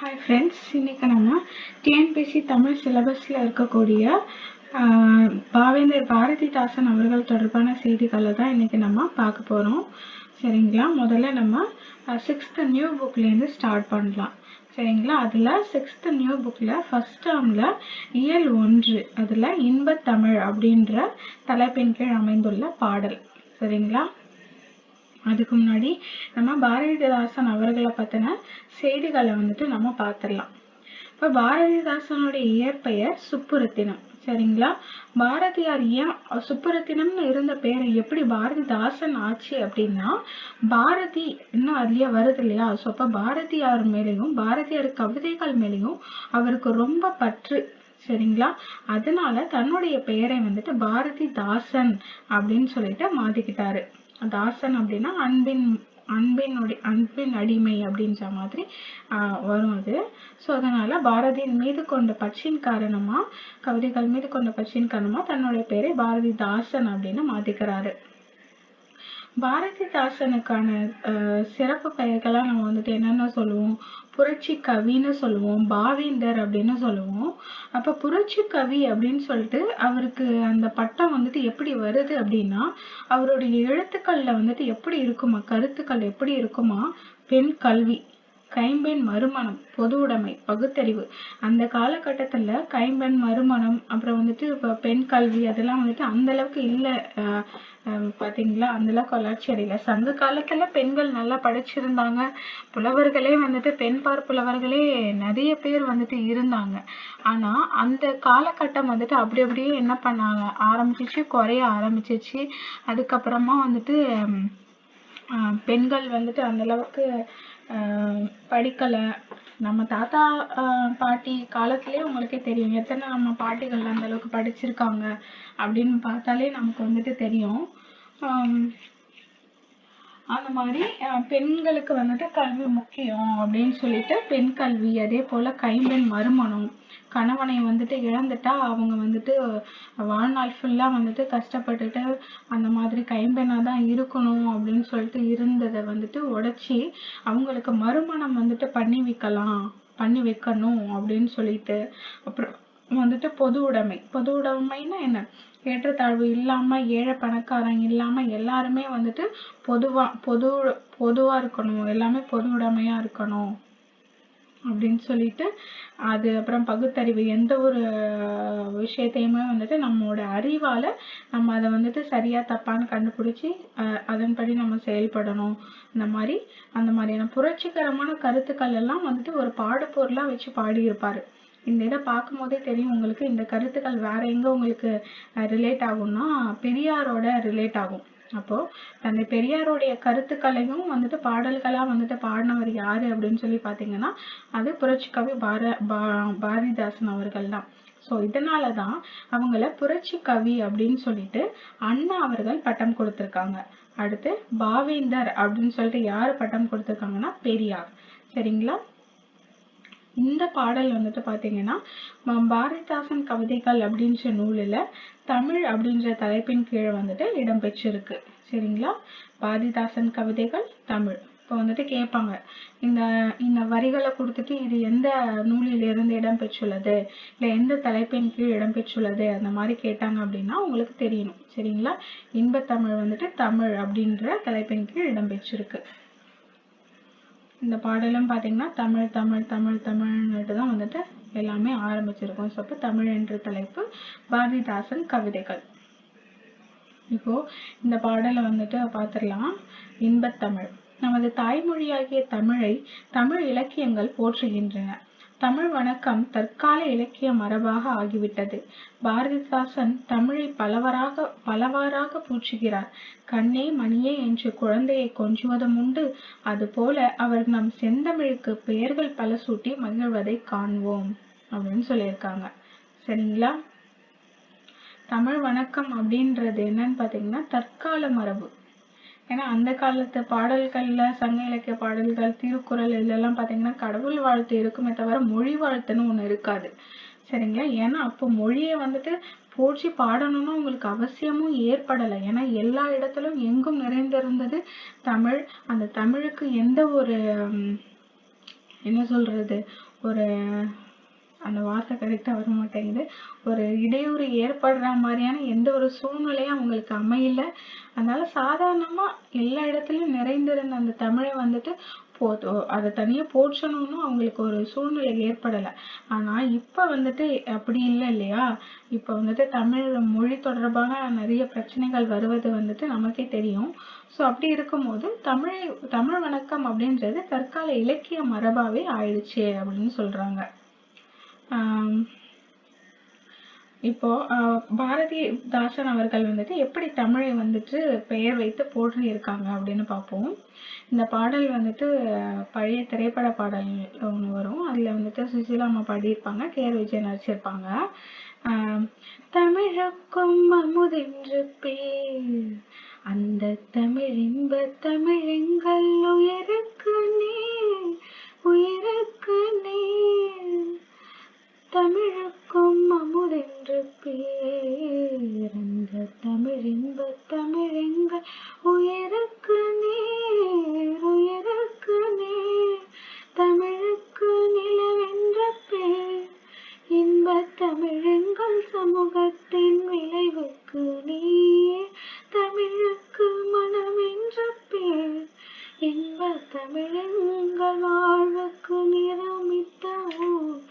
Hi friends, இன்றைக்கி நம்ம TNPSC Tamil சிலபஸில் இருக்கக்கூடிய பாவேந்தர் பாரதிதாசன் அவர்கள் தொடர்பான செய்திகளை தான் இன்றைக்கி நம்ம பார்க்க போகிறோம். சரிங்களா? முதல்ல நம்ம 6th நியூ புக்லேருந்து ஸ்டார்ட் பண்ணலாம். சரிங்களா? அதில் 6th நியூ புக்கில் ஃபஸ்ட் டேர்மில் இயல் 1 அதில் இன்பத்தமிழ் அப்படின்ற தலைப்பின் கீழ் அமைந்துள்ள பாடல். சரிங்களா? அதுக்கு முன்னாடி நம்ம பாரதிதாசன் அவர்களை பற்றின செய்திகளை நம்ம பார்த்துடலாம். இப்போ பாரதிதாசனுடைய இயற்பெயர் சுப்புரத்தினம். சரிங்களா? பாரதியார் ஏன் சுப்புரத்தினம்னு இருந்த பேரை எப்படி பாரதிதாசன் ஆச்சு அப்படின்னா, பாரதி இன்னும் அதுலயே வருது இல்லையா? ஸோ அப்போ பாரதியார் மேலேயும் பாரதியார் கவிதைகள் மேலேயும் அவருக்கு ரொம்ப பற்று. சரிங்களா? அதனால தன்னுடைய பெயரை பாரதிதாசன் அப்படின்னு சொல்லிட்டு மாத்திக்கிட்டாரு. தாசன் அப்படின்னா அன்பின் அடிமை அப்படின்ற மாதிரி வரும் அது. ஸோ அதனால பாரதியின் மீது கொண்ட பற்றின் காரணமா, கவிதைகள் மீது கொண்ட பற்றின் காரணமா தன்னுடைய பேரை பாரதிதாசன் அப்படின்னு மாத்திக்கிறாரு. பாரதிதாசனுக்கான சிறப்பு பெயர்களாக நம்ம என்னென்ன சொல்லுவோம்? புரட்சி கவின்னு சொல்லுவோம், பாவேந்தர் அப்படின்னு சொல்லுவோம். அப்போ புரட்சி கவி அப்படின்னு சொல்லிட்டு அவருக்கு அந்த பட்டம் எப்படி வருது அப்படின்னா, அவருடைய எழுத்துக்கள்ல எப்படி இருக்குமா, கருத்துக்கள் எப்படி இருக்குமா, பெண் கல்வி, கைம்பெண் மறுமணம், பொது உடைமை, பகுத்தறிவு. அந்த காலகட்டத்துல கைம்பெண் மறுமணம், அப்புறம் இப்போ பெண் கல்வி அதெல்லாம் அந்த அளவுக்கு இல்லை. பாத்தீங்களா? அந்த அளவுக்கு வளர்ச்சி அடையல. சங்க காலத்துல பெண்கள் நல்லா படிச்சிருந்தாங்க. புலவர்களே பெண் பார் புலவர்களே நிறைய பேர் இருந்தாங்க. ஆனா அந்த காலகட்டம் அப்படி அப்படியே என்ன பண்ணாங்க ஆரம்பிச்சிச்சு, குறைய ஆரம்பிச்சிச்சு. அதுக்கப்புறமா பெண்கள் அந்த அளவுக்கு படிக்கல. நம்ம தாத்தா பாட்டி காலத்திலேயே உங்களுக்கே தெரியும் எத்தனை நம்ம பாட்டிகள் அந்த அளவுக்கு படிச்சிருக்காங்க அப்படின்னு பார்த்தாலே நமக்கு தெரியும். அந்த மாதிரி பெண்களுக்கு கல்வி முக்கியம் அப்படின்னு சொல்லிட்டு பெண் கல்வி, அதே போல கைம்பெண் மறுமணம், கணவனை இழந்துட்டா அவங்க வாழ்நாள் ஃபுல்லா கஷ்டப்பட்டுட்டு அந்த மாதிரி கைம்பெண்ணா தான் இருக்கணும் அப்படின்னு சொல்லிட்டு இருந்ததை உடைச்சி அவங்களுக்கு மறுமணம் பண்ணி வைக்கணும் அப்படின்னு சொல்லிட்டு, அப்புறம் பொது உடைமைன்னா என்ன? ஏற்றத்தாழ்வு இல்லாம, ஏழை பணக்காரன் இல்லாம எல்லாருமே பொதுவா இருக்கணும், எல்லாமே பொது உடைமையா இருக்கணும் அப்படின்னு சொல்லிட்டு அது. அப்புறம் பகுத்தறிவு, எந்த ஒரு விஷயத்தையுமே நம்மளோட அறிவால நம்ம அதை சரியா தப்பான்னு கண்டுபிடிச்சி அதன்படி நம்ம செயல்படணும். அந்த மாதிரியான புரட்சிகரமான கருத்துக்கள் எல்லாம் ஒரு பாடுபொருளா வச்சு பாடியிருப்பாரு. இந்த இதை பார்க்கும் போதே தெரியும் உங்களுக்கு இந்த கருத்துக்கள் வேற எங்க உங்களுக்கு ரிலேட் ஆகும்னா பெரியாரோட ரிலேட் ஆகும். அப்போ அந்த பெரியாருடைய கருத்துக்களையும் பாடல்களா பாடினவர் யாரு அப்படின்னு சொல்லி பாத்தீங்கன்னா அது புரட்சி கவி பாரதிதாசன் அவர்கள் தான். ஸோ இதனாலதான் அவங்கள புரட்சி கவி அப்படின்னு சொல்லிட்டு அண்ணா அவர்கள் பட்டம் கொடுத்திருக்காங்க. அடுத்து பாவேந்தர் அப்படின்னு சொல்லிட்டு யாரு பட்டம் கொடுத்திருக்காங்கன்னா பெரியார். சரிங்களா? இந்த பாடல் பாத்தீங்கன்னா பாரதிதாசன் கவிதைகள் அப்படின்ற நூலில் தமிழ் அப்படின்ற தலைப்பின் கீழே இடம்பெற்றிருக்கு. சரிங்களா? பாரதிதாசன் கவிதைகள் தமிழ். இப்போ கேட்பாங்க, இந்த வரிகளை கொடுத்துட்டு இது எந்த நூலிலிருந்து இடம்பெற்றுள்ளது, இல்லை எந்த தலைப்பின் கீழ் இடம்பெற்றுள்ளது அந்த மாதிரி கேட்டாங்க அப்படின்னா உங்களுக்கு தெரியணும். சரிங்களா? இன்பத்தமிழ் தமிழ் அப்படின்ற தலைப்பின் கீழ் இடம்பெற்றிருக்கு. இந்த பாடலும் பார்த்தீங்கன்னா தமிழ் தமிழ் தமிழ் தமிழ்னுட்டு தான் எல்லாமே ஆரம்பிச்சிருக்கும். ஸோ அப்போ தமிழ் என்ற தலைப்பு, பாரதிதாசன் கவிதைகள். இப்போ இந்த பாடலை பார்த்துடலாம். இன்பத்தமிழ். நமது தாய்மொழியாகிய தமிழை தமிழ் இலக்கியங்கள் போற்றுகின்றன. தமிழ் வணக்கம் தற்கால இலக்கிய மரபாக ஆகிவிட்டது. பாரதிதாசன் தமிழை பலவாறாக போற்றுகிறார். கண்ணே மணியே என்று குழந்தையை கொஞ்சுவதும் உண்டு. அதுபோல அவர் நம் செந்தமிழுக்கு பெயர்கள் பல சூட்டி மகிழ்வதை காண்போம் அப்படின்னு சொல்லியிருக்காங்க. சரிங்களா? தமிழ் வணக்கம் அப்படின்றது என்னன்னு பாத்தீங்கன்னா தற்கால மரபு. ஏன்னா அந்த காலத்து பாடல்கள்ல, சங்க இலக்கிய பாடல்கள், திருக்குறள் இதெல்லாம் பாத்தீங்கன்னா கடவுள் வாழ்த்து இருக்குமே தவிர மொழி வாழ்த்துன்னு ஒண்ணு இருக்காது. சரிங்களா? ஏன்னா அப்போ மொழியை போற்றி பாடணும்னு உங்களுக்கு அவசியமும் ஏற்படலை. ஏன்னா எல்லா இடத்திலும் எங்கும் நிறைந்திருந்தது தமிழ். அந்த தமிழுக்கு எந்த ஒரு என்ன சொல்றது ஒரு அந்த வார்த்தை கரெக்டாக வர மாட்டேங்குது, ஒரு இடையூறு ஏற்படுற மாதிரியான எந்த ஒரு சூழ்நிலையும் அவங்களுக்கு அமையல. அதனால சாதாரணமா எல்லா இடத்துலயும் நிறைந்திருந்த அந்த தமிழை வந்துட்டு அதை தனியா போற்றணும்னு அவங்களுக்கு ஒரு சூழ்நிலை ஏற்படலை. ஆனா இப்ப வந்துட்டு அப்படி இல்லை இல்லையா? இப்ப வந்துட்டு தமிழ் மொழி தொடர்பான நிறைய பிரச்சனைகள் வருவது வந்துட்டு நமக்கே தெரியும். ஸோ அப்படி இருக்கும்போது தமிழ் வணக்கம் அப்படின்றது தற்கால இலக்கிய மரபாவே ஆயிடுச்சு அப்படின்னு சொல்றாங்க. இப்போ பாரதிதாசன் அவர்கள் வந்துட்டு எப்படி தமிழை வந்துட்டு பெயர் வைத்து போற்றி இருக்காங்க அப்படின்னு பார்ப்போம். இந்த பாடல் வந்துட்டு பழைய திரைப்பட பாடல் ஒன்று வரும். அதுல வந்துட்டு சுசீலா அம்மா பாடியிருப்பாங்க, கே.ஆர். விஜயன் நடிச்சிருப்பாங்க. தமிழுக்கும் அமுதென்று பேர், அந்த தமிழ் இன்ப தமிழெங்கள் உயிருக்கு நேர், உயிருக்கு நேர். தமிழுக்கும் அமுதென்று பேர், அந்த தமிழ் இன்ப தமிழெங்கள் உயிருக்கு நேர், உயிருக்கு நேர். தமிழுக்கு நிலவென்ற பேர், இன்ப தமிழெங்கள் சமூகத்தின் விளைவுக்கு நீர். தமிழுக்கு மனம் என்ற பேர், இன்ப தமிழெங்கள் வாழ்வுக்கு நிரமித்த ஊர்.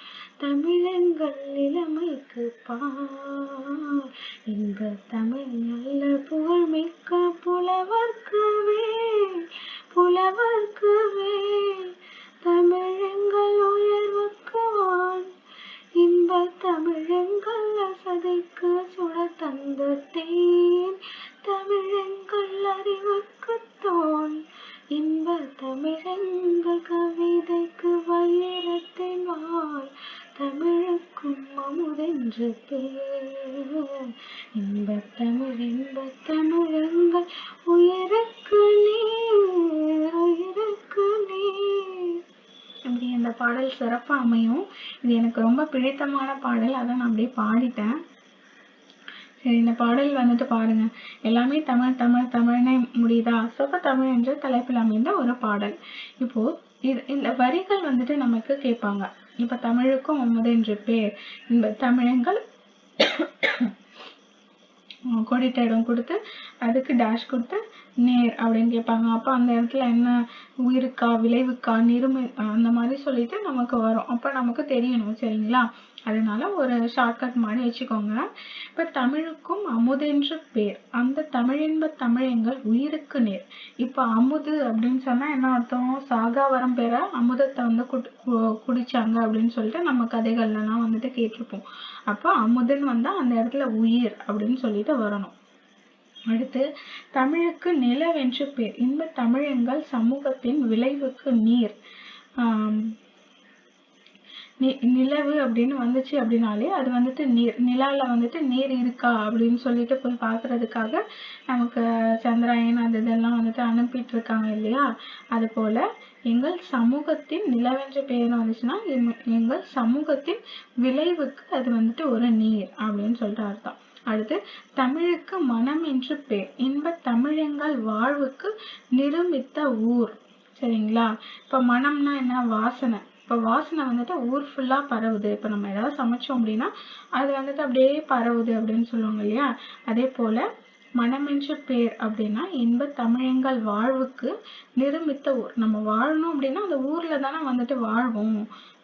தமிழெங்கள் இளமைக்கு பார், இன்ப தமிழ் நல்ல புகழ்மிக்க புலவர்க்கு வேல், புலவர்க்கு வேல். தமிழெங்கள் உயர்வுக்கு வான், இன்ப தமிழெங்கள் அசதிக்கு சுடர் தந்த தேன். தமிழெங்கள் அறிவுக்கு தோல், இன்ப தமிழெங்கள் கவிதைக்கு வைரத்தின் வாள். தமிழுக்கும் அமுதென்று பேர், இன்ப தமிழெங்கள் உயிருக்கு நேர், உயிருக்கு நேர். இப்படி இந்த பாடல் சிறப்பா அமையும். இது எனக்கு ரொம்ப பிடித்தமான பாடல், அதை நான் அப்படியே பாடிட்டேன். சரி, இந்த பாடல் வந்துட்டு பாருங்க. எல்லாமே தமிழ் தமிழ் தமிழ்னே முடியுதா? சொக்க தமிழ் என்ற தலைப்பில் அமைந்த ஒரு பாடல். இப்போ இந்த வரிகள் வந்துட்டு நமக்கு கேட்பாங்க. இப்ப தமிழுக்கும் அமுதென்று பேர், இந்த தமிழெங்கள் கோடிட்ட இடம் கொடுத்து அதுக்கு டேஷ் கொடுத்து நேர் அப்படின்னு கேட்பாங்க. அப்ப அந்த இடத்துல என்ன உயிருக்கா விளைவுக்கா நிருமை அந்த மாதிரி சொல்லிட்டு நமக்கு வரும். அப்ப நமக்கு தெரியணும், சரிங்களா? அதனால ஒரு ஷார்ட்கட் மாதிரி வச்சுக்கோங்க. இப்ப தமிழுக்கும் அமுதென்று பேர், அந்த தமிழின்ப தமிழெங்கள் உயிருக்கு நேர். இப்ப அமுது அப்படின்னு சொன்னா என்ன அர்த்தம்? சாகாவரம் பெற அமுதத்தை வந்து குடிச்சாங்க அப்படின்னு சொல்லிட்டு நம்ம கதைகள்லாம் வந்துட்டு கேட்டிருப்போம். அப்ப அமுதன் வந்தா அந்த இடத்துல உயிர் அப்படின்னு சொல்லிட்டு வரணும். அடுத்து தமிழுக்கு நிலவென்று பேர், இன்ப தமிழெங்கள் சமூகத்தின் விளைவுக்கு நீர். நிலவு அப்படின்னு வந்துச்சு அப்படின்னாலே அது வந்துட்டு நீர், நிலால வந்துட்டு நீர் இருக்கா அப்படின்னு சொல்லிட்டு போய் பாக்குறதுக்காக நமக்கு சந்திராயன் அது இதெல்லாம் வந்துட்டு அனுப்பிட்டு இருக்காங்க இல்லையா? அது போல எங்கள் சமூகத்தின் நிலவென்ற பேர் வந்துச்சுன்னா எங்கள் சமூகத்தின் விளைவுக்கு அது வந்துட்டு ஒரு நீர் அப்படின்னு சொல்லிட்டு அர்த்தம். அடுத்து தமிழுக்கு மனம் என்று பேர், இன்ப தமிழெங்கள் வாழ்வுக்கு நிருமித்த ஊர். சரிங்களா? இப்ப மனம்னா என்ன? வாசனை. இப்ப வாசனை வந்துட்டு ஊர் ஃபுல்லா பரவுது. இப்ப நம்ம ஏதாவது சமைச்சோம் அப்படின்னா அது வந்துட்டு அப்படியே பரவுது அப்படின்னு சொல்லுவாங்க இல்லையா? அதே போல மனமென்று பேர் அப்படின்னா இன்ப தமிழெங்கள் வாழ்வுக்கு நிருமித்த ஊர். நம்ம வாழணும் அப்படின்னா அந்த ஊர்ல தானே வந்துட்டு வாழ்வோம்,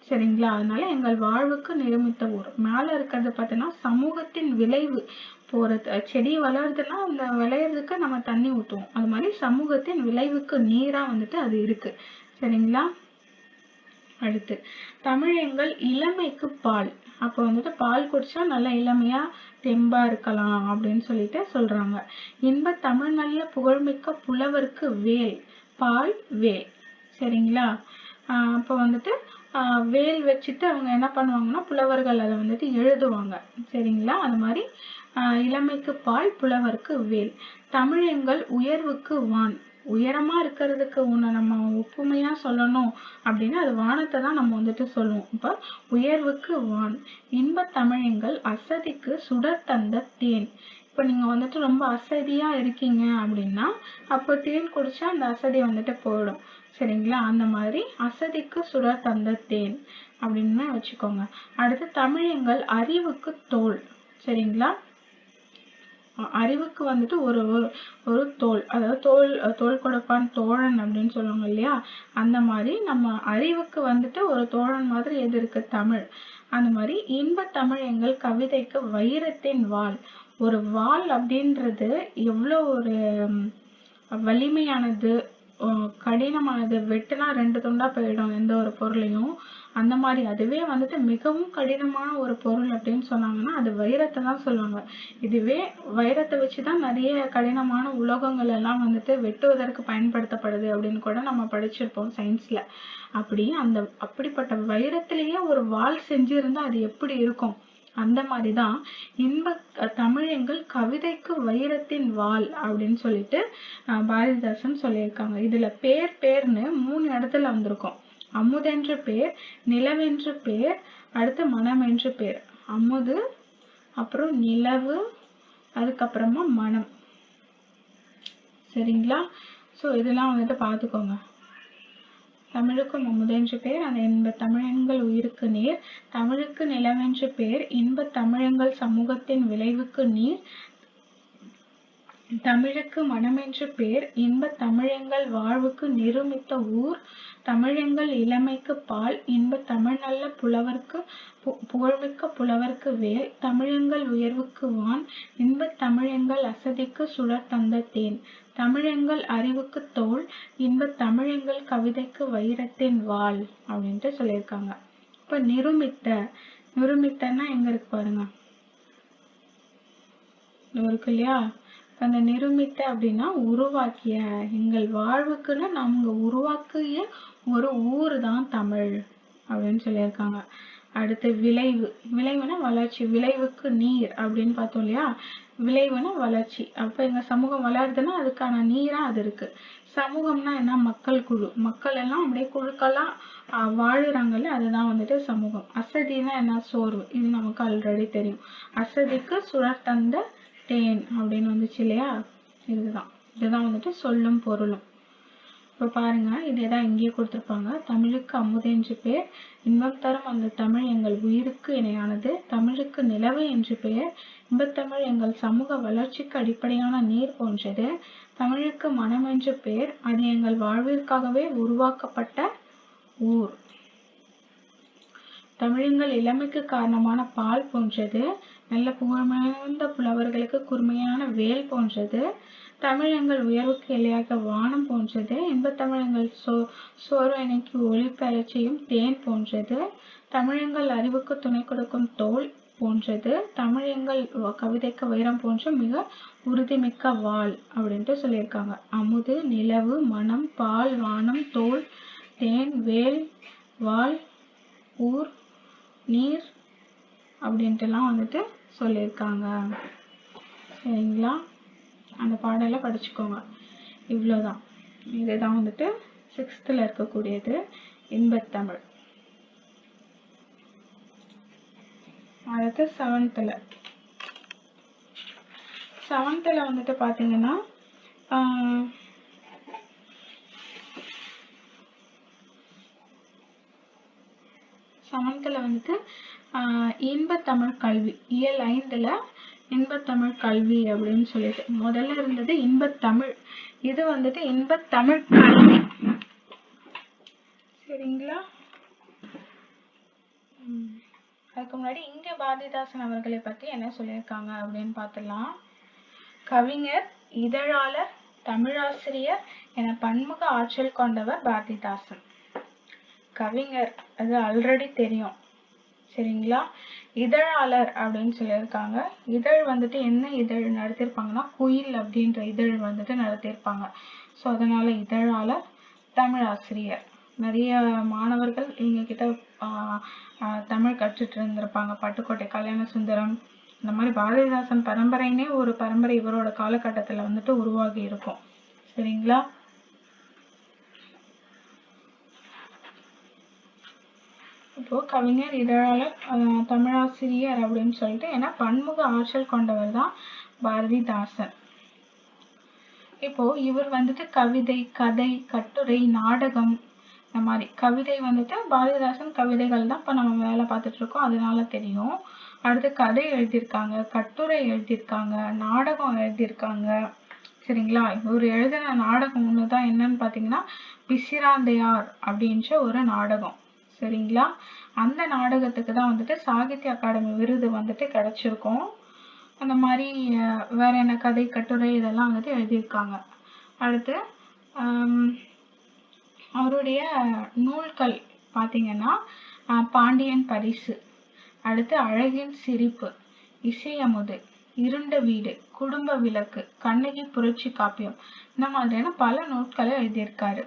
சரிங்களா? அதனால எங்கள் வாழ்வுக்கு நிருமித்த ஊர். மேல இருக்கிறது பார்த்தீங்கன்னா சமூகத்தின் விளைவு. போறது செடி வளருதுன்னா அந்த விளையிறதுக்கு நம்ம தண்ணி ஊற்றுவோம். அது மாதிரி சமூகத்தின் விளைவுக்கு நீரா வந்துட்டு அது இருக்கு, சரிங்களா? அடுத்து தமிழெங்கள் இளமைக்கு பால். அப்ப வந்துட்டு பால் குடிச்சா நல்லா இளமையா தெம்பா இருக்கலாம் அப்படின்னு சொல்லிட்டு சொல்றாங்க. இன்ப தமிழ் நல்ல புகழ்மிக்க புலவருக்கு வேல், பால் வேல். சரிங்களா? அப்ப வந்துட்டு வேல் வச்சுட்டு அவங்க என்ன பண்ணுவாங்கன்னா புலவர்கள் அதை வந்துட்டு எழுதுவாங்க, சரிங்களா? அது மாதிரி இளமைக்கு பால் புலவருக்கு வேல். தமிழெங்கள் உயர்வுக்கு வான். உயரமா இருக்கிறதுக்கு உன்னை நம்ம ஒப்புமையா சொல்லணும் அப்படின்னா அது வானத்தை தான் நம்ம வந்துட்டு சொல்லுவோம். இப்ப உயர்வுக்கு வான். இன்ப தமிழெங்கள் அசதிக்கு சுடர் தந்த தேன். இப்ப நீங்க வந்துட்டு ரொம்ப அசதியா இருக்கீங்க அப்படின்னா அப்ப தேன் குடிச்சா அந்த அசதி வந்துட்டு போயிடும், சரிங்களா? அந்த மாதிரி அசதிக்கு சுடர் தந்த தேன் அப்படின்னு வச்சுக்கோங்க. அடுத்து தமிழ் அறிவுக்கு தோல். சரிங்களா? அறிவுக்கு வந்துட்டு ஒரு ஒரு தோல், அதாவது தோல் கொடுப்பான் தோழன் அப்படின்னு சொல்லுவாங்க இல்லையா? அந்த மாதிரி நம்ம அறிவுக்கு வந்துட்டு ஒரு தோழன் மாதிரி எது இருக்கு? தமிழ். அந்த மாதிரி இன்ப தமிழ் எங்கள் கவிதைக்கு வைரத்தின் வாள். ஒரு வாள் அப்படின்றது எவ்வளோ ஒரு வலிமையானது, கடினமானது. வெட்டுனா 2 துண்டா போயிடும் எந்த ஒரு பொருளையும். அந்த மாதிரி அதுவே வந்துட்டு மிகவும் கடினமான ஒரு பொருள் அப்படின்னு சொன்னாங்கன்னா அது வைரத்தை தான் சொல்லுவாங்க. இதுவே வைரத்தை வச்சுதான் நிறைய கடினமான உலோகங்கள் எல்லாம் வந்துட்டு வெட்டுவதற்கு பயன்படுத்தப்படுது அப்படின்னு கூட நம்ம படிச்சிருப்போம் சயின்ஸ்ல. அப்படிப்பட்ட வைரத்திலேயே ஒரு வாள் செஞ்சிருந்தா அது எப்படி இருக்கும்? அந்த மாதிரிதான் இன்ப தமிழ் எங்கள் கவிதைக்கு வைரத்தின் வாள் அப்படின்னு சொல்லிட்டு பாரதிதாசன் சொல்லியிருக்காங்க. இதுல பேர்னு 3 இடத்துல வந்திருக்கும். அமுதென்று பேர், நிலவென்று பேர், அடுத்து மனம் என்று பேர். அமுது, அப்புறம் நிலவு, அதுக்கப்புறமா மனம். சரிங்களா? ஸோ இதெல்லாம் வந்துட்டு பார்த்துக்கோங்க. தமிழுக்கும் அமுதென்று பேர், அந்த இன்ப தமிழெங்கள் உயிருக்கு நீர். தமிழுக்கு நிலவென்று பேர், இன்ப தமிழெங்கள் சமூகத்தின் விளைவுக்கு நீர். தமிழுக்கு மனமென்று பேர், இன்ப தமிழெங்கள் வாழ்வுக்கு நிருமித்த ஊர். தமிழெங்கள் இளமைக்கு பால், இன்ப தமிழ் நல்ல புலவர்க்கு புகழ்மிக்க புலவர்க்கு வேல். தமிழெங்கள் உயர்வுக்கு வான், இன்ப தமிழெங்கள் அசதிக்கு சுடர் தந்த தேன். தமிழெங்கள் அறிவுக்கு தோல், இன்ப தமிழெங்கள் கவிதைக்கு வைரத்தின் வாள் அப்படின்ட்டு சொல்லியிருக்காங்க. இப்ப நிருமித்தன்னா எங்க இருக்கு பாருங்க, இருக்கு இல்லையா? அந்த நிருமித்த அப்படின்னா உருவாக்கிய, எங்கள் வாழ்வுக்குன்னு நாங்க உருவாக்கிய ஒரு ஊர் தான் தமிழ் அப்படின்னு சொல்லியிருக்காங்க. அடுத்து விளைவுனா வளர்ச்சி. விளைவுக்கு நீர் அப்படின்னு பார்த்தோம் இல்லையா? விளைவுனா வளர்ச்சி. அப்ப எங்க சமூகம் வளருதுன்னா அதுக்கான நீரா அது இருக்கு. சமூகம்னா என்ன? மக்கள் குழு. மக்கள் எல்லாம் அப்படியே குழுக்களா வாழுறாங்கல்ல, அதுதான் வந்துட்டு சமூகம். அசதினா என்ன? சோர்வு. இது நமக்கு ஆல்ரெடி தெரியும். அசதிக்கு சுடர் தந்த தேன் அப்படின்னு வந்துச்சு இல்லையா? இதுதான் வந்துட்டு சொல்லும் பொருளும். இப்போ பாருங்க, இதேதான் இங்கேயே கொடுத்துருப்பாங்க. தமிழுக்கு அமுதென்று பேர், இன்பம் தரும் அந்த தமிழ் எங்கள் உயிருக்கு இணையானது. தமிழுக்கு நிலவு என்று பெயர், இன்பத்தமிழ் எங்கள் சமூக வளர்ச்சிக்கு அடிப்படையான நீர் போன்றது. தமிழுக்கு மனம் என்று பெயர், அது எங்கள் வாழ்விற்காகவே உருவாக்கப்பட்ட ஊர். தமிழெங்கள் இளமைக்கு காரணமான பால் போன்றது. நல்ல புகழ்மிழ்ந்த புலவர்களுக்கு கூர்மையான வேல் போன்றது. தமிழ் எங்கள் உயர்வுக்கு எல்லையாக வானம் போன்றது. இன்பத்தமிழ் எங்கள் சோர்வை நீக்கி ஒளி பெறச் செய்யும் தேன் போன்றது. தமிழ் எங்கள் அறிவுக்கு துணை கொடுக்கும் தோல் போன்றது. தமிழ் எங்கள் கவிதைக்கு வைரம் போன்ற மிக உறுதிமிக்க வாள் அப்படின்ட்டு சொல்லியிருக்காங்க. அமுது, நிலவு, மனம், பால், வானம், தோல், தேன், வேல், வாள், ஊர், நீர் அப்படின்ட்டுலாம் வந்துட்டு சொல்லியிருக்காங்க. சரிங்களா? அந்த பாடலை படிச்சுக்கோங்க. இவ்வளோதான். இதுதான் வந்துட்டு 6th இருக்கக்கூடியது இன்பத்தமிழ். அடுத்து 7th வந்துட்டு பார்த்தீங்கன்னா 7th வந்துட்டு இன்பத்தமிழ் கல்வி. இயல் 5ல் இன்பத்தமிழ் கல்வி அப்படின்னு சொல்லிட்டு முதல்ல இருந்தது இன்பத்தமிழ். இது வந்துட்டு இன்பத்தமிழ் கல்வி. சரிங்களா? அதுக்கு முன்னாடி இங்க பாரதிதாசன் அவர்களை பத்தி என்ன சொல்லியிருக்காங்க அப்படின்னு பார்த்துடலாம். கவிஞர், இதழாளர், தமிழாசிரியர் என பன்முக ஆற்றல் கொண்டவர் பாரதிதாசன். கவிஞர், அது ஆல்ரெடி தெரியும். சரிங்களா? இதழாளர் அப்படின்னு சொல்லியிருக்காங்க. இதழ் வந்துட்டு என்ன இதழ் நடத்திருப்பாங்கன்னா குயில் அப்படின்ற இதழ் வந்துட்டு நடத்திருப்பாங்க. ஸோ அதனால இதழாளர். தமிழாசிரியர், நிறைய மாணவர்கள் இவங்க கிட்ட தமிழ் கற்றுட்டு இருந்திருப்பாங்க. பட்டுக்கோட்டை கல்யாண சுந்தரம், இந்த மாதிரி பாரதிதாசன் பரம்பரைன்னே ஒரு பரம்பரை இவரோட காலகட்டத்துல வந்துட்டு உருவாகி இருக்கும். சரிங்களா? இப்போ கவிஞர், இதழாளர், தமிழாசிரியர் அப்படின்னு சொல்லிட்டு ஏன்னா பன்முக ஆற்றல் கொண்டவர் தான் பாரதிதாசன். இப்போ இவர் வந்துட்டு கவிதை, கதை, கட்டுரை, நாடகம் இந்த மாதிரி கவிதை வந்துட்டு பாரதிதாசன் கவிதைகள் தான் இப்போ நம்ம வேலை பார்த்துட்டு இருக்கோம், அதனால தெரியும். அடுத்து கதை எழுதியிருக்காங்க, கட்டுரை எழுதியிருக்காங்க, நாடகம் எழுதியிருக்காங்க. சரிங்களா? இவர் எழுதின நாடகம் ஒன்று தான் என்னன்னு பார்த்தீங்கன்னா பிசிராந்தையார் அப்படின்ற ஒரு நாடகம். சரிங்களா? அந்த நாடகத்துக்கு தான் வந்துட்டு சாகித்ய அகாடமி விருது வந்துட்டு கிடைச்சிருக்கும். அந்த மாதிரி வேற என்ன கதை, கட்டுரை இதெல்லாம் வந்துட்டு எழுதியிருக்காங்க. அடுத்து அவருடைய நூல்கள் பார்த்தீங்கன்னா பாண்டியன் பரிசு, அடுத்து அழகின் சிரிப்பு, இசையமுது, இருண்ட வீடு, குடும்ப விளக்கு, கண்ணகி புரட்சி காப்பியம், இந்த மாதிரியான பல நூல்களை எழுதியிருக்காரு.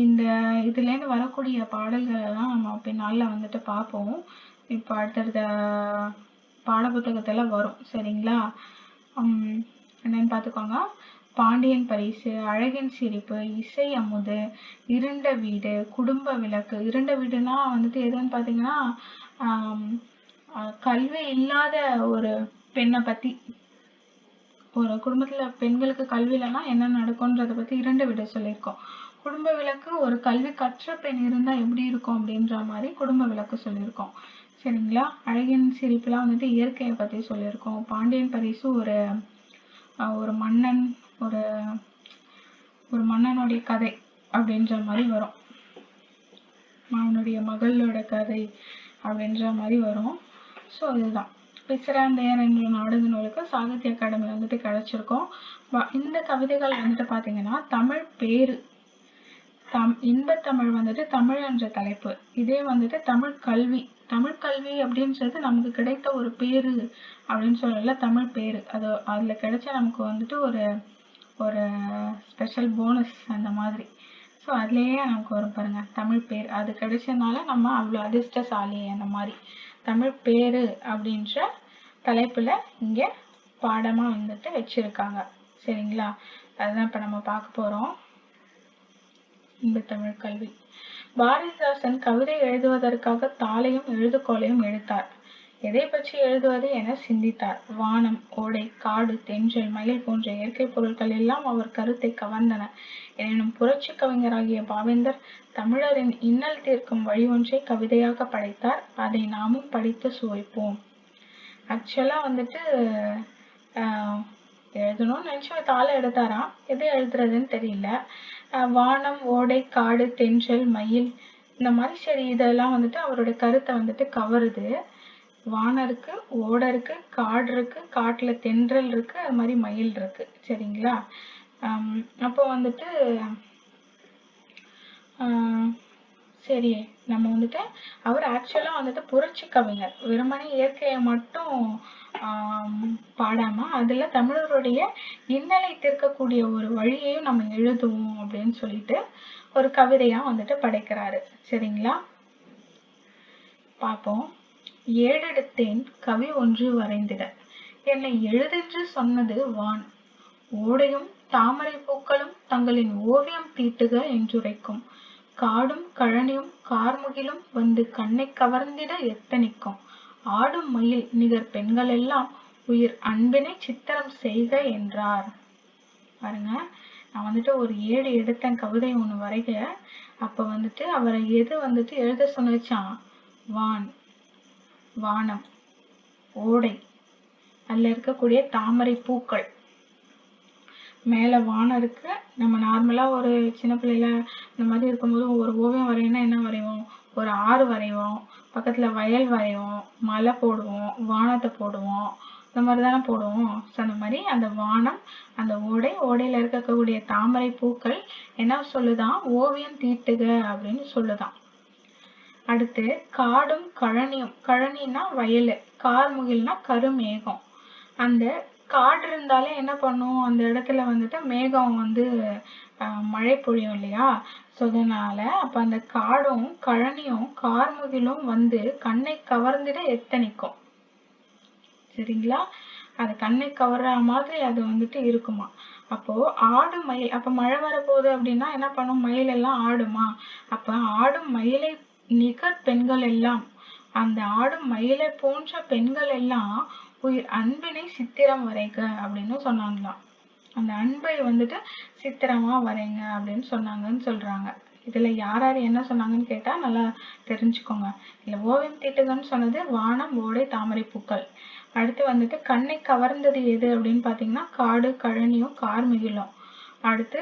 இந்த இதுலேருந்து வரக்கூடிய பாடல்கள் எல்லாம் நம்ம பின்னால வந்துட்டு பார்ப்போம். இப்போ அடுத்தடுத்த பாட புத்தகத்துல வரும். சரிங்களா? என்னன்னு பார்த்துக்கோங்க. பாண்டியன் பரிசு, அழகின் சிரிப்பு, இசை அமுது, இருண்ட வீடு, குடும்ப விளக்கு. இருண்ட வீடுனா வந்துட்டு எதுன்னு பார்த்தீங்கன்னா கல்வி இல்லாத ஒரு பெண்ணை பத்தி, ஒரு குடும்பத்துல பெண்களுக்கு கல்வி இல்லைன்னா என்ன நடக்கும்ன்றத பத்தி இருண்ட வீடு சொல்லியிருக்கோம். குடும்ப விளக்கு ஒரு கல்வி கற்ற பெண் இருந்தா எப்படி இருக்கும் அப்படின்ற மாதிரி குடும்ப விளக்கு சொல்லியிருக்கோம். சரிங்களா? அழகின் சிரிப்புலாம் வந்துட்டு இயற்கையை பத்தி சொல்லியிருக்கோம். பாண்டியன் பரிசு ஒரு மன்னன், ஒரு மன்னனுடைய கதை அப்படின்ற மாதிரி வரும். அவனுடைய மகளோட கதை அப்படின்ற மாதிரி வரும். ஸோ இதுதான் பிசிராந்தையார் என்ற நாடக நூலுக்கு சாகித்ய அகாடமி வந்துட்டு கிடைச்சிருக்கும். இந்த கவிதைகள் வந்துட்டு பார்த்தீங்கன்னா தமிழ் பேரு, இன்பத்தமிழ் வந்துட்டு தமிழ் என்ற தலைப்பு. இதே வந்துட்டு தமிழ் கல்வி, தமிழ் கல்வி அப்படின்றது நமக்கு கிடைத்த ஒரு பேரு அப்படின்னு சொல்லல, தமிழ் பேரு. அதுல கிடைச்ச நமக்கு வந்துட்டு ஒரு ஸ்பெஷல் போனஸ் அந்த மாதிரி. ஸோ அதுலேயே நமக்கு வரும் பாருங்க தமிழ் பேர், அது கிடைச்சதுனால நம்ம அவ்வளோ அதிர்ஷ்டசாலி அந்த மாதிரி. தமிழ் பேரு அப்படின்ற தலைப்புல இங்க பாடமா வந்துட்டு வச்சிருக்காங்க. சரிங்களா? அதுதான் இப்ப நம்ம பார்க்க போறோம். இன்பத்தமிழ் கல்வி. பாரதிதாசன் கவிதை எழுதுவதற்காக தாளையும் எழுதுகோலையும் எடுத்தார். எதை பற்றி எழுதுவது என சிந்தித்தார். வானம், ஓடை, காடு, தென்றல், மயில் போன்ற இயற்கை பொருட்கள் எல்லாம் அவர் கருத்தை கவர்ந்தன. எனினும் புரட்சி கவிஞராகிய பாவேந்தர் தமிழரின் இன்னல் தீர்க்கும் வழி ஒன்றை கவிதையாக படைத்தார். அதை நாமும் படித்து சுவைப்போம். ஆக்சுவலா வந்துட்டு எழுதணும்னு நினைச்சு தாளை எடுத்தாராம். எது எழுதுறதுன்னு தெரியல. வானம், ஓடை, காடு, தென்றல், மயில் இந்த மாதிரி சரி இதெல்லாம் வந்துட்டு அவருடைய கருத்தை வந்துட்டு கவருது. வானம் இருக்கு, ஓடை இருக்கு, காடு இருக்கு, காட்டுல தென்றல் இருக்கு, அது மாதிரி மயில் இருக்கு. சரிங்களா? அப்போ வந்துட்டு சரி நம்ம வந்துட்டு அவர் ஆக்சுவலா வந்துட்டு புரட்சி கவிஞர். வெறுமனே இயற்கையை மட்டும் பாடாம அதுல தமிழருடைய இன்னலை தீர்க்கக்கூடிய ஒரு வழியையும் நம்ம எழுதுவோம் அப்படின்னு சொல்லிட்டு ஒரு கவிதையா வந்துட்டு படைக்கிறாரு. சரிங்களா? பார்ப்போம். ஏடெடுத்தேன் கவி ஒன்று வரைந்திட, என்னை எழுதென்று சொன்னது வான். ஓடையும் தாமரை பூக்களும் தங்களின் ஓவியம் தீட்டுக என்றுரைக்கும். காடும் கழனியும் கார்முகிலும் வந்து கண்ணை கவர்ந்திட எத்தனிக்கும். ஆடும் மயில் நிகர் பெண்கள் எல்லாம் உயிர் அன்பினை சித்திரம் செய்க என்றார். பாருங்க, நான் வந்துட்டு ஒரு ஏடு எடுத்தேன் கவிதை ஒண்ணு வரைக. அப்ப வந்துட்டு அவரை எது வந்துட்டு எழுத சொன்னச்சான்? வான், வானம், ஓடை, அதுல இருக்கக்கூடிய தாமரை பூக்கள். மேல வானம் இருக்கு. நம்ம நார்மலா ஒரு சின்ன பிள்ளைல இந்த மாதிரி இருக்கும்போது ஒரு ஓவியம் வரையணும்னா என்ன வரைவோம்? ஒரு ஆறு வரைவோம், பக்கத்துல வயல் வரைவோம், மலை போடுவோம், வானத்தை போடுவோம், இந்த மாதிரி தானே போடுவோம். ஸோ அந்த மாதிரி அந்த வானம், அந்த ஓடை, ஓடையில இருக்கக்கூடிய தாமரை பூக்கள் என்ன சொல்லுதான்? ஓவியம் தீட்டுக அப்படின்னு சொல்லுதான். அடுத்து காடும் கழனியும். கழனின்னா வயல், கார்முகில்னா கருமேகம். அந்த காடு இருந்தாலே என்ன பண்ணும்? அந்த இடத்துல வந்துட்டு மேகம் வந்து மழை பொழியும் இல்லையா? ஸோ அதனால அப்ப அந்த காடும் கழனியும் கார்முகிலும் வந்து கண்ணை கவர்ந்திட எத்தனிக்கும். சரிங்களா? அது கண்ணை கவர்ற மாதிரி அது வந்துட்டு இருக்குமா. அப்போ ஆடு மயில், அப்ப மழை வரப்போகுது அப்படின்னா என்ன பண்ணும்? மயில் எல்லாம் ஆடுமா? அப்ப ஆடும் மயிலை நிகர் பெண்கள் எல்லாம், அந்த ஆடும் மயிலை போன்ற பெண்கள் எல்லாம் உயிர் அன்பினை சித்திரம் வரைக அப்படின்னு சொன்னாங்களாம். அந்த அன்பை வந்துட்டு சித்திரமா வரைங்க அப்படின்னு சொன்னாங்கன்னு சொல்றாங்க. இதுல யார் யார் என்ன சொன்னாங்கன்னு கேட்டா நல்லா தெரிஞ்சுக்கோங்க. இல்ல ஓவியம் தீட்டுகன்னு சொன்னது வானம், ஓடை, தாமரை பூக்கள். அடுத்து வந்துட்டு கண்ணை கவர்ந்தது எது அப்படின்னு பாத்தீங்கன்னா காடு, கழனியும், கார்முகிலும். அடுத்து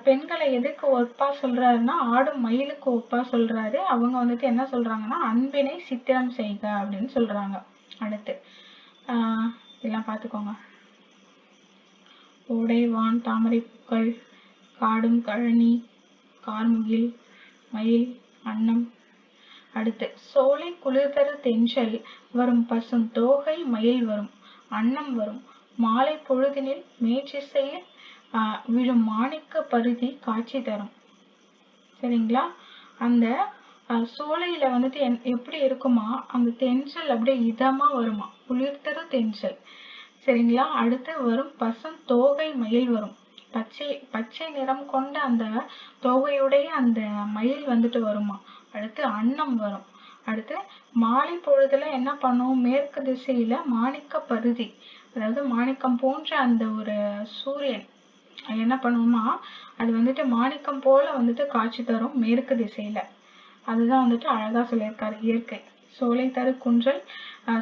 பெண்களை எதுக்கு ஒப்பா சொல்றாருன்னா ஆடும் மயிலுக்கு ஒப்பா சொல்றாரு. அவங்க வந்துட்டு என்ன சொல்றாங்கன்னா அன்பினை சித்திரம் செய்க அப்படின்னு சொல்றாங்க. அடுத்து இதெல்லாம் பார்த்துக்கோங்க. ஓடை, வான், தாமரை பூக்கள், காடும், கழனி, கார்முகில், மயில், அன்னம். அடுத்து சோலை குளிர்தரு தென்றல் வரும், பசும் தோகை மயில் வரும், அன்னம் வரும், மாலை பொழுதினில் மேற்றிசையில் விழும் மாணிக்க பருதி காட்சி தரும். சரிங்களா? அந்த சோலையில வந்துட்டு எப்படி இருக்குமா, அந்த தென்றல் அப்படியே இதமா வருமா, குளிர்தரு தென்றல். சரிங்களா? அடுத்து வரும் பசும் தோகை மயில் வரும், பச்சை நிறம் கொண்ட அந்த தோகையுடைய அந்த மயில் வந்துட்டு வருமா. அடுத்து அன்னம் வரும். அடுத்து மாலை பொழுதுல என்ன பண்ணும், மேற்கு திசையில மாணிக்க பருதி, அதாவது மாணிக்கம் போன்ற அந்த ஒரு சூரியன் என்ன பண்ணுவோமா, அது வந்துட்டு மாணிக்கம் போல வந்துட்டு காட்சி தரும் மேற்கு திசையில. அதுதான் வந்துட்டு அழகா சொல்லியிருக்காரு இயற்கை. சோலை தரு குன்றல்,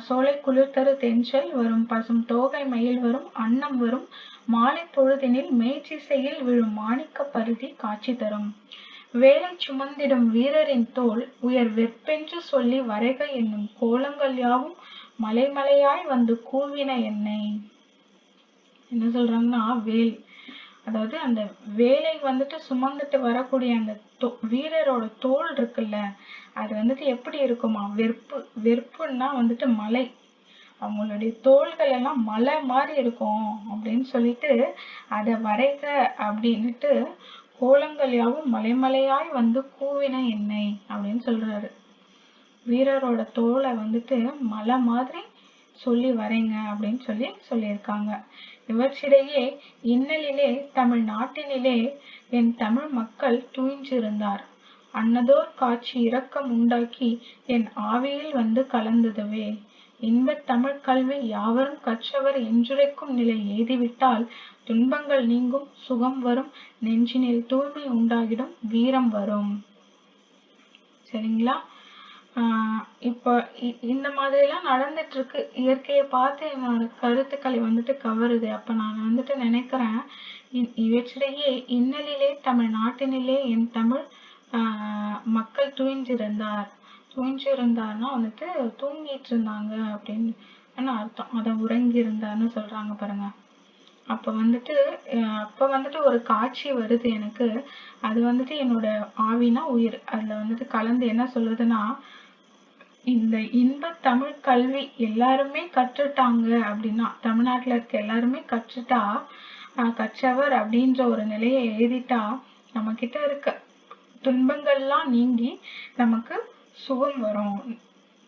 சோலை குளிர் தரு தென்றல் வரும், பசும் தோகை மயில் வரும், அன்னம் வரும், மாலை பொழுதினில் மேற்றிசையில் விழும் மாணிக்க பருதி காட்சி தரும். வேலை சுமந்திடும் வீரரின் தோல் உயர் வெற்பென்று சொல்லி வரைக என்னும் கோலங்கள் யாவும் மலைமலையாய் வந்து கூவின என்னை. என்ன சொல்றாங்கன்னா வேல், அதாவது அந்த வேலை வந்துட்டு சுமந்துட்டு வரக்கூடிய அந்த வீரரோட தோல் இருக்குல்ல, அது வந்துட்டு எப்படி இருக்குமா, வெறுப்புன்னா வந்துட்டு மலை, அவங்களுடைய தோள்கள் எல்லாம் மலை மாதிரி இருக்கும் அப்படின்னு சொல்லிட்டு அதை வரைக அப்படின்னுட்டு கோலங்கள் யாவும் மலைமலையாய் வந்து கூவின என்னை அப்படின்னு சொல்றாரு. வீரரோட தோலை வந்துட்டு மலை மாதிரி சொல்லி வரைங்க அப்படின்னு சொல்லியிருக்காங்க. இவற்றிடையே இன்னலிலே தமிழ் நாட்டினிலே என் தமிழ் மக்கள் துயின்றிருந்தார். அன்னதோர் காட்சி இரக்கம் உண்டாக்கி என் ஆவியில் வந்து கலந்ததுவே. இன்பத் தமிழ் கல்வி யாவரும் கற்றவர் என்றுரைக்கும் நிலை எய்திவிட்டால் துன்பங்கள் நீங்கும், சுகம் வரும், நெஞ்சினில் தூய்மை உண்டாகிடும், வீரம் வரும். சரிங்களா? இப்போ இந்த மாதிரி எல்லாம் நடந்துட்டு இருக்கு. இயற்கையை பார்த்து என்னோட கருத்துக்களை வந்துட்டு கவருது. அப்ப நான் வந்துட்டு நினைக்கிறேன், இவற்றிடையே இன்னலிலே தமிழ் நாட்டினிலே என் தமிழ் மக்கள் துயின்றிருந்தார்னா வந்துட்டு தூங்கிட்டு இருந்தாங்க அப்படின்னு அர்த்தம். அதை உறங்கி இருந்தார்னு சொல்றாங்க பாருங்க. அப்ப வந்துட்டு ஒரு காட்சி வருது எனக்கு. அது வந்துட்டு என்னோட ஆவினா உயிர், அதுல வந்துட்டு கலந்து என்ன சொல்லுதுன்னா, இந்த இன்ப தமிழ் கல்வி எல்லாருமே கற்றுட்டாங்க அப்படின்னா, தமிழ்நாட்டுல இருக்க எல்லாருமே கற்றவர் அப்படின்ற ஒரு நிலையை எழுதிட்டா நம்ம கிட்ட இருக்க துன்பங்கள்லாம் நீங்கி நமக்கு சுகம் வரும்,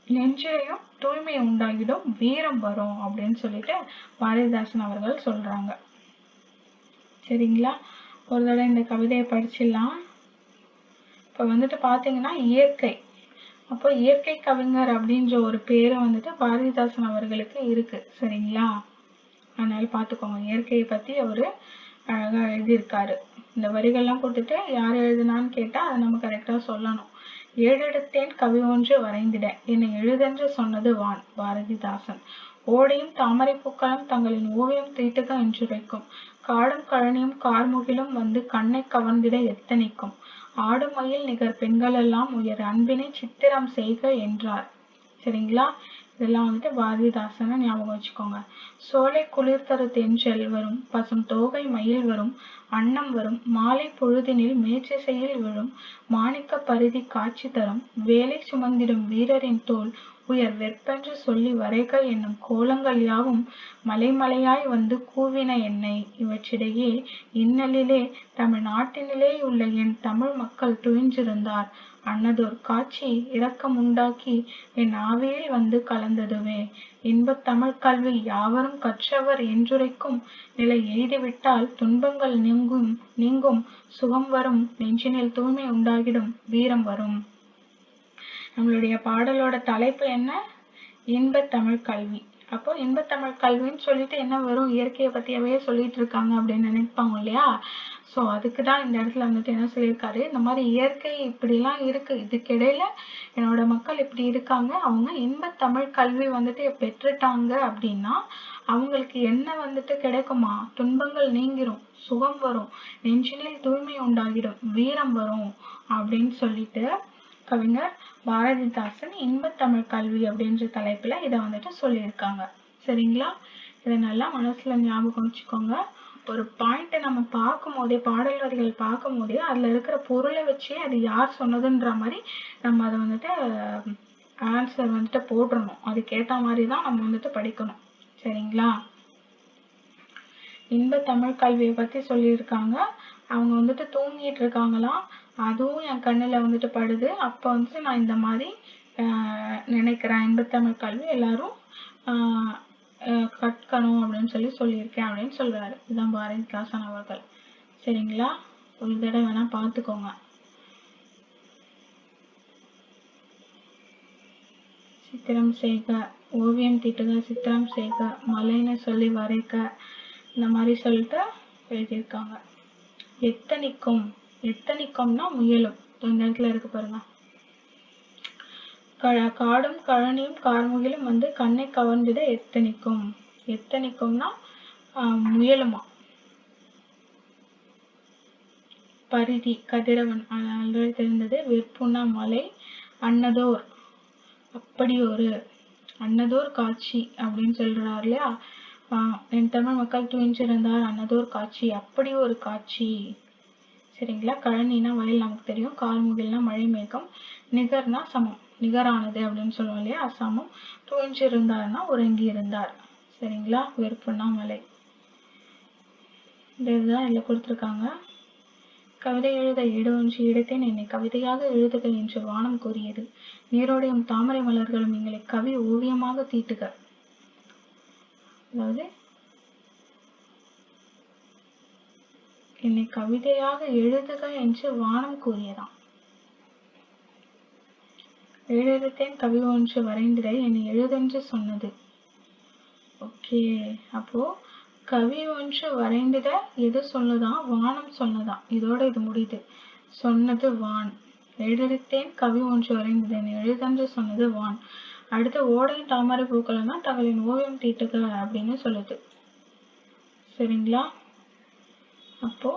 நெஞ்சிலையும் தூய்மை உண்டாகிடும், வீரம் வரும் அப்படின்னு சொல்லிட்டு பாரதிதாசன் அவர்கள் சொல்றாங்க. சரிங்களா? ஒரு தடவை இந்த கவிதையை படிச்சிடலாம். இப்ப வந்துட்டு பாத்தீங்கன்னா இயற்கை, அப்போ இயற்கை கவிஞர் அப்படின்ற ஒரு பேரு வந்துட்டு பாரதிதாசன் அவர்களுக்கு இருக்கு. சரிங்களா? அதனால பாத்துக்கோங்க, இயற்கையை பத்தி அவரு அழகா எழுதியிருக்காரு. இந்த வரிகள்லாம் கொடுத்துட்டு யார் எழுதுனான்னு கேட்டா அதை நம்ம கரெக்டா சொல்லணும். ஏழெடுத்தேன் கவி ஒன்று வரைந்திட என்னை எழுதென்று சொன்னது வான், பாரதிதாசன். ஓடையும் தாமரை பூக்களும் தங்களின் ஓவியம் தீட்டுக என்றுரைக்கும், காடும் கழனியும் கார்முகிலும் வந்து கண்ணை கவர்ந்திட எத்தனைக்கும், ஆடும் மயில் நிகர் பெண்களெல்லாம் உயர் அன்பினை சித்திரம் செய்க என்றார். சரிங்களா? இதெல்லாம் வந்துட்டு பாரதிதாசனை ஞாபகம் வச்சுக்கோங்க. சோலை குளிர் தரு தென்றல் வரும், பசும் தோகை மயில் வரும், அன்னம் வரும், மாலை பொழுதினில் மேற்றிசையில் விழும் மாணிக்க பருதி காட்சி தரும், வேலை சுமந்திடும் வீரரின் தோல் உயர் வெற்பென்று சொல்லி வரைக என்னும் கோலங்கள் யாவும் மலைமலையாய் வந்து கூவின என்னை. இவற்றிடையே இன்னலிலே தமிழ் நாட்டினிலே உள்ள என் தமிழ் மக்கள் துயின்றிருந்தார். அன்னதோர் காட்சி இரக்கம் உண்டாக்கி என் ஆவியில் வந்து கலந்ததுவே. இன்பத் தமிழ் கல்வி யாவரும் கற்றவர் என்றுரைக்கும் நிலை எய்திவிட்டால் துன்பங்கள் நீங்கும், சுகம் வரும், நெஞ்சினில் தூய்மை உண்டாகிடும், வீரம் வரும். நம்மளுடைய பாடலோட தலைப்பு என்ன? இன்பத் தமிழ் கல்வி. அப்போ இன்பத்தமிழ் கல்வின்னு சொல்லிட்டு என்ன வெறும் இயற்கையை பத்தியவே சொல்லிட்டு இருக்காங்க அப்படின்னு நினைப்பாங்க இல்லையா? ஸோ அதுக்குதான் இந்த இடத்துல வந்துட்டு என்ன சொல்லியிருக்காரு, இந்த மாதிரி இயற்கை இப்படிலாம் இருக்கு, இதுக்கிடையில என்னோட மக்கள் இப்படி இருக்காங்க, அவங்க இன்பத்தமிழ் கல்வி வந்துட்டு பெற்றுட்டாங்க அப்படின்னா அவங்களுக்கு என்ன வந்துட்டு கிடைக்குமா? துன்பங்கள் நீங்கிரும், சுகம் வரும், நெஞ்சினில் தூய்மை உண்டாகிடும், வீரம் வரும் அப்படின்னு சொல்லிட்டு கவிஞர் பாரதிதாசன் இன்பத்தமிழ் கல்வி அப்படின்ற தலைப்புல இதை வந்துட்டு சொல்லியிருக்காங்க. சரிங்களா? இதை நல்லா மனசுல ஞாபகம் வச்சுக்கோங்க. ஒரு பாயிண்ட்டை நம்ம பார்க்கும் போதே, பாடல் வரிகள் பார்க்கும் போதே அதுல இருக்கிற பொருளை வச்சே அது யார் சொன்னதுன்ற மாதிரி நம்ம அதை வந்துட்டு ஆன்சர் வந்துட்டு போட்டுறணும். அதுக்கேற்ற மாதிரி தான் நம்ம வந்துட்டு படிக்கணும். சரிங்களா? இன்பத்தமிழ் கல்வியை பத்தி சொல்லியிருக்காங்க. அவங்க வந்துட்டு தூங்கிட்டு இருக்காங்களாம், அதுவும் என் கண்ணுல வந்துட்டு படுது. அப்ப வந்துட்டு நான் இந்த மாதிரி நினைக்கிறேன், இன்பத்தமிழ் கல்வி எல்லாரும் கற்கணும் அப்படின்னு சொல்லியிருக்கேன் அப்படின்னு சொல்றாரு. இதுதான் பாரதிதாசன் அவர்கள். சரிங்களா? ஒரு தடவை வேணா பார்த்துக்கோங்க. சித்திரம் செய்க, ஓவியம் தீட்டுக, சித்திரம் செய்க, மலைன்னு சொல்லி வரைக்க, இந்த மாதிரி சொல்லிட்டு எழுதியிருக்காங்க. எத்தனிக்கும், எத்தனிக்கும்னா முயலும். இந்த இடத்துல இருக்கு பாருங்க. காடும் கழனியும் கார்முகிலும் வந்து கண்ணை கவர்ந்திட எத்தனிக்கும். எத்தனிக்கும்னா முயலுமா. பரிதி கதிரவன் ஆல்ரெடி தெரிந்தது. வெற்புனா மலை. அன்னதோர், அப்படி ஒரு அன்னதோர் காட்சி அப்படின்னு சொல்றாரு இல்லையா? என் தமிழ் மக்கள் துயின்றிருந்தார் அன்னதோர் காட்சி, அப்படி ஒரு காட்சி. சரிங்களா? கழனினா வயல் நமக்கு தெரியும், கார்முகில்னா மழை மேகம், நிகர்னா சமம், நிகரானது அப்படின்னு சொல்லுவோம் இல்லையா? சமம். துயின்றிருந்தார்னா உறங்கி இருந்தார். சரிங்களா? வெறுப்புனா மலை. இதுதான் இதுல கொடுத்துருக்காங்க. கவிதை எழுத இடஒன்றி இடத்தேன், என்னை கவிதையாக எழுதுக என்று வானம் கூறியது. நீரோடையும் தாமரை மலர்களும் எங்களை கவி ஓவியமாக தீட்டுக. அதாவது என்னை கவிதையாக எழுதுக என்று வானம் கூறியதாம். எழுதத்தேன் கவி ஒன்று வரைந்திட என்னை எழுதென்று சொன்னது. ஓகே, அப்போ கவி ஒன்று வரைந்திட எது சொல்லுதான்? வானம் சொன்னதான். இதோட இது முடியுது. சொன்னது வான். எழுதத்தேன் கவி ஒன்று வரைந்திட என்னை எழுதென்று சொன்னது வான். அடுத்து ஓடையின் தாமரை பூக்கள்னா தங்களின் ஓவியம் தீட்டுக அப்படின்னு சொல்லுது. சரிங்களா? அப்போ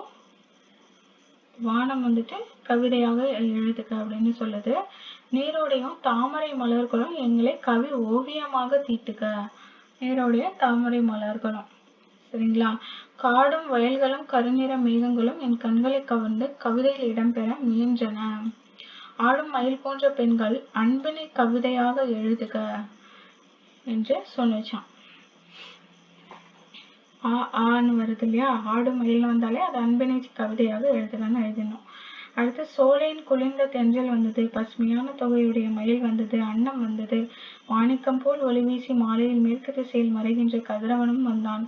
வானம் வந்துட்டு கவிதையாக எழுதுக அப்படின்னு சொல்லுது. நீரோடையும் தாமரை மலர்களும் எங்களை கவி ஓவியமாக தீட்டுக. நீரோடைய தாமரை மலர்களும். சரிங்களா? காடும் வயல்களும் கருநிற மேகங்களும் என் கண்களை கவர்ந்து கவிதையில் இடம்பெற முயன்றன. ஆடும் மயில் போன்ற பெண்கள் அன்பினை கவிதையாக எழுதுக என்று சொன்னான். ஆன்னு வருது இல்லையா? ஆடும் மயில் வந்தாலே அது அன்பினை கவிதையாக எழுதுகன்னு எழுதணும். அடுத்து சோலையின் குளிர்ந்த தென்றல் வந்தது, பசுமையான தொகையுடைய மயில் வந்தது, அன்னம் வந்தது, மாணிக்கம் போல் ஒளி வீசி மாலையில் மேற்கு திசையில் மறைகின்ற கதிரவனும் வந்தான்.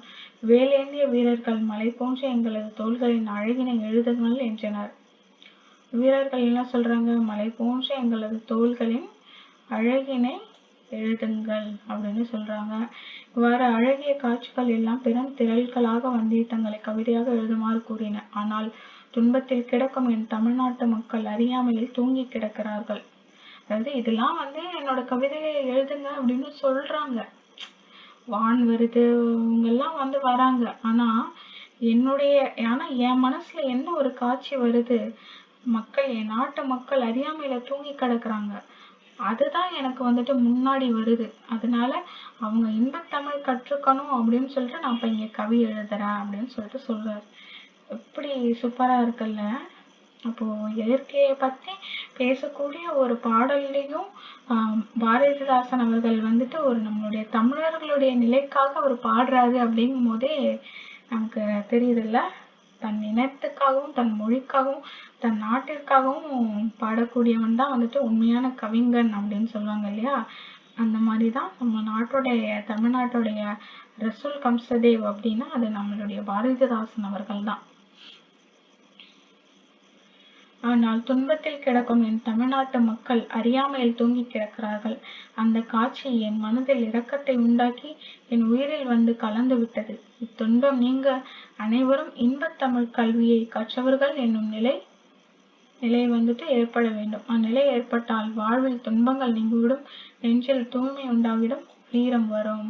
வேலேந்திய வீரர்கள் மலை போன்ற எங்களது தோள்களின் அழகினை எழுதுங்கள் என்றனர். வீரர்கள் என்ன சொல்றாங்க? மலை போன்ற எங்களது தோள்களின் அழகினை எழுதுங்கள் அப்படின்னு சொல்றாங்க. இவ்வாறு அழகிய காட்சிகள் எல்லாம் பெரும் திரள்களாக வந்து தங்களை கவிதையாக எழுதுமாறு கூறின. ஆனால் துன்பத்தில் கிடக்கும் என் தமிழ்நாட்டு மக்கள் அறியாமையில் தூங்கி கிடக்கிறார்கள். அதாவது இதெல்லாம் வந்து என்னோட கவிதையை எழுதுங்க அப்படின்னு சொல்றாங்க. வான் வருது, இவங்கெல்லாம் வந்து வராங்க. ஆனா என் மனசுல என்ன ஒரு காட்சி வருது? மக்கள், என் நாட்டு மக்கள் அறியாமையில தூங்கி கிடக்குறாங்க. அதுதான் எனக்கு வந்துட்டு முன்னாடி வருது. அதனால அவங்க இன்பத்தமிழ் கற்றுக்கணும் அப்படின்னு சொல்லிட்டு நான் இப்ப இங்க கவி எழுதுறேன் அப்படின்னு சொல்லிட்டு சொல்றாரு. எப்படி சூப்பரா இருக்குல்ல? அப்போ இயற்கையை பத்தி பேசக்கூடிய ஒரு பாடல்லையும் பாரதிதாசன் அவர்கள் வந்துட்டு ஒரு நம்மளுடைய தமிழர்களுடைய நிலைக்காக அவர் பாடுறாரு அப்படிங்கும் போதே நமக்கு தெரியுதுல்ல? தன் இனத்துக்காகவும் தன் மொழிக்காகவும் தன் நாட்டிற்காகவும் பாடக்கூடியவன் தான் வந்துட்டு உண்மையான கவிஞன் அப்படின்னு சொல்லுவாங்க இல்லையா? அந்த மாதிரிதான் நம்ம நாட்டுடைய தமிழ்நாட்டுடைய ரசூல் கம்சதேவ் அப்படின்னா அது நம்மளுடைய பாரதிதாசன் அவர்கள் தான். ஆனால் துன்பத்தில் கிடக்கும் என் தமிழ்நாட்டு மக்கள் அறியாமையில் தூங்கி கிடக்கிறார்கள். அந்த காட்சி என் மனதில் இரக்கத்தை உண்டாக்கி என் உயிரில் வந்து கலந்து விட்டது. இத்துன்பம் நீங்க அனைவரும் இன்பத் தமிழ் கல்வியை கற்றவர்கள் என்னும் நிலை வந்துட்டு ஏற்பட வேண்டும். அந்நிலை ஏற்பட்டால் வாழ்வில் துன்பங்கள் நீங்கிவிடும், நெஞ்சில் தூய்மை உண்டாகிடும், வீரம் வரும்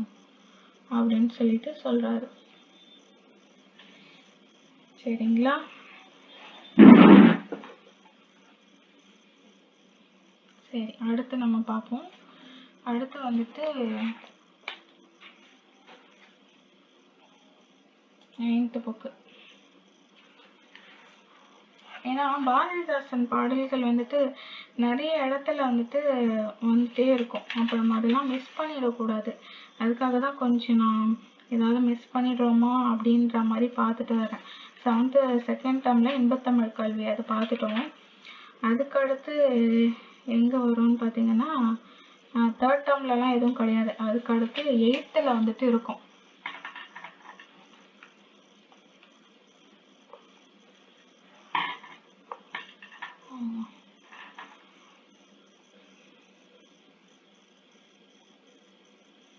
அப்படின்னு சொல்லிட்டு சொல்றாரு. சரிங்களா? சரி, அடுத்து நம்ம பார்ப்போம். அடுத்து வந்துட்டு 9th புக்கு. ஏன்னா பாரதிதாசன் பாடல்கள் வந்துட்டு நிறைய இடத்துல வந்துட்டே இருக்கும். அப்புறம் அதெல்லாம் மிஸ் பண்ணிடக்கூடாது. அதுக்காக தான் கொஞ்சம் நான் ஏதாவது மிஸ் பண்ணிடுறோமா அப்படின்ற மாதிரி பார்த்துட்டு வரேன். 7th செகண்ட் டேர்மில் இன்பத்தமிழ் கல்வி அதை பார்த்துட்டோம். அதுக்கடுத்து எங்கே வரும்னு பார்த்தீங்கன்னா 3rd டேர்ம்லலாம் எதுவும் கிடையாது. அதுக்கடுத்து 8th வந்துட்டு இருக்கும்.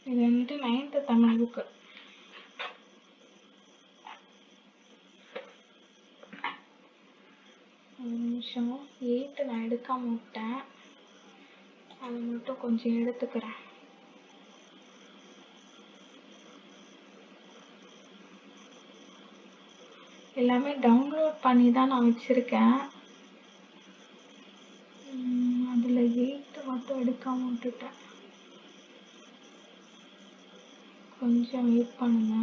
இது வந்துட்டு 9th தமிழ் புக்கு. ஒரு நிமிஷம், 8th நான் எடுக்காம விட்டேன், அதை மட்டும் கொஞ்சம் எடுத்துக்கிறேன். எல்லாமே டவுன்லோட் பண்ணி தான் நான் வச்சிருக்கேன். அதில் 8th மட்டும் எடுக்காம விட்டுட்டேன். கொஞ்சம் வெயிட் பண்ணுங்க.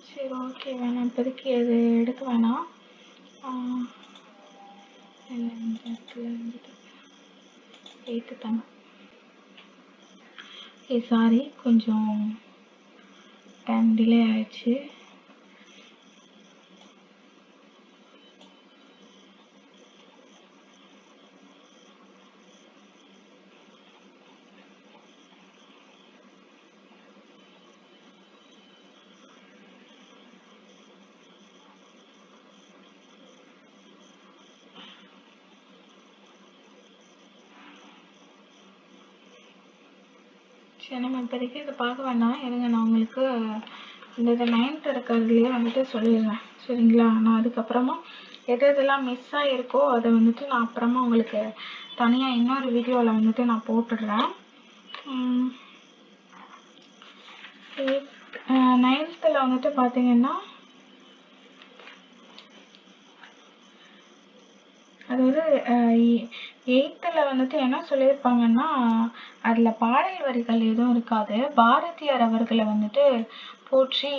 சரி, ஓகே, வேணாம், இப்போதைக்கு அது எடுக்க வேணாம். இந்த இடத்துல வந்துட்டு 8th தமிழ். சாரி, கொஞ்சம் டைம் டிலே ஆயிடுச்சு. சரி, நம்ம இப்போதைக்கு இதை பார்க்க வேண்டாம். இருங்க, நான் உங்களுக்கு இந்த 9th இருக்கிறதுலையே வந்துட்டு சொல்லிடுறேன். சரிங்களா? நான் அதுக்கப்புறமா எதெல்லாம் மிஸ் ஆகிருக்கோ அதை வந்துட்டு நான் அப்புறமா உங்களுக்கு தனியாக இன்னொரு வீடியோவில் வந்துட்டு நான் போட்டுடுறேன். 9th வந்துட்டு பார்த்தீங்கன்னா, அதாவது 8th வந்துட்டு என்ன சொல்லியிருப்பாங்கன்னா, அதில் பாடல் வரிகள் எதுவும் இருக்காது. பாரதியார் அவர்களை வந்துட்டு போற்றி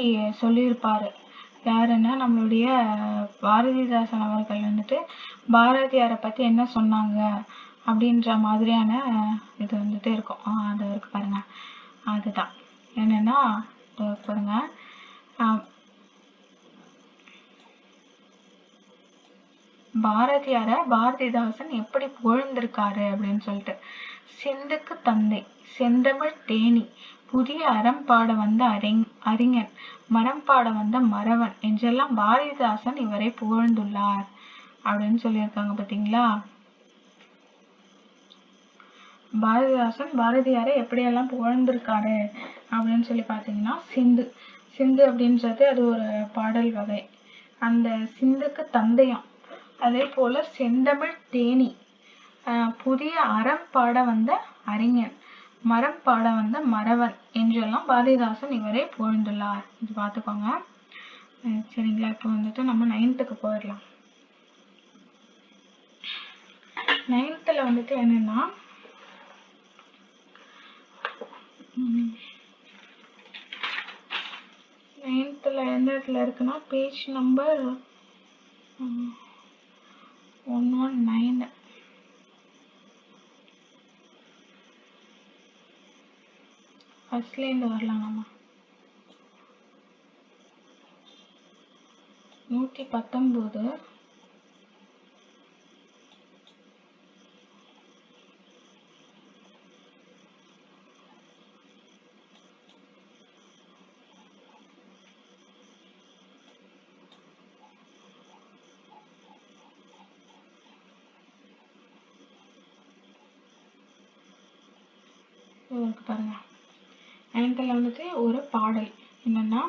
சொல்லியிருப்பாரு. யாருன்னா நம்மளுடைய பாரதிதாசன் அவர்கள் வந்துட்டு பாரதியாரை பற்றி என்ன சொன்னாங்க அப்படின்ற மாதிரியான இது வந்துட்டு இருக்கும். அது இருக்கு பாருங்க, அதுதான் என்னன்னா பாருங்க, பாரதியார பாரதிதாசன் எப்படி புகழ்ந்திருக்காரு அப்படின்னு சொல்லிட்டு. சிந்துக்கு தந்தை, செந்தமிழ் தேனி, புதிய அறம் பாட வந்த அறிஞன், மரம் பாட வந்த மறவன் என்றெல்லாம் பாரதிதாசன் இவரை புகழ்ந்துள்ளார் அப்படின்னு சொல்லியிருக்காங்க. பார்த்தீங்களா? பாரதிதாசன் பாரதியாரை எப்படியெல்லாம் புகழ்ந்திருக்காரு அப்படின்னு சொல்லி பார்த்தீங்கன்னா, சிந்து அப்படின்றது அது ஒரு பாடல் வகை. அந்த சிந்துக்கு தந்தையும், அதே போல செந்தமிழ் தேனி, புதிய அறம் பாட வந்த அறிஞன், மரம் பாட வந்த மறவன் என்றெல்லாம் பாரதிதாசன் இவரை புகழ்ந்துள்ளார். இது பார்த்துக்கோங்க. சரிங்களா? இப்போ வந்துட்டு நம்ம 9th போயிடலாம். 9th வந்துட்டு என்னன்னா, 9th எந்த இடத்துல இருக்குன்னா, பேஜ் நம்பர் 119. ஃபர்ஸ்ட்லேருந்து வரலாம். நம்ம 119, பாருங்க, 9th வந்துட்டு ஒரு பாடல் என்னன்னா,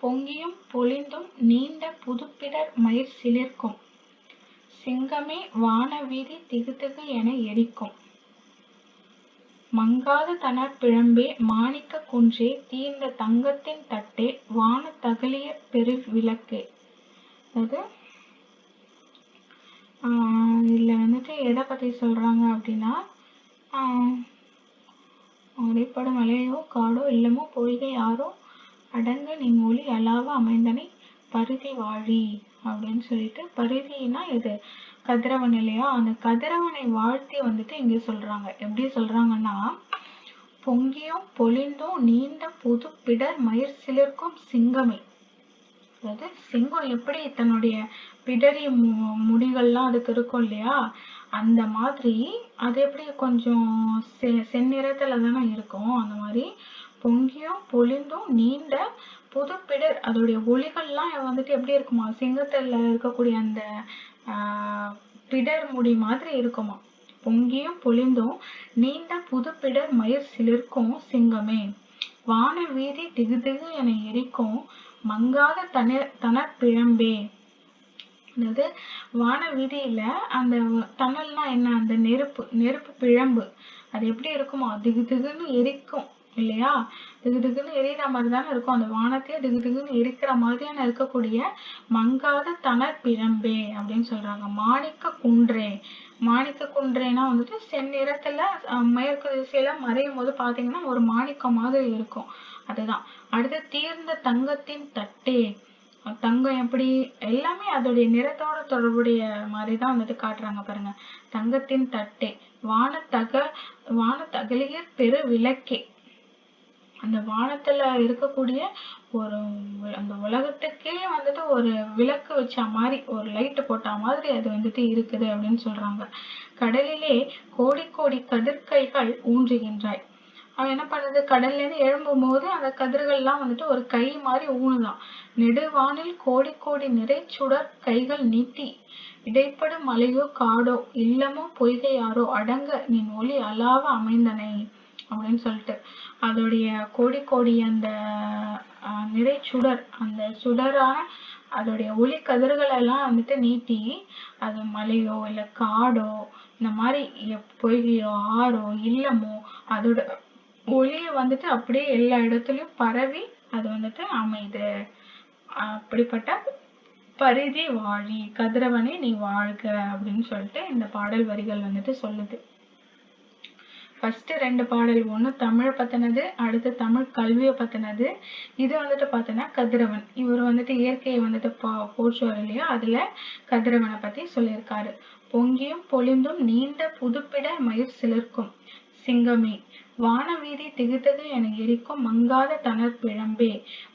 பொங்கியும் பொலிந்தும் நீண்ட புதுப்பிடர் மயிர் சிலிர்க்கும் சிங்கமே வானவீதி திகுதிகு என எரிக்கும் மங்காத தணற் பிழம்பே மாணிக்க குன்றே தீர்ந்த தங்கத்தின் தட்டே வான தகலிய பெரு விளக்கே. அதாவது இதுல வந்துட்டு எதை பத்தி சொல்றாங்க அப்படின்னா, அடைப்படும் மலையோ காடோ இல்லமோ பொய்கை யாரோ அடங்க நீ மொழி அலாவ அமைந்தனை பருதி வாழி அப்படின்னு சொல்லிட்டு, பருதினா இது கதிரவன் இல்லையா, அந்த கதிரவனை வாழ்த்தி வந்துட்டு இங்க சொல்றாங்க. எப்படி சொல்றாங்கன்னா, பொங்கியும் பொலிந்தும் நீண்ட புது பிடர் மயிர் சிலிர்க்கும் சிங்கமே. அதாவது சிங்கம் எப்படி தன்னுடைய பிடரி முடிகள்லாம் அதுக்கு இருக்கும் இல்லையா, அந்த மாதிரி அது எப்படி கொஞ்சம் செந்நிறத்துல தானே இருக்கும். அந்த மாதிரி பொங்கியும் பொலிந்தும் நீண்ட புது பிடர், அதோடைய ஒளிகள்லாம் வந்துட்டு எப்படி இருக்குமா, சிங்கத்துல இருக்கக்கூடிய அந்த பிடர் முடி மாதிரி இருக்குமா. பொங்கியும் பொலிந்தும் நீண்ட புது பிடர் மயிர் சிலிர்க்கும் சிங்கமே வான வீதி திகுதிகு என எரிக்கும் மங்காத தணற்பிழம்பே. அதாவது வான வீதியில அந்த தணல்னா என்ன, அந்த நெருப்பு பிழம்பு அது எப்படி இருக்குமா, திகுதிகுன்னு எரிக்கும் இல்லையா, திகுதிகுன்னு எரியிற மாதிரி தானே இருக்கும். அந்த வானத்தையே திகுதிகுன்னு எரிக்கிற மாதிரியான இருக்கக்கூடிய மங்காத தணற்பிழம்பே அப்படின்னு சொல்றாங்க. மாணிக்க குன்றே, மாணிக்க குன்றேனா வந்துட்டு செந்நிறத்துல மேற்கு திசையில மறையும் போது பாத்தீங்கன்னா ஒரு மாணிக்கம் மாதிரி இருக்கும், அதுதான். அடுத்து தீர்ந்த தங்கத்தின் தட்டே, தங்கம் எப்படி எல்லாமே அதோடைய நிறத்தோட தொடர்புடைய மாதிரிதான் வந்துட்டு காட்டுறாங்க பாருங்க. தங்கத்தின் தட்டே வான தகலிய பெரு விளக்கே, அந்த வானத்துல இருக்கக்கூடிய ஒரு அந்த உலகத்துக்கே வந்துட்டு ஒரு விளக்கு வச்ச மாதிரி, ஒரு லைட் போட்ட மாதிரி அது வந்துட்டு இருக்குது அப்படின்னு சொல்றாங்க. கடலிலே கோடி கோடி கதிர்கைகள் ஊன்றுகின்றாய். அவன் என்ன பண்ணுது, கடல்ல இருந்து எழும்பும் போது அந்த கதிர்கள்லாம் வந்துட்டு ஒரு கை மாதிரி ஊனுதான். நெடுவானில் கோடி கோடி நிறை சுடர் கைகள் நீட்டி இடைப்படும் மலையோ காடோ இல்லமோ பொய்கை யாரோ அடங்க நீ ஒளி அலாவ அமைந்தனை அப்படின்னு சொல்லிட்டு, அதோடைய கோடி கோடி அந்த நிறை சுடர், அந்த சுடரான அதோடைய ஒளி கதிர்கள் எல்லாம் வந்துட்டு நீட்டி, அது மலையோ இல்ல காடோ இந்த மாதிரி பொய்கையோ ஆறோ இல்லமோ அதோட ஒளிய வந்துட்டு அப்படியே எல்லா இடத்துலயும் பரவி அது வந்துட்டு அமைது. அப்படிப்பட்ட பரிதி வாழி, கதிரவனே நீ வாழ்க அப்படின்னு சொல்லிட்டு இந்த பாடல் வரிகள் வந்துட்டு சொல்லுது. ஃபர்ஸ்ட் 2 பாடல், ஒண்ணு தமிழை பத்தினது, அடுத்து தமிழ் கல்வியை பத்தினது. இது வந்துட்டு பார்த்தோன்னா கதிரவன், இவர் வந்துட்டு இயற்கையை வந்துட்டு போற்றுவார் இல்லையா, அதுல கதிரவனை பத்தி சொல்லியிருக்காரு. பொங்கியும் பொலிந்தும் நீண்ட புதுப்பிட மயிர் சிலிர்க்கும் சிங்கமே வான வீதி திகுதிகு என எரிக்கும் மங்காத தணற்பிழம்பே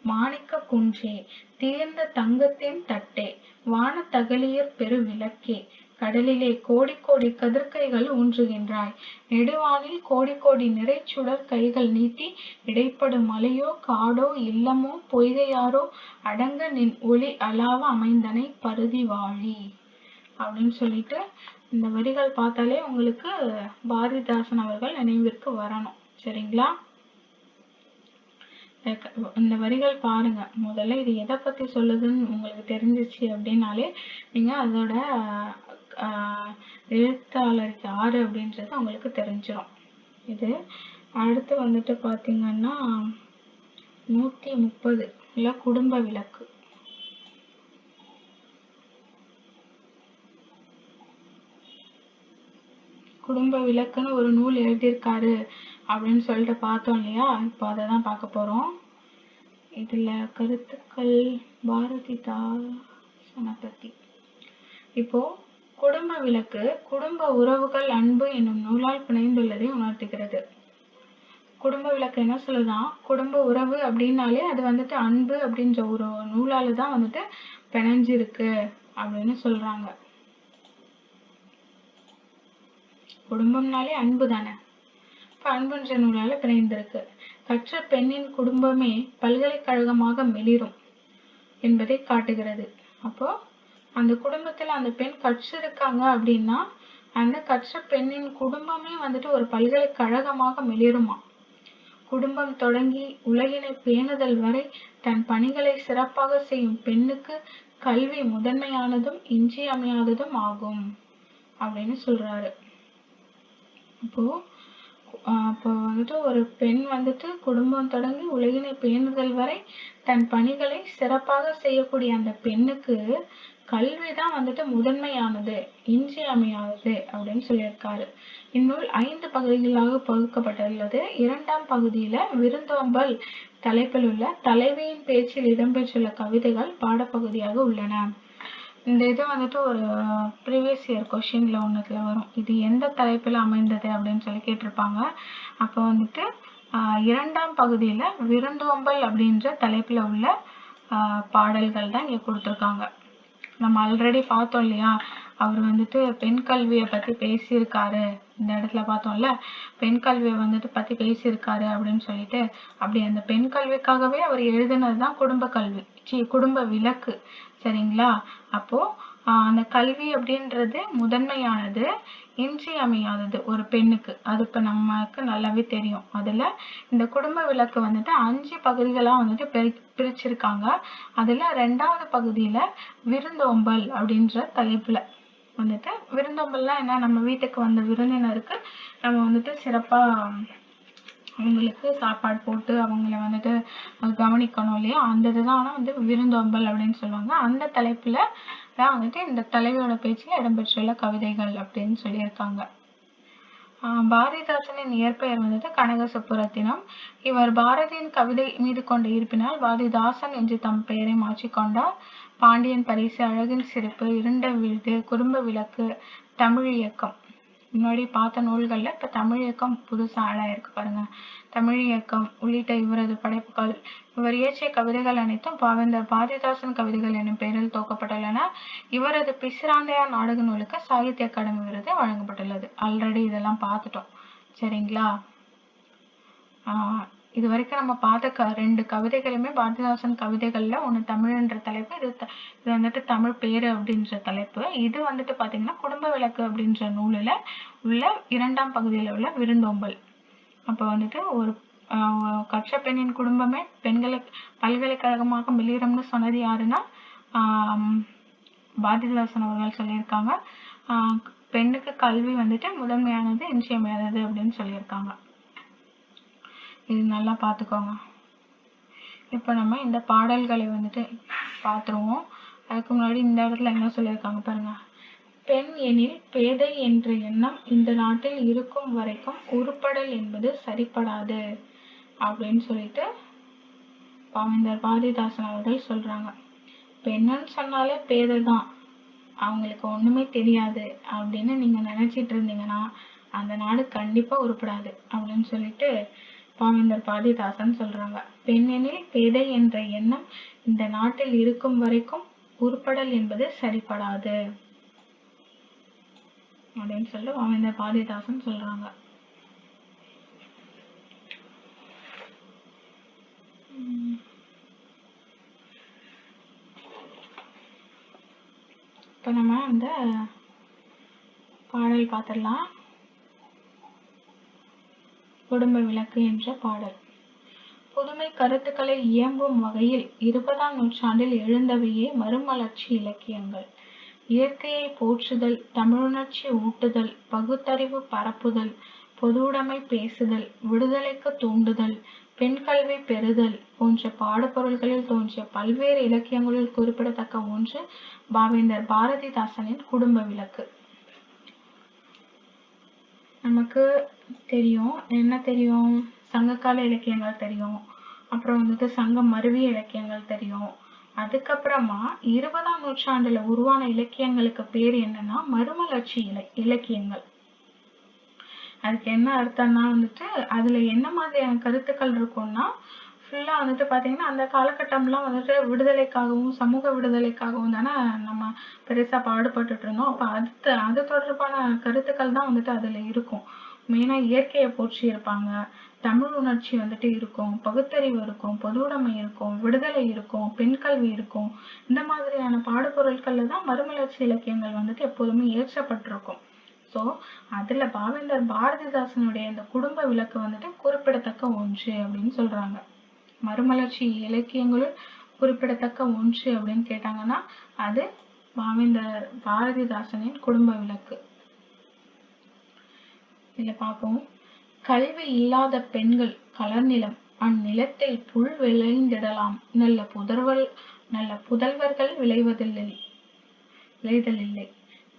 மாணிக்க குன்றே தீர்ந்த தங்கத்தின் தட்டே வான தகலியர் பெரு விளக்கே கடலிலே கோடி கோடி கதிர்கைகள் ஊன்றுகின்றாய். நெடுவானில் கோடி கோடி நிறை சுடர் கைகள் நீட்டி இடைப்படும் மலையோ காடோ இல்லமோ பொய்கையாரோ அடங்க நின் ஒளி அலாவ அமைந்தனை பருதி வாழி அப்படின்னு சொல்லிட்டு, இந்த வரிகள் பார்த்தாலே உங்களுக்கு பாரதிதாசன் அவர்கள் நினைவிற்கு வரணும். சரிங்களா? இந்த வரிகள் பாருங்க. முதல்ல இது எதை பத்தி சொல்லுதுன்னு உங்களுக்கு தெரிஞ்சிச்சு அப்படின்னாலே நீங்க அதோட எழுத்தாளர் யாரு அப்படின்றது உங்களுக்கு தெரிஞ்சிடும். இது அடுத்து வந்துட்டு பாத்தீங்கன்னா 130 இல்ல குடும்ப விளக்கு. குடும்ப விளக்குன்னு ஒரு நூல் எழுதியிருக்காரு அப்படின்னு சொல்லிட்டு பார்த்தோம் இல்லையா, இப்போ அதை தான் பார்க்க போறோம். இதுல கருத்துக்கள் பாரதிதாசனை பத்தி. இப்போ குடும்ப விளக்கு குடும்ப உறவுகள் அன்பு என்னும் நூலால் பிணைந்துள்ளதை உணர்த்துகிறது. குடும்ப விளக்கு என்ன சொல்லுதான், குடும்ப உறவு அப்படின்னாலே அது வந்துட்டு அன்பு அப்படின்ற ஒரு நூலால தான் வந்துட்டு பிணைஞ்சிருக்கு அப்படின்னு சொல்றாங்க. குடும்பம்னாலே அன்பு தானே, இப்ப அன்புன்ற நூலால பிணைந்திருக்கு. கற்ற பெண்ணின் குடும்பமே பல்கலைக்கழகமாக மிளிரும் என்பதை காட்டுகிறது. அப்போ அந்த குடும்பத்துல அந்த பெண் கற்றிருக்காங்க அப்படின்னா அந்த கற்ற பெண்ணின் குடும்பமே வந்துட்டு ஒரு பல்கலைக்கழகமாக மிளிருமா. குடும்பம் தொடங்கி உலகினை பேணுதல் வரை தன் பணிகளை சிறப்பாக செய்யும் பெண்ணுக்கு கல்வி முதன்மையானதும் இன்றியமையாததும் ஆகும் அப்படின்னு சொல்றாரு. அப்போ வந்துட்டு ஒரு பெண் வந்துட்டு குடும்பம் தொடங்கி உலகினை பேணுதல் வரை தன் பணிகளை சிறப்பாக செய்யக்கூடிய அந்த பெண்ணுக்கு கல்விதான் வந்துட்டு முதன்மையானது, இன்றியமையாதது அப்படின்னு சொல்லியிருக்காரு. இந்நூல் 5 பகுதிகளாக பகுக்கப்பட்டுள்ளது. 2ஆம் பகுதியில விருந்தோம்பல் தலைப்பில் உள்ள தலைவியின் பேச்சில் இடம்பெற்றுள்ள கவிதைகள் பாடப்பகுதியாக உள்ளன. இந்த இது வந்துட்டு ஒரு ப்ரீவியஸ் இயர் கொஷின்ல ஒன்றுத்துல வரும். இது எந்த தலைப்பில் அமைந்தது அப்படின்னு சொல்லி கேட்டிருப்பாங்க. அப்போ வந்துட்டு 2ஆம் பகுதியில விருந்தோம்பல் அப்படின்ற தலைப்புல உள்ள பாடல்கள் தான் இங்க கொடுத்துருக்காங்க. நம்ம ஆல்ரெடி பார்த்தோம் இல்லையா, அவர் வந்துட்டு பெண் கல்வியை பத்தி பேசியிருக்காரு. இந்த இடத்துல பார்த்தோம்ல, பெண் கல்வியை வந்துட்டு பத்தி பேசியிருக்காரு அப்படின்னு சொல்லிட்டு, அப்படி அந்த பெண் கல்விக்காகவே அவர் எழுதினதுதான் குடும்ப விளக்கு. சரிங்களா? அப்போ அந்த கல்வி அப்படின்றது முதன்மையானது, இன்றியமையாதது ஒரு பெண்ணுக்கு. அது இப்ப நமக்கு நல்லாவே தெரியும். அதுல இந்த குடும்ப விளக்கு வந்துட்டு 5 பகுதிகளா வந்துட்டு பிரிச்சிருக்காங்க. அதுல 2ஆவது பகுதியில விருந்தோம்பல் அப்படின்ற தலைப்புல வந்துட்டு, விருந்தோம்பல்னா என்ன, நம்ம வீட்டுக்கு வந்த விருந்தினருக்கு நம்ம வந்துட்டு சிறப்பா அவங்களுக்கு சாப்பாடு போட்டு அவங்கள வந்துட்டு கவனிக்கணும் இல்லையா, அந்த இதுதான் வந்து விருந்தோம்பல் அப்படின்னு சொல்லுவாங்க. அந்த தலைப்புல தான் வந்துட்டு இந்த தலைவியோட பேச்சுல இடம்பெற்றுள்ள கவிதைகள் அப்படின்னு சொல்லியிருக்காங்க. பாரதிதாசனின் இயற்பெயர் வந்துட்டு கனக சுப்புரத்தினம். இவர் பாரதியின் கவிதை மீது கொண்ட ஈர்ப்பினால் பாரதிதாசன் என்று தம் பெயரை மாற்றிக்கொண்டார். பாண்டியன் பரிசு, அழகின் சிரிப்பு, இருண்ட விழுது, குடும்ப விளக்கு, தமிழ் இயக்கம், முன்னாடி பார்த்த நூல்கள்ல இப்ப தமிழ் இயக்கம் புதுசா ஆட் ஆயிருக்கு பாருங்க. தமிழ் இயக்கம் உள்ளிட்ட இவரது படைப்புகள், இவர் இயற்றிய கவிதைகள் அனைத்தும் பாவேந்தர் பாரதிதாசன் கவிதைகள் எனும் பெயரில் தொகுக்கப்பட்டுள்ளன. இவரது பிசிராந்தையார் நாடக நூலுக்கு சாகித்ய அகாடமி விருது வழங்கப்பட்டுள்ளது. ஆல்ரெடி இதெல்லாம் பார்த்துட்டோம். சரிங்களா? இது வரைக்கும் நம்ம பார்த்த 2 கவிதைகளுமே பாரதிதாசன் கவிதைகள்ல ஒண்ணு தமிழ்ன்ற தலைப்பு, இது வந்துட்டு தமிழ் பேரு அப்படின்ற தலைப்பு. இது வந்துட்டு பாத்தீங்கன்னா குடும்ப விளக்கு அப்படின்ற நூலில் உள்ள 2ஆம் பகுதியில உள்ள விருந்தோம்பல். அப்ப வந்துட்டு ஒரு கற்ற பெண்ணின் குடும்பமே பல்கலைக்கழகமாக மிளிரும்னு சொன்னது யாருன்னா பாரதிதாசன் அவர்கள் சொல்லியிருக்காங்க. பெண்ணுக்கு கல்வி வந்துட்டு முதன்மையானது, இன்றியமையாதது அப்படின்னு சொல்லியிருக்காங்க. இது நல்லா பார்த்துக்கோங்க. இப்போ நம்ம இந்த பாடல்களை வந்துட்டு பார்த்துருவோம். அதுக்கு முன்னாடி இந்த இடத்துல என்ன சொல்லியிருக்காங்க பாருங்க. பெண் எனில் பேதை என்ற எண்ணம் இந்த நாட்டில் இருக்கும் வரைக்கும் உருப்படல் என்பது சரிப்படாது அப்படின்னு சொல்லிட்டு பாவேந்தர் பாரதிதாசன் அவர்கள் சொல்றாங்க. பெண்ணுன்னு சொன்னாலே பேதை தான், அவங்களுக்கு ஒண்ணுமே தெரியாது அப்படின்னு நீங்க நினைச்சிட்டு இருந்தீங்கன்னா அந்த நாடு கண்டிப்பா உருப்படாது அப்படின்னு சொல்லிட்டு பாவேந்தர் பாரதிதாசன் சொல்றாங்க. பெண்ணெனில் பேதை என்ற எண்ணம் இந்த நாட்டில் இருக்கும் வரைக்கும் உருப்படல் என்பது சரிப்படாது அப்படின்னு சொல்லிட்டு பாவேந்தர் பாரதிதாசன் சொல்றாங்க. இப்ப நம்ம அந்த பாடல் பார்த்திடலாம். குடும்ப விளக்கு என்ற பாடல். புதுமை கருத்துக்களை இயம்பும் வகையில் 20ஆம் நூற்றாண்டில் எழுந்தவையே மறுமலர்ச்சி இலக்கியங்கள். இயற்கையை போற்றுதல், தமிழுணர்ச்சி ஊட்டுதல், பகுத்தறிவு பரப்புதல், பொதுவுடைமை பேசுதல், விடுதலைக்கு தூண்டுதல், பெண் கல்வி பெறுதல் போன்ற பாடப்பொருள்களில் தோன்றிய பல்வேறு இலக்கியங்களில் குறிப்பிடத்தக்க ஒன்று பாவேந்தர் பாரதிதாசனின் குடும்ப விளக்கு. நமக்கு தெரியும், என்ன தெரியும், சங்ககால இலக்கியங்கள் தெரியும், அப்புறம் வந்துட்டு சங்கம் மருவிய இலக்கியங்கள் தெரியும். அதுக்கப்புறமா 20ஆம் நூற்றாண்டுல உருவான இலக்கியங்களுக்கு பேர் என்னன்னா மறுமலர்ச்சி இலக்கியங்கள். அதுக்கு என்ன அர்த்தம்னா வந்துட்டு அதுல என்ன மாதிரியான கருத்துக்கள் இருக்கும்னா ஃபுல்லா வந்துட்டு பாத்தீங்கன்னா அந்த காலகட்டம்லாம் வந்துட்டு விடுதலைக்காகவும் சமூக விடுதலைக்காகவும் தானே நம்ம பெருசா பாடுபட்டுட்டு இருந்தோம். அப்ப அது தொடர்பான கருத்துக்கள் தான் வந்துட்டு அதுல இருக்கும். மெயினா இயற்கையை போற்றி இருப்பாங்க, தமிழ் உணர்ச்சி வந்துட்டு இருக்கும், பகுத்தறிவு இருக்கும், பொதுவுடைமை இருக்கும், விடுதலை இருக்கும், பெண் கல்வி இருக்கும். இந்த மாதிரியான பாடுபொருட்கள்ல தான் மறுமலர்ச்சி இலக்கியங்கள் வந்துட்டு எப்போதுமே ஏற்றப்பட்டிருக்கும். ஸோ அதுல பாவேந்தர் பாரதிதாசனுடைய இந்த குடும்ப விளக்கு வந்துட்டு குறிப்பிடத்தக்க ஒன்று அப்படின்னு சொல்றாங்க. மறுமலர்ச்சி இலக்கியங்களுள் குறிப்பிடத்தக்க ஒன்று அப்படின்னு கேட்டாங்கன்னா அது பாவேந்தர் பாரதிதாசனின் குடும்ப விளக்கு. இதுல பார்ப்போம். கல்வி இல்லாத பெண்கள் கலர்நிலம் அந்நிலத்தில் புல் விளைந்திடலாம், நல்ல புதல்வர்கள் விளைதலில்லை.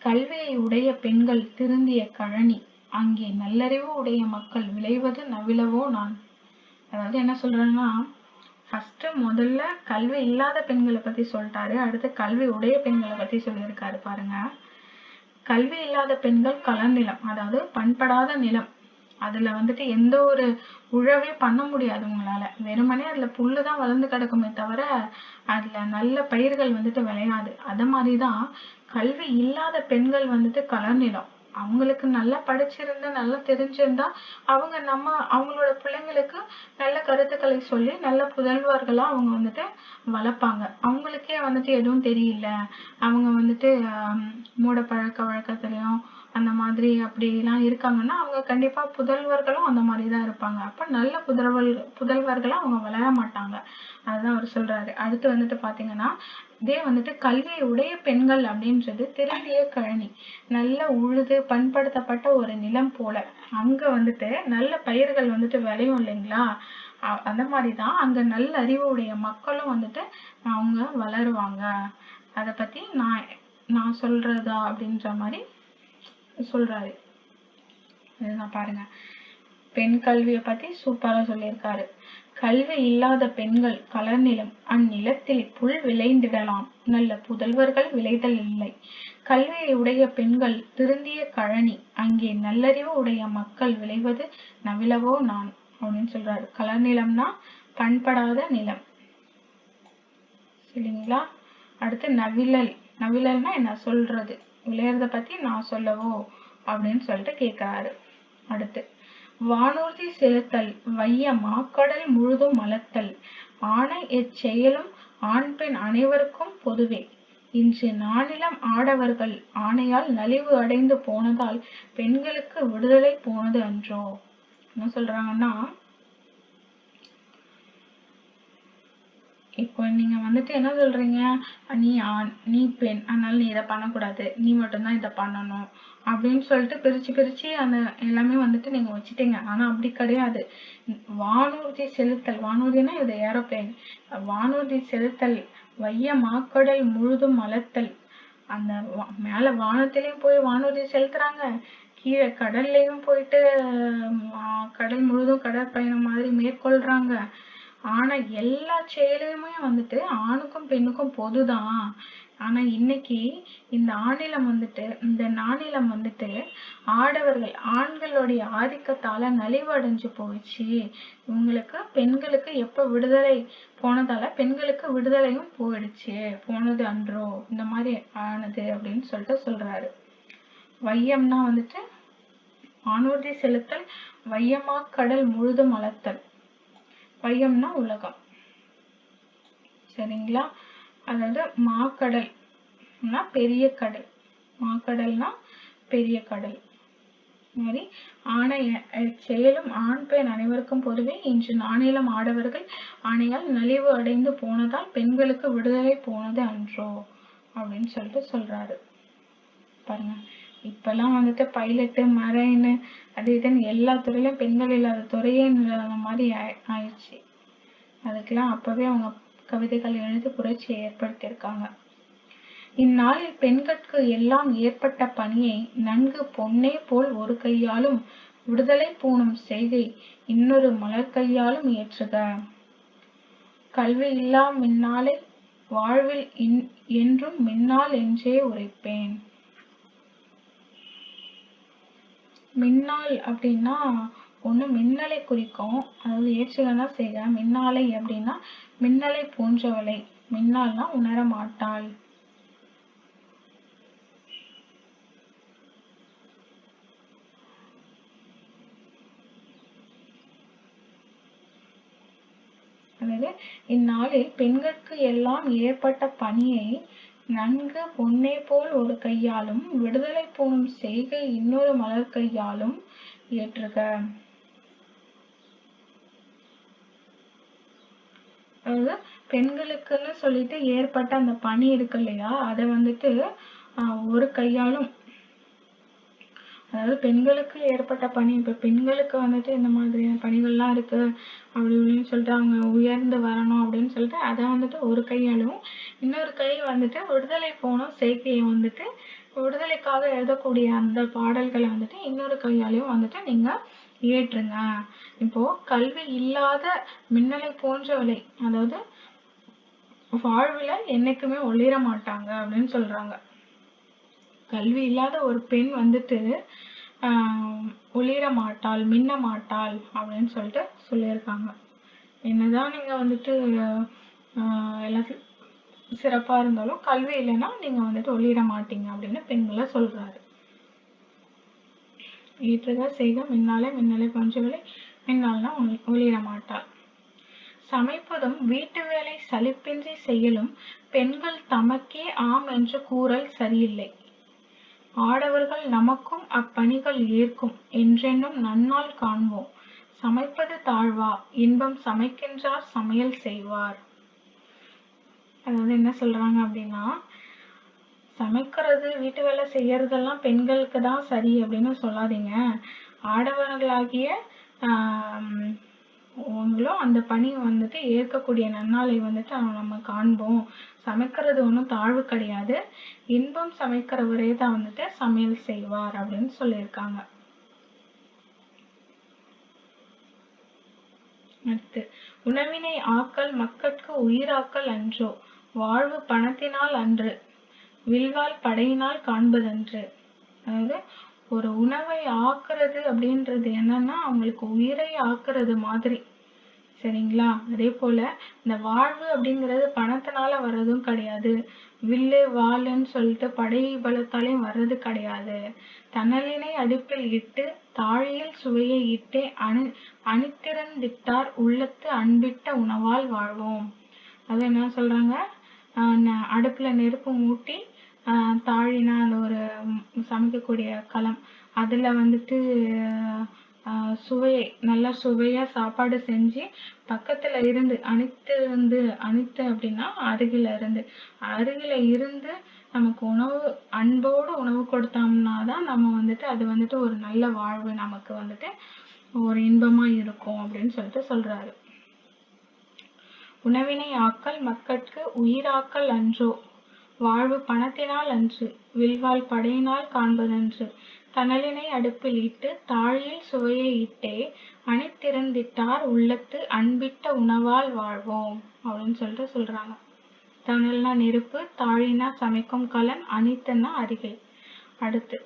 கல்வியை உடைய பெண்கள் திருந்திய கழனி, அங்கே நல்லறிவு உடைய மக்கள் விளைவது நவிலவோ நான். அதாவது என்ன சொல்றாங்கன்னா, ஃபர்ஸ்ட் முதல்ல கல்வி இல்லாத பெண்களை பத்தி சொல்லிட்டாரு, அடுத்து கல்வி உடைய பெண்களை பத்தி சொல்லியிருக்காரு பாருங்க. கல்வி இல்லாத பெண்கள் கலர்நிலம், அதாவது பண்படாத நிலம், அதுல வந்துட்டு எந்த ஒரு உழவே பண்ண முடியாது உங்களால, வெறுமனே அதுல புல்லுதான் வளர்ந்து கிடக்குமே தவிர அதுல நல்ல பயிர்கள் வந்துட்டு விளையாது. அத மாதிரிதான் கல்வி இல்லாத பெண்கள் வந்துட்டு கலர்நிலம், அவங்களுக்கு நல்லா படிச்சிருந்தா நல்லா தெரிஞ்சிருந்தா அவங்களோட பிள்ளைங்களுக்கு நல்ல கருத்துக்களை சொல்லி நல்ல புதல்வர்களா அவங்க வந்துட்டு வளர்ப்பாங்க. அவங்களுக்கே வந்துட்டு எதுவும் தெரியல, அவங்க வந்துட்டு மூட பழக்க வழக்கத்திலையும் அந்த மாதிரி அப்படி எல்லாம் இருக்காங்கன்னா அவங்க கண்டிப்பா புதல்வர்களும் அந்த மாதிரிதான் இருப்பாங்க. அப்ப நல்ல புதல்வர்களா அவங்க வளர மாட்டாங்க. அதுதான் அவர் சொல்றாரு. அடுத்து வந்துட்டு பாத்தீங்கன்னா, இதே வந்துட்டு கல்வியை உடைய பெண்கள் அப்படின்றது திருந்திய கழனி, நல்ல உழுது பண்படுத்தப்பட்ட ஒரு நிலம் போல, அங்க வந்துட்டு நல்ல பயிர்கள் வந்துட்டு விளையும் இல்லைங்களா, அந்த மாதிரிதான் அங்க நல்ல அறிவு உடைய மக்களும் வந்துட்டு அவங்க வளருவாங்க. அத பத்தி நான் சொல்றதா அப்படின்ற மாதிரி சொல்றாரு. இதுதான் பாருங்க, பெண் கல்வியை பத்தி சூப்பரா சொல்லியிருக்காரு. கல்வி இல்லாத பெண்கள் கலர்நிலம் அந்நிலத்தில் புல் விளைந்திடலாம், நல்ல புதல்வர்கள் விளைதல் இல்லை. கல்வியை உடைய பெண்கள் திருந்திய கழனி, அங்கே நல்லறிவு உடைய மக்கள் விளைவது நவிலவோ நான் அப்படின்னு சொல்றாரு. கலர்நிலம்னா பண்படாத நிலம், சரிங்களா. அடுத்து நவிலல்னா என்ன சொல்றது, விளையறத பத்தி நான் சொல்லவோ அப்படின்னு சொல்லிட்டு கேட்கிறாரு. அடுத்து வானூர்தி செலுத்தல் வைய மாக்கடல் முழுதும் மலத்தல், ஆணை எச்செயலும் ஆண் பெண் அனைவருக்கும் பொதுவே, இன்று நானிலம் ஆடவர்கள் ஆணையால் நலிவு அடைந்து போனதால் பெண்களுக்கு விடுதலை போனது அன்றோ. என்ன சொல்றாங்கன்னா, இப்போ நீங்க வந்துட்டு என்ன சொல்றீங்க, நீ ஆண் நீ பெண் அதனால நீ இதை பண்ணக்கூடாது, நீ மட்டும்தான் இதை பண்ணணும் அப்படின்னு சொல்லிட்டு பிரிச்சு அந்த எல்லாமே வந்துட்டு நீங்க வச்சுட்டீங்க. ஆனா அப்படி கிடையாது. வானூர்தி செலுத்தல், வானூர்தினா இது ஏரோப்ளேன், வானூர்தி செலுத்தல் வைய மாக்கடல் முழுதும் மலத்தல், அந்த மேல வானத்திலையும் போய் வானூர்தி செலுத்துறாங்க, கீழே கடல்லையும் போயிட்டு கடல் முழுதும் கடற்பயணம் மாதிரி மேற்கொள்றாங்க. ஆனா எல்லா செயலுமே வந்துட்டு ஆணுக்கும் பெண்ணுக்கும் பொதுதான். ஆனா இன்னைக்கு இந்த நானிலம் வந்துட்டு ஆடவர்கள் ஆண்களுடைய ஆதிக்கத்தால நலிவடைஞ்சு போயிடுச்சு. இவங்களுக்கு பெண்களுக்கு எப்ப விடுதலை போனதால பெண்களுக்கு விடுதலையும் போனது அன்றோ, இந்த மாதிரி ஆனது அப்படின்னு சொல்லிட்டு சொல்றாரு. வையம்னா வந்துட்டு வானூர்தி செலுத்தல் வையமா கடல் முழுதும் அளத்தல், வையம்னா உலகம், சரிங்களா. அதாவது மாக்கடல்னா பெரிய கடல், மாக்கடல்னா பெரிய கடல். மாதிரி ஆணை செயலும் ஆண் பெண் அனைவருக்கும் பொதுவே, இன்று நானிலம் ஆடவர்கள் ஆணையால் நலிவு அடைந்து போனதால் பெண்களுக்கு விடுதலை போனது அன்றோ அப்படின்னு சொல்லிட்டு சொல்றாரு. பாருங்க, இப்பெல்லாம் வந்துட்டு பைலட்டு மரைனு அது இதுன்னு எல்லா துறையிலும் பெண்கள் இல்லாத துறையே இல்லாத மாதிரி ஆயிடுச்சு. அதுக்கெல்லாம் அப்பவே அவங்க கவிதைகள் எழுதி புரட்சியை ஏற்படுத்தியிருக்காங்க. இந்நாளில் பெண்களுக்கு எல்லாம் ஏற்பட்ட பணியை நன்கு பொன்னே போல் ஒரு கையாலும் விடுதலை பூணும் செய்கை இன்னொரு மலர் கையாலும் ஏற்றுக. கல்வி இல்லா மின்னாலை வாழ்வில் என்றும் மின்னால் என்றே உரைப்பேன். மின்னால் அப்படின்னா ஒண்ணு மின்னலை குறிக்கும், அதாவது ஏற்றுகனா செய்க. மின்னாலை அப்படின்னா மின்னலை போன்றவளை, மின்னால்னா உணர மாட்டாள். அதாவது இந்நாளில் பெண்களுக்கு எல்லாம் ஏற்பட்ட பணியை நன்கு பொன்னே போல் ஒரு கையாலும் விடுதலை பூணும் செய்கை இன்னொரு மலர் கையாலும் ஏற்றுக. அதாவது பெண்களுக்குன்னு சொல்லிட்டு ஏற்பட்ட அந்த பணி இருக்கு இல்லையா, அதை வந்துட்டு ஒரு கையாலும், அதாவது பெண்களுக்கு ஏற்பட்ட பணி, இப்ப பெண்களுக்கு வந்துட்டு இந்த மாதிரியான பணிகள்லாம் இருக்கு அப்படி இப்படின்னு சொல்லிட்டு அவங்க உயர்ந்து வரணும் அப்படின்னு சொல்லிட்டு அதை வந்துட்டு ஒரு கையாலும், இன்னொரு கை வந்துட்டு விடுதலை போனும் செய்கையை வந்துட்டு விடுதலைக்காக எழுதக்கூடிய அந்த பாடல்களை வந்துட்டு இன்னொரு கையாலையும் வந்துட்டு நீங்க ஏற்றுங்க. இப்போ கல்வி இல்லாத மின்னலை போன்றவளை, அதாவது வாழ்வுல என்னைக்குமே ஒளிர மாட்டாங்க அப்படின்னு சொல்றாங்க. கல்வி இல்லாத ஒரு பெண் வந்துட்டு ஒளிர மாட்டாள், மின்ன மாட்டாள் அப்படின்னு சொல்லிட்டு சொல்லியிருக்காங்க. என்னதான் நீங்க வந்துட்டு எல்லாத்தையும் சிறப்பா இருந்தாலும் கல்வி இல்லைன்னா நீங்க வந்துட்டு ஒளிர மாட்டீங்க அப்படின்னு பெண்களை சொல்றாரு. ஏற்றுக செய்க மின்னாலே மின்னலை போன்றவளை, மின்னால்னா ஒளிர மாட்டாள். சமைப்பதும் வீட்டு வேலை சலிப்பின்றி செய்யலும் பெண்கள் தமக்கே ஆம் என்று கூறல் சரியில்லை. ஆடவர்கள் நமக்கும் அப்பணிகள் ஏற்கும் என்றென்னும் நன்னாள் காண்போம். சமைப்பது தாழ்வா, இன்பம் சமைக்கின்றார் சமையல் செய்வார். அதாவது என்ன சொல்றாங்க அப்படின்னா, சமைக்கிறது வீட்டு வேலை செய்யறதெல்லாம் பெண்களுக்கு தான் சரி அப்படின்னு சொல்லாதீங்க. ஆடவர்களாகிய அவங்களும் அந்த பணி வந்துட்டு ஏற்கக்கூடிய நன்னாளை வந்துட்டு நம்ம காண்போம். சமைக்கிறது ஒன்றும் தாழ்வு கிடையாது, இன்பம் சமைக்கிறவரே தான் வந்துட்டு சமையல் செய்வார் அப்படின்னு சொல்லியிருக்காங்க. அடுத்து, உணவினை ஆக்கல் மக்கட்கு உயிராக்கல் அன்றோ, வாழ்வு பணத்தினால் அன்று, வில்வால் படையினால் காண்பதன்று. அதாவது ஒரு உணவை ஆக்குறது அப்படின்றது என்னன்னா அவங்களுக்கு உயிரை ஆக்குறது மாதிரி, சரிங்களா? அதே போல இந்த வாழ்வு அப்படிங்கிறது பணத்தினால வர்றதும் கிடையாது, வில்லு வாளுன்னு சொல்லிட்டு படை பலத்தாலையும் வர்றது கிடையாது. தணலினை அடுப்பில் இட்டு தாழியில் சுவையை இட்டே அணித்திறந்திட்டார் உள்ளத்து அன்பிட்ட உணவால் வாழ்வோம். அது என்ன சொல்றாங்க, அடுப்புல நெருப்பு மூட்டி தாழினா அந்த ஒரு சமைக்கக்கூடிய களம், அதுல வந்துட்டு சுவையை நல்லா சுவையா சாப்பாடு செஞ்சு பக்கத்துல இருந்து அணித்து அப்படின்னா அருகில இருந்து நமக்கு உணவு அன்போடு உணவு கொடுத்தோம்னா தான் நம்ம வந்துட்டு அது வந்துட்டு ஒரு நல்ல வாழ்வு, நமக்கு வந்துட்டு ஒரு இன்பமா இருக்கும் அப்படின்னு சொல்லிட்டு சொல்றாரு. உணவினை ஆக்கல் மக்கட்கு உயிராக்கல் அன்றோ, வாழ்வு பணத்தினால் அன்று, வில்வால் படையினால் காண்பதன்று, தணலினை அடுப்பில் இட்டு தாழியில் சுவையை இட்டே அணித்திறந்திட்டார் உள்ளத்து அன்பிட்ட உணவால் வாழ்வோம் அப்படின்னு சொல்லிட்டு சொல்றாங்க. தணல்னா நெருப்பு, தாழினா சமைக்கும் கலன், அணித்தன்னா அருகே. அடுத்து,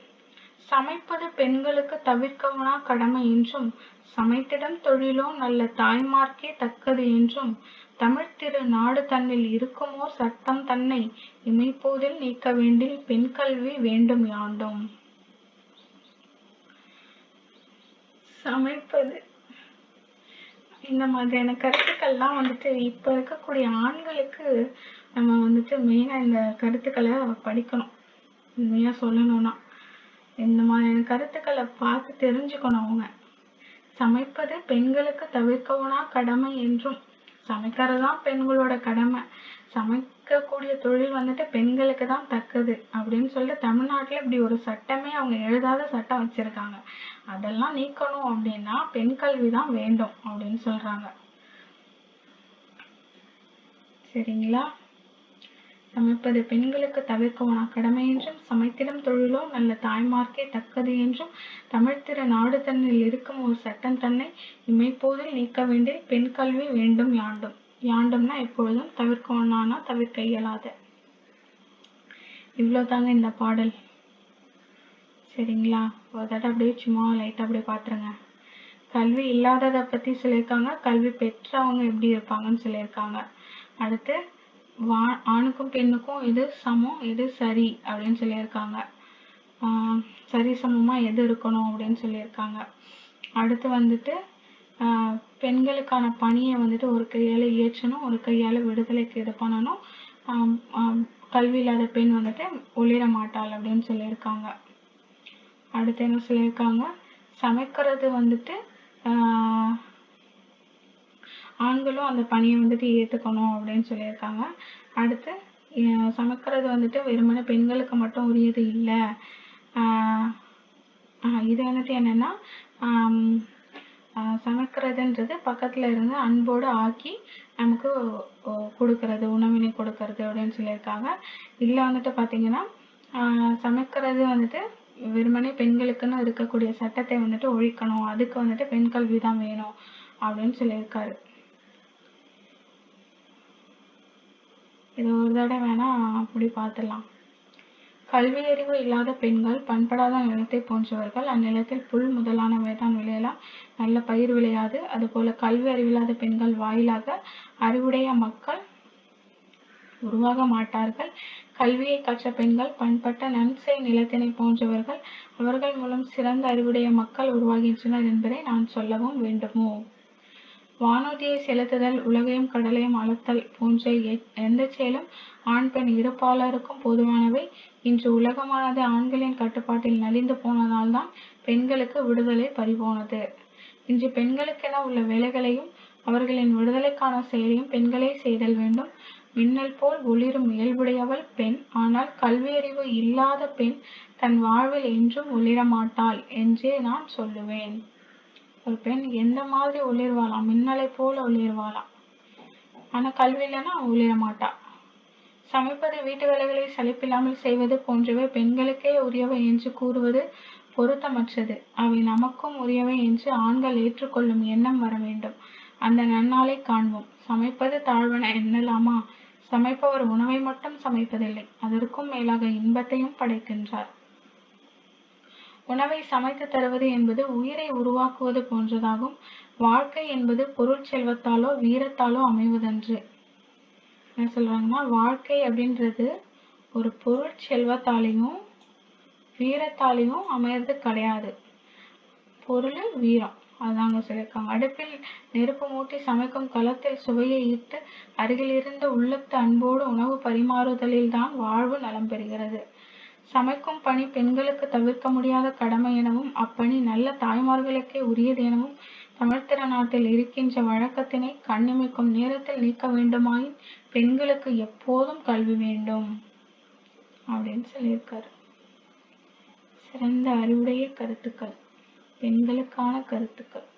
சமைப்பது பெண்களுக்கு தவிர்க்கவுனா கடமை என்றும் சமைத்திடம் தொழிலோ நல்ல தாய்மார்க்கே தக்கது என்றும் தமிழ் திரு நாடு தன்னில் இருக்குமோ சட்டம் தன்னை இமைப்போதில் நீக்க வேண்டில் பெண் கல்வி வேண்டும் யாண்டும். சமைப்பது இந்த மாதிரியான கருத்துக்கள்லாம் வந்துட்டு இப்ப இருக்கக்கூடிய ஆண்களுக்கு நம்ம வந்துட்டு மெயினா இந்த கருத்துக்களை படிக்கணும். உண்மையா சொல்லணும்னா இந்த மாதிரியான கருத்துக்களை பார்த்து தெரிஞ்சுக்கணும். அவங்க சமைப்பது பெண்களுக்கு தவிர்க்கவுனா கடமை என்றும், சமைக்கிறதுதான் பெண்களோட கடமை, சமைக்கக்கூடிய தொழில் வந்துட்டு பெண்களுக்கு தான் தக்கது அப்படின்னு சொல்லிட்டு தமிழ்நாட்டுல இப்படி ஒரு சட்டமே அவங்க எழுதாத சட்டம் வச்சிருக்காங்க. அதெல்லாம் நீக்கணும் அப்படின்னா பெண் கல்வி தான் வேண்டும் அப்படின்னு சொல்றாங்க. சரிங்களா? சமைப்பது பெண்களுக்கு தவிர்க்கவுனா கடமை என்றும் சமைத்திடும் தொழிலோ நல்ல தாய்மார்க்கே தக்கது என்றும் தமிழ் திரு நாடு தன்னில் இருக்கும் ஒரு சட்டம் தன்னை இமைப்போதில் நீக்க வேண்டிய பெண் கல்வி வேண்டும் யாண்டும். யாண்டும்னா எப்பொழுதும், தவிர்க்கவுனானா தவிர்க்க இயலாத. இவ்வளவுதாங்க இந்த பாடல். சரிங்களா? ஒரு தடவை அப்படியே சும்மா லைட்டா அப்படியே பாத்துருங்க. கல்வி இல்லாததை பத்தி சொல்லியிருக்காங்க, கல்வி பெற்றவங்க எப்படி இருப்பாங்கன்னு சொல்லியிருக்காங்க. அடுத்து ஆணுக்கும் பெண்ணுக்கும் எது சமம் எது சரி அப்படின்னு சொல்லியிருக்காங்க. சரி சமமா எது இருக்கணும் அப்படின்னு சொல்லியிருக்காங்க. அடுத்து வந்துட்டு பெண்களுக்கான பணியை வந்துட்டு ஒரு கையால ஏற்றணும், ஒரு கையால விடுதலைக்கு இது பண்ணணும். கல்வி இல்லாத பெண் வந்துட்டு ஒளிர மாட்டாள் அப்படின்னு சொல்லியிருக்காங்க. அடுத்து என்ன சொல்லியிருக்காங்க, சமைக்கிறது வந்துட்டு ஆண்களும் அந்த பணியை வந்துட்டு ஏற்றுக்கணும் அப்படின்னு சொல்லியிருக்காங்க. அடுத்து சமைக்கிறது வந்துட்டு வெறுமனே பெண்களுக்கு மட்டும் உரியது இல்லை. இது வந்துட்டு என்னன்னா சமைக்கிறதுன்றது பக்கத்துல இருந்து அன்போடு ஆக்கி நமக்கு கொடுக்கறது, உணவினை கொடுக்கறது அப்படின்னு சொல்லியிருக்காங்க. இதில் வந்துட்டு பார்த்தீங்கன்னா சமைக்கிறது வந்துட்டு வெறுமனே பெண்களுக்குன்னு இருக்கக்கூடிய சட்டத்தை வந்துட்டு ஒழிக்கணும், அதுக்கு வந்துட்டு பெண் கல்வி தான் வேணும் அப்படின்னு சொல்லியிருக்காரு. இது ஒரு தடவை வேணா அப்படி பார்த்துடலாம். கல்வியறிவு இல்லாத பெண்கள் பண்படாத நிலத்தை போன்றவர்கள். அந்நிலத்தில் புல் முதலானவை தான் விளையலாம், நல்ல பயிர் விளையாது. அதுபோல கல்வி அறிவில்லாத பெண்கள் வாயிலாக அறிவுடைய மக்கள் உருவாக மாட்டார்கள். கல்வியை கற்ற பெண்கள் பண்பட்ட நன்செய் நிலத்தினை போன்றவர்கள். அவர்கள் மூலம் சிறந்த அறிவுடைய மக்கள் உருவாகின்றனர் என்பதை நான் சொல்லவும் வேண்டுமோ? வானூர்தியை செலுத்துதல், உலகையும் கடலையும் அளத்தல் போன்ற எந்த செயலும் ஆண் பெண் இருபாலருக்கும் பொதுவானவை. இன்று உலகமானது ஆண்களின் கட்டுப்பாட்டில் நலிந்து போனதால் தான் பெண்களுக்கு விடுதலை பறிபோனது. இன்று பெண்களுக்கென உள்ள வேலைகளையும் அவர்களின் விடுதலைக்கான செயலையும் பெண்களே செய்தல் வேண்டும். மின்னல் போல் ஒளிரும் இயல்புடையவள் பெண். ஆனால் கல்வியறிவு இல்லாத பெண் தன் வாழ்வில் என்றும் ஒளிரமாட்டாள் என்றே நான் சொல்லுவேன். ஒரு பெண் எந்த மாதிரி ஒளிர்வாளாம், மின்னலை போல ஒளிர்வாளாம். ஆனா கல்வி இல்லைன்னா ஒளிர மாட்டா. சமைப்பது, வீட்டு வேலைகளை சலிப்பில்லாமல் செய்வது போன்றவை பெண்களுக்கே உரியவை என்று கூறுவது பொருத்தமற்றது. அவை நமக்கும் உரியவை என்று ஆண்கள் ஏற்றுக்கொள்ளும் எண்ணம் வர வேண்டும். அந்த நன்னாளை காண்போம். சமைப்பது தாழ்வென எண்ணலாமா? சமைப்பவர் உணவை மட்டும் சமைப்பதில்லை, அதற்கும் மேலாக இன்பத்தையும் படைக்கின்றார். உணவை சமைத்து தருவது என்பது உயிரை உருவாக்குவது போன்றதாகும். வாழ்க்கை என்பது பொருள் செல்வத்தாலோ வீரத்தாலோ அமைவதன்று. என்ன சொல்றாங்கன்னா, வாழ்க்கை அப்படின்றது ஒரு பொருள் செல்வத்தாலையும் வீரத்தாலையும் அமையறது கிடையாது. பொருள், வீரம், அதாங்க சொல்லியிருக்காங்க. அடுப்பில் நெருப்பு மூட்டி சமைக்கும் களத்தில் சுவையை ஈர்த்து அருகில் இருந்த உள்ளத்து அன்போடு உணவு பரிமாறுதலில் தான் வாழ்வு நலம் பெறுகிறது. சமைக்கும் பணி பெண்களுக்கு தவிர்க்க முடியாத கடமை எனவும் அப்பணி நல்ல தாய்மார்களுக்கே உரியது எனவும் தமிழ்த்திற நாட்டில் இருக்கின்ற வழக்கத்தினை கண்ணிமைக்கும் நேரத்தில் நீக்க வேண்டுமாயின் பெண்களுக்கு எப்போதும் கல்வி வேண்டும் அப்படின்னு சொல்லியிருக்காரு. சிறந்த அறிவுடைய கருத்துக்கள், பெண்களுக்கான கருத்துக்கள்.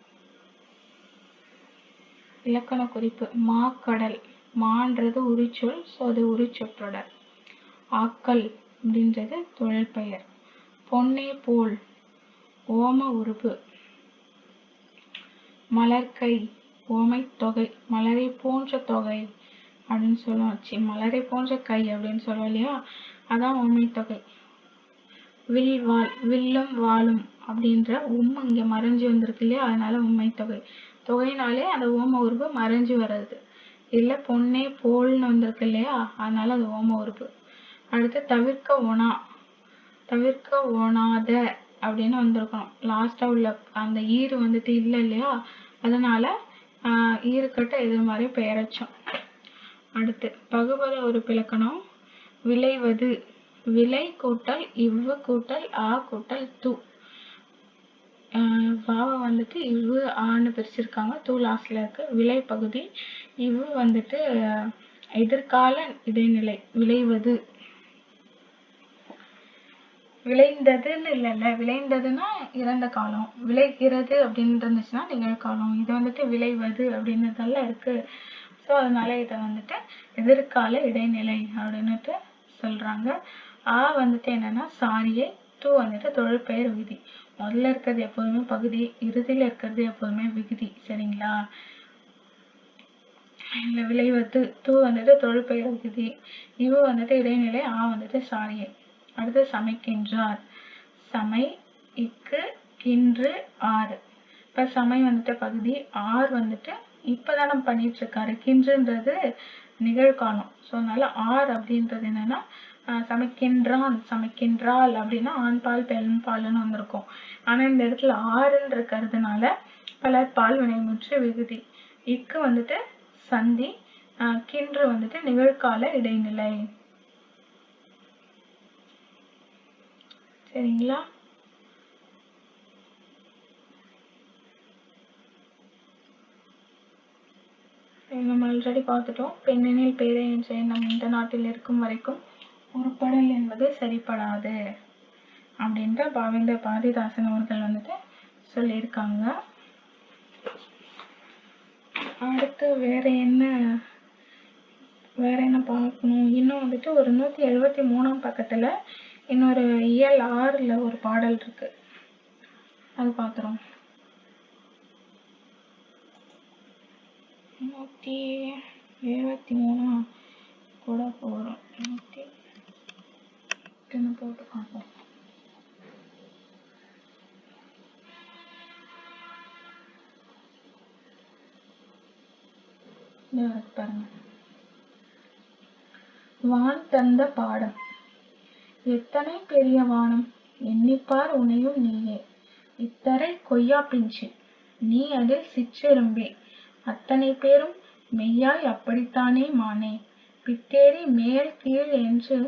இலக்கண குறிப்பு. மாக்கடல். மான்றது உரிச்சொல், அது உரிச்சொற்றொடர். ஆக்கல் அப்படின்றது தொழில் பெயர். பொன்னே போல் ஓம உருபு. மலர்கை ஓமை தொகை, மலரை போன்ற தொகை அப்படின்னு சொல்லுவோம். மலரை போன்ற கை அப்படின்னு சொல்லுவோம் இல்லையா, அதான் ஓமை தொகை. வில் வாள், வில்லும் வாளும் அப்படின்ற உண்மை இங்க மறைஞ்சு வந்திருக்கு இல்லையா, அதனால உண்மை தொகை. தொகைனாலே அந்த ஓம உருபு மறைஞ்சு வர்றது. இல்ல பொன்னே போல்னு வந்திருக்கு இல்லையா, அதனால அது ஓம உருபு. அடுத்து தவிர்க்க ஒணா, தவிர்க்க ஒணாத அப்படின்னு வந்திருக்கணும். லாஸ்டா உள்ள அந்த ஈறு வந்துட்டு இல்லை இல்லையா, அதனால ஈறுக்கட்ட எதிர்மறை பெயரச்சம். அடுத்து பகுபத ஒரு பிளக்கணம். விளைவது. விளை கூட்டல் இவ்வு கூட்டல் ஆ கூட்டல் து. வாவை வந்துட்டு இவ்வு ஆன்னு பிரிச்சிருக்காங்க, தூ லாஸ்ட்ல இருக்கு. விளை பகுதி. இவ்வு வந்துட்டு எதிர்கால இடைநிலை. விளைவது. விளைந்ததுன்னு இல்லைல்ல, விளைந்ததுன்னா இறந்த காலம், விளைகிறது அப்படின்னு இருந்துச்சுன்னா நிகழ்காலம். இது வந்துட்டு விளைவது அப்படின்றதெல்லாம் இருக்கு. ஸோ அதனால இதை வந்துட்டு எதிர்கால இடைநிலை அப்படின்னுட்டு சொல்றாங்க. ஆ வந்துட்டு என்னன்னா சாரியை, தூ வந்துட்டு தொழிற்பெயர் விகுதி. முதல்ல இருக்கிறது எப்போதுமே பகுதி, இறுதியில இருக்கிறது எப்போதுமே விகுதி. சரிங்களா? இல்லை விளைவது, தூ வந்துட்டு தொழிற்பெயர் விகுதி, இவு வந்துட்டு இடைநிலை, ஆ வந்துட்டு சாரியை. அடுத்து சமைக்கின்றார். சமை இக்கு கின்று ஆறு. இப்ப சமை வந்துட்டு பகுதி, ஆர் வந்துட்டு இப்பதானே பண்ணிட்டு இருக்காரு. கின்றுன்றது நிகழ்காலம். ஸோ அதனால ஆர் அப்படின்றது என்னன்னா சமைக்கின்றான், சமைக்கின்றாள் அப்படின்னா ஆண் பால் பெண் பால்னு வந்திருக்கும். ஆனா இந்த இடத்துல ஆறுன்னு இருக்கிறதுனால பலர் பால் வினைமுற்று விகுதி. இக்கு வந்துட்டு சந்தி, கின்று வந்துட்டு நிகழ்கால இடைநிலை. சரிங்களா? நம்ம ஆல்ரெடி பார்த்துட்டோம். பெண்ணெனில் பேரை என்ற எண்ணம் இந்த நாட்டில் இருக்கும் வரைக்கும் உருப்படல் என்பது சரிப்படாது அப்படின்ற பாவேந்தர் பாரதிதாசன் அவர்கள் வந்துட்டு சொல்லியிருக்காங்க. அடுத்து வேற என்ன பார்க்கணும்? இன்னும் வந்துட்டு ஒரு 173ஆம் பக்கத்துல இன்னொரு இயல் 6ல ஒரு பாடல் இருக்கு, அது பார்க்குறோம். 173 கூட போகிறோம். 100 போட்டு பார்ப்போம். பாருங்க. வான் தந்த பாடம் எத்தனை பெரிய வானம், எண்ணிப்பார் உனையும் நீயே. இத்தரை கொய்யா பிஞ்சு, நீ அதில் சிற்றெரும்பே. அத்தனை பேரும் மெய்யாய் அப்படித்தானே மானே. பித்தேறி மேல் கீழ் என்று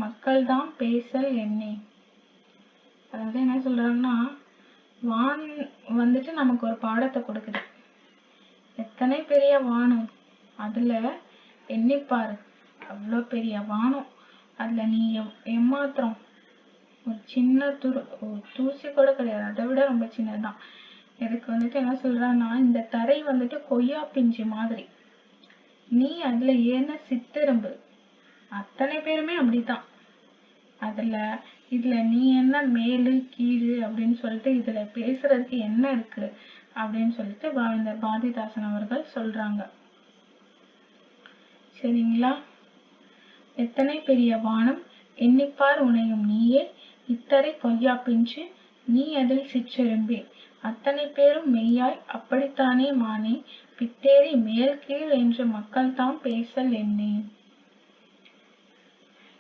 மக்கள்தான் பேசல் என்னே. அதாவது என்ன சொல்றாங்கன்னா, வான் வந்துட்டு நமக்கு ஒரு பாடத்தை கொடுக்குது. எத்தனை பெரிய வானம், அதுல எண்ணிப்பாரு, அவ்வளோ பெரிய வானம், அதுல நீ எம்மாத்திரம் ஒரு சின்ன தூசி கூட கிடையாது, அதை விட ரொம்ப சின்னதுதான். இதுக்கு வந்துட்டு என்ன சொல்றான்னா, இந்த தரை வந்துட்டு கொய்யா பிஞ்சு மாதிரி, நீ அதுல ஏன சித்தெரும்பு. அத்தனை பேருமே அப்படித்தான். இதுல நீ என்ன மேலு கீழு அப்படின்னு சொல்லிட்டு இதுல பேசுறதுக்கு என்ன இருக்கு அப்படின்னு சொல்லிட்டு பாவேந்தர் பாரதிதாசன் அவர்கள் சொல்றாங்க. சரிங்களா? எத்தனை பெரிய வானம், எண்ணிப்பார் உனையும் நீயே. இத்தரை கொய்யா பிஞ்சு, நீ அதில் சிற்றெரும்பே. அத்தனை பேரும் மெய்யாய் அப்படித்தானே மானே. பித்தேறி மேல் கீழ் என்று மக்கள் தான் பேசல் என்னே.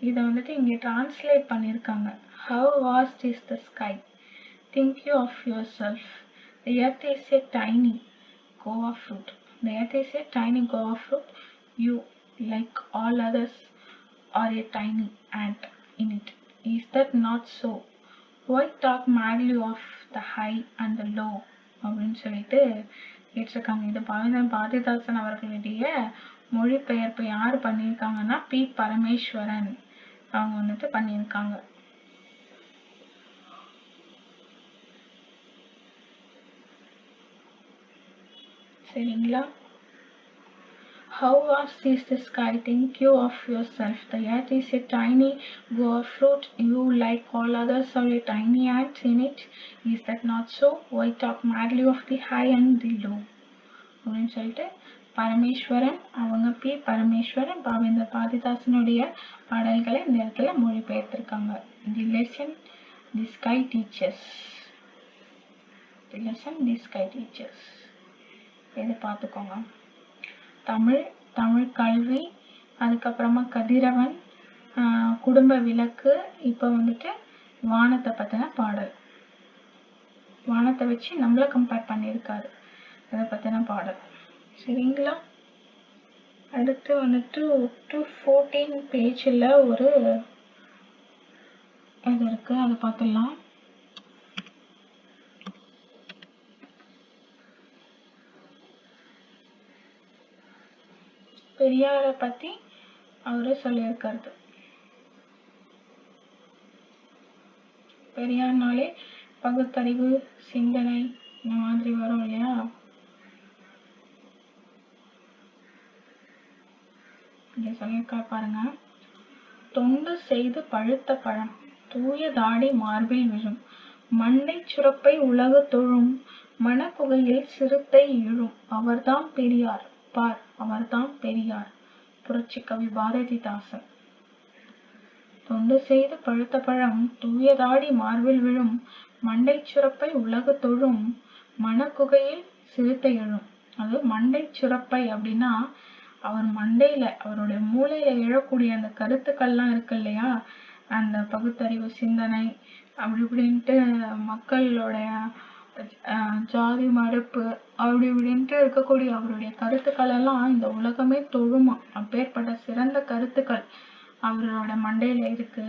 இத வந்துட்டு இங்க டிரான்ஸ்லேட் பண்ணிருக்காங்க. How vast is the sky? Think you of yourself. The earth is a tiny go of fruit. The earth is a tiny go of fruit. You, like all others, are a tiny ant in it. Is that not so? Why talk madly of the high and the low? அப்படின்னு சொல்லிட்டு கேட்டிருக்காங்க. இது பாவேந்தர் பாரதிதாசன் அவர்களுடைய மொழிபெயர்ப்பு யார் பண்ணியிருக்காங்கன்னா B. Parameswaran அவங்க வந்துட்டு பண்ணியிருக்காங்க. சரிங்களா? How vast is the sky? Think you of yourself. The earth is a tiny go of fruit. You, like all others, are a tiny ant in it. Is that not so? Why talk madly of the high and the low? அப்படின்னு சொல்லிட்டு பரமேஸ்வரன் அவங்க B. Parameswaran பாவேந்தர் பாரதிதாசனுடைய பாடல்களை இந்த இடத்துல மொழிபெயர்த்திருக்காங்க. The lesson the sky teaches. The lesson the sky teaches. இதை பார்த்துக்கோங்க. தமிழ் கல்வி, அதுக்கப்புறமா கதிரவன், குடும்ப விளக்கு, இப்போ வந்துட்டு வானத்தை பற்றின பாடல். வானத்தை வச்சு நம்மள கம்பேர் பண்ணியிருக்காரு, அதை பற்றின பாடல். சரிங்களா? அடுத்து வந்துட்டு 214 பேஜில் ஒரு இது இருக்கு, அதை பார்த்துடலாம். பெரியாரை பற்றி அவரு சொல்லியிருக்கிறது. பெரியார்னாலே பகுத்தறிவு, சிந்தனை இந்த மாதிரி வரும் இல்லையா? இங்க சொல்லியிருக்கா பாருங்க. தொண்டு செய்து பழுத்த பழம், தூய தாடி மார்பில் விழும், மண்டை சுரப்பை உலகு தொழும், மனக்குகையில் சிறுத்தை இழும், அவர்தாம் பெரியார் பார், அவர்தாம் பெரியார். புரட்சி கவி பாரதிதாசன். தொண்டு செய்து பழுத்த பழம், தூய தாடி மார்பில் விழும், மண்டை சுரப்பை உலகு தொழும், மனக்குகையில் சிறுத்தை எழும். அது மண்டை சுரப்பை அப்படின்னா அவர் மண்டையில, அவருடைய மூளையில எழக்கூடிய அந்த கருத்துக்கள்லாம் இருக்கு இல்லையா, அந்த பகுத்தறிவு, சிந்தனை அப்படி இப்படின்ட்டு மக்களோட ஜாதி மறுப்பு அப்படி இப்படின்ட்டு இருக்கக்கூடிய அவருடைய கருத்துக்கள் எல்லாம் இந்த உலகமே தொழுமா. அப்பேற்பட்ட சிறந்த கருத்துக்கள் அவரோட மண்டையில இருக்கு.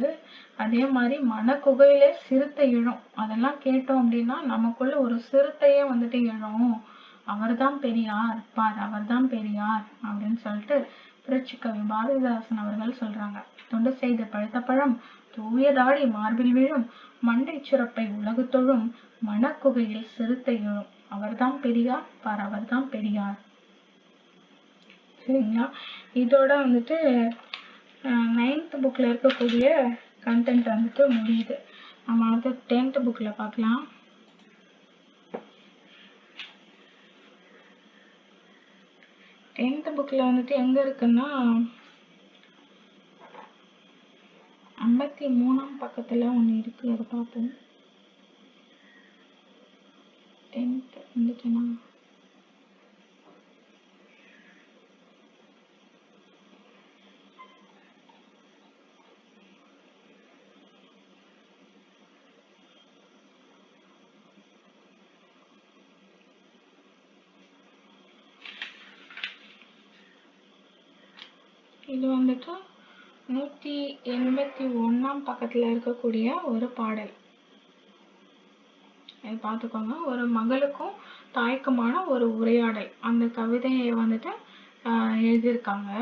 அதே மாதிரி மனக்குகையிலே சிறுத்தை எழும். அதெல்லாம் கேட்டோம் அப்படின்னா நமக்குள்ள ஒரு சிறுத்தையே வந்துட்டு எழும். அவர்தான் பெரியார் பார், அவர்தான் பெரியார் அப்படின்னு சொல்லிட்டு புரட்சி கவி பாரதிதாசன் அவர்கள் சொல்றாங்க. தொண்டு செய்த பழுத்த பழம் தூயதாடி மார்பில் விழும், மண்டை சுரப்பை உலகு தொழும், மனக்குகையில் சிறுத்தை எழும், அவர்தான் பெரியார் பார், அவர்தான் பெரியார். சரிங்களா? இதோட வந்துட்டு 9th புக்ல இருக்கக்கூடிய கண்டென்ட் வந்துட்டு முடியுது. நம்ம வந்து 10th புக்ல பார்க்கலாம். 10th புக்ல வந்துட்டு எங்க இருக்குன்னா 53ஆம் பக்கத்துல ஒண்ணு இருக்கு. அதை பார்ப்போம். 10th வந்துட்டுன்னா இது வந்துட்டு 181ஆம் பக்கத்துல இருக்கக்கூடிய ஒரு பாடல். இது பார்த்துக்கோங்க. ஒரு மகளுக்கும் தாய்க்குமான ஒரு உரையாடல். அந்த கவிதையை வந்துட்டு எழுதியிருக்காங்க.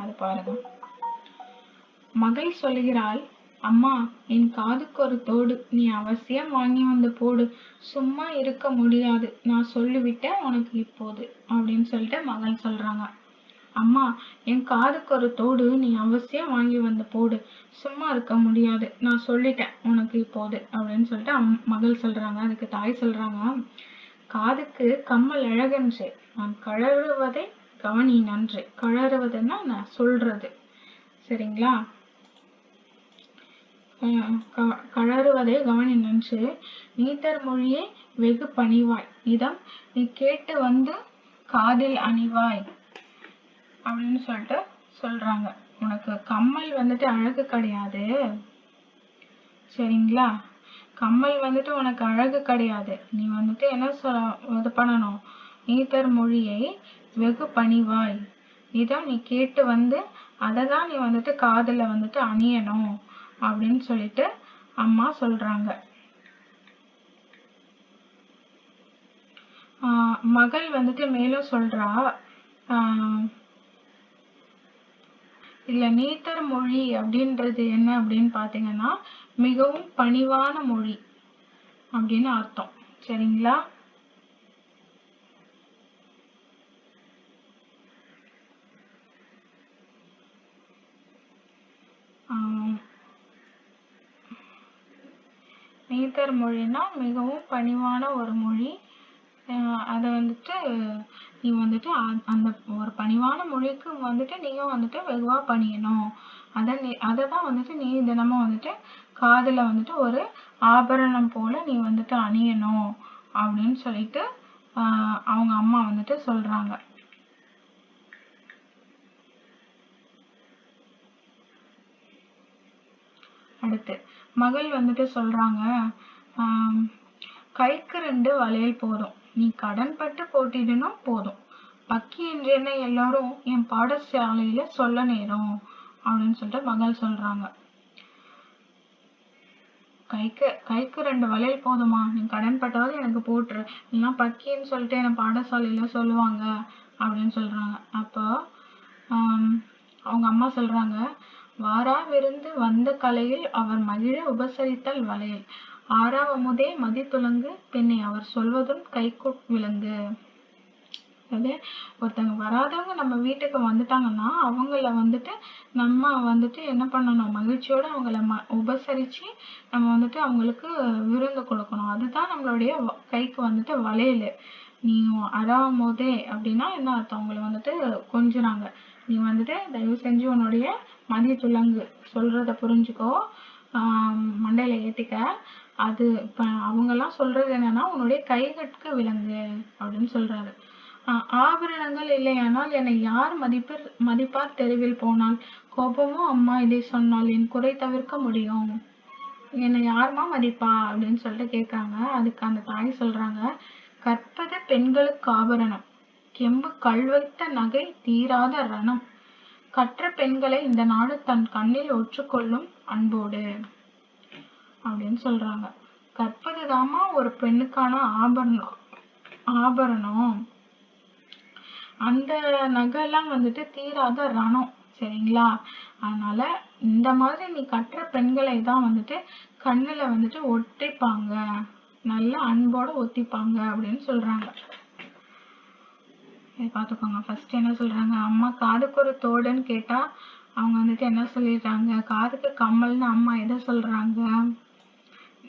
அது பாருங்க. மகள் சொல்லுகிறாள், அம்மா, என் காதுக்கு ஒரு தோடு நீ அவசியம் வாங்கி வந்து போடு. சும்மா இருக்க முடியாது, நான் சொல்லிவிட்டேன் உனக்கு இப்போது அப்படின்னு சொல்லிட்டு மகள் சொல்றாங்க. அம்மா, என் காதுக்கு ஒரு தோடு நீ அவசியம் வாங்கி வந்து போடு. சும்மா இருக்க முடியாது, நான் சொல்லிட்டேன் உனக்கு இப்போது அப்படின்னு சொல்லிட்டு மகள் சொல்றாங்க. அதுக்கு தாய் சொல்றாங்க, காதுக்கு கம்மல் அழகன்று, நான் கழறுவதை கவனி நன்று. கழறுவதுன்னா நான் சொல்றது. சரிங்களா? கழறுவதை கவனி நன்று, நீத்தர் மொழியே வெகு பணிவாய், இதம் நீ கேட்டு வந்து காதில் அணிவாய் அப்படின்னு சொல்லிட்டு சொல்றாங்க. உனக்கு கம்மல் வந்துட்டு அழகு கிடையாது. சரிங்களா? கம்மல் வந்துட்டு உனக்கு அழகு கிடையாது. நீ வந்துட்டு என்ன இது பண்ணணும், நீத்தர் மொழியை வெகு பணிவாய், இதம் நீ கேட்டு வந்து அதை தான் நீ வந்துட்டு காதுல வந்துட்டு அணியணும் அப்படின்னு சொல்லிட்டு அம்மா சொல்றாங்க. மகள் வந்துட்டு மேலும் சொல்றா, இல்ல நீத்தர் மொழி அப்படின்றது என்ன அப்படின்னு பாத்தீங்கன்னா மிகவும் பணிவான மொழி அப்படின்னு அர்த்தம். சரிங்களா? நீத்தர் மொழினா மிகவும் பணிவான ஒரு மொழி. அதை வந்துட்டு நீ வந்துட்டு அந்த ஒரு பணிவான மொழிக்கு வந்துட்டு நீயும் வந்துட்டு வெகுவா பணியணும். அதை தான் வந்துட்டு நீ தினமும் வந்துட்டு காதுல வந்துட்டு ஒரு ஆபரணம் போல நீ வந்துட்டு அணியணும் அப்படின்னு சொல்லிட்டு அவங்க அம்மா வந்துட்டு சொல்றாங்க. அடுத்து மகள் வந்துட்டு சொல்றாங்க, கைக்கு 2 வளையல் போதும், நீ கடன் பட்டு போட்டிடணும் போதும், பக்கி என்று என்ன எல்லாரும் என் பாடசாலையில சொல்ல நேரும் அப்படின்னு சொல்லிட்டு மகள் சொல்றாங்க. கைக்கு 2 வளையல் போதுமா, நீ கடன் பட்டாவது எனக்கு போட்டுரு, இல்லைன்னா பக்கின்னு சொல்லிட்டு என்ன பாடசாலையில சொல்லுவாங்க அப்படின்னு சொல்றாங்க. அப்போ அவங்க அம்மா சொல்றாங்க, வாரா விருந்து வந்த கலையில் அவர் மகிழ உபசரித்தல் வளையல், ஆறாவமுதே மதி துலங்கு, பெண்ணை அவர் சொல்வதும் கைக்கு விலங்கு. அதாவது ஒருத்தவங்க வராதவங்க நம்ம வீட்டுக்கு வந்துட்டாங்கன்னா அவங்கள வந்துட்டு நம்ம வந்துட்டு என்ன பண்ணணும், மகிழ்ச்சியோட அவங்கள உபசரிச்சு நம்ம வந்துட்டு அவங்களுக்கு விருந்து கொடுக்கணும். அதுதான் நம்மளுடைய கைக்கு வந்துட்டு வளையல். நீ அறாவும் போதே அப்படின்னா என்ன அர்த்தம், அவங்களை வந்துட்டு கொஞ்சுறாங்க. நீ வந்துட்டு தயவு செஞ்சு உன்னுடைய மதிய துலங்கு சொல்றத புரிஞ்சுக்கோ, மண்டையில ஏத்திக்க. அது இப்ப அவங்க எல்லாம் சொல்றது என்னன்னா உன்னுடைய கைகட்கு விலங்கு அப்படின்னு சொல்றாரு. ஆபரணங்கள் இல்லையானால் என்னை யார் மதிப்பார் தெருவில் போனால், கோபமும் அம்மா இதை சொன்னால் என் குறை தவிர்க்க முடியும் என்னை யாருமா மதிப்பா அப்படின்னு சொல்லிட்டு கேட்குறாங்க. அதுக்கு அந்த தாய் சொல்றாங்க, கற்பது பெண்களுக்கு ஆபரணம், கெம்பு கல்வைத்த நகை தீராத ரணம், கற்ற பெண்களை இந்த நாடு தன் கண்ணில் ஒற்றுக்கொள்ளும் அன்போடு அப்படின்னு சொல்றாங்க. கற்பதுதாமா ஒரு பெண்ணுக்கான ஆபரணம். அந்த நகைலாம் வந்துட்டு தீராத ரணம். சரிங்களா? அதனால இந்த மாதிரி நீ கற்ற பெண்களை தான் வந்துட்டு கண்ணுல வந்துட்டு ஒட்டிப்பாங்க, நல்ல அன்போட ஒத்திப்பாங்க அப்படின்னு சொல்றாங்க. பார்த்துக்கோங்க. ஃபர்ஸ்ட் என்ன சொல்றாங்க, அம்மா காதுக்கு ஒரு தோடுன்னு கேட்டா அவங்க வந்துட்டு என்ன சொல்லிடுறாங்க, காதுக்கு கம்மல்னு அம்மா எதை சொல்றாங்க,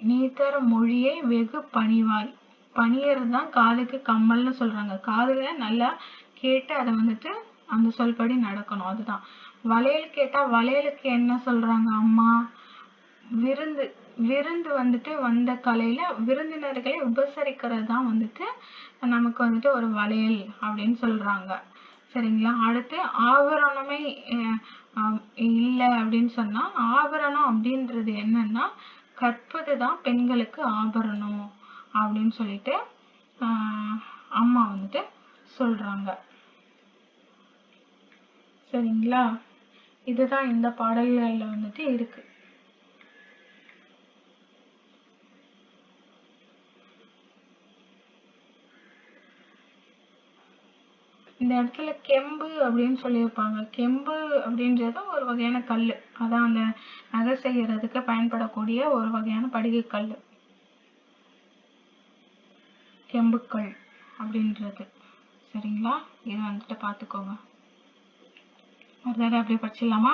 நீ தர மொழியை வெகு பணிவாய். பணியறது தான் காதுக்கு கம்மல்னு சொல்றாங்க. காதுல நல்லா கேட்டு அதை வந்துட்டு அந்த சொல்படி நடக்கணும். அதுதான். வளையல் கேட்டா வளையலுக்கு என்ன சொல்றாங்க அம்மா, விருந்து. விருந்து வந்துட்டு வந்த கலையில விருந்தினர்களை உபசரிக்கிறது தான் வந்துட்டு நமக்கு வந்துட்டு ஒரு வளையல் அப்படின்னு சொல்றாங்க. சரிங்களா? அடுத்து ஆபரணமே இல்லை அப்படின்னு சொன்னா, ஆபரணம் அப்படின்றது என்னன்னா கற்பதுதான் பெண்களுக்கு ஆபரணம் அப்படின்னு சொல்லிட்டு அம்மா வந்துட்டு சொல்றாங்க. சரிங்களா? இதுதான் இந்த பாடல்கள்ல வந்துட்டு இருக்கு. இந்த இடத்துல கெம்பு அப்படின்னு சொல்லியிருப்பாங்க. கெம்பு அப்படின்றது ஒரு வகையான கல். அதான் அந்த நகை செய்யறதுக்கு பயன்படக்கூடிய ஒரு வகையான படிகை கல், கெம்புக்கல் அப்படின்றது. சரிங்களா? இது வந்துட்டு பார்த்துக்கோங்க. ஒரு தடவை அப்படி படிச்சிடலாமா?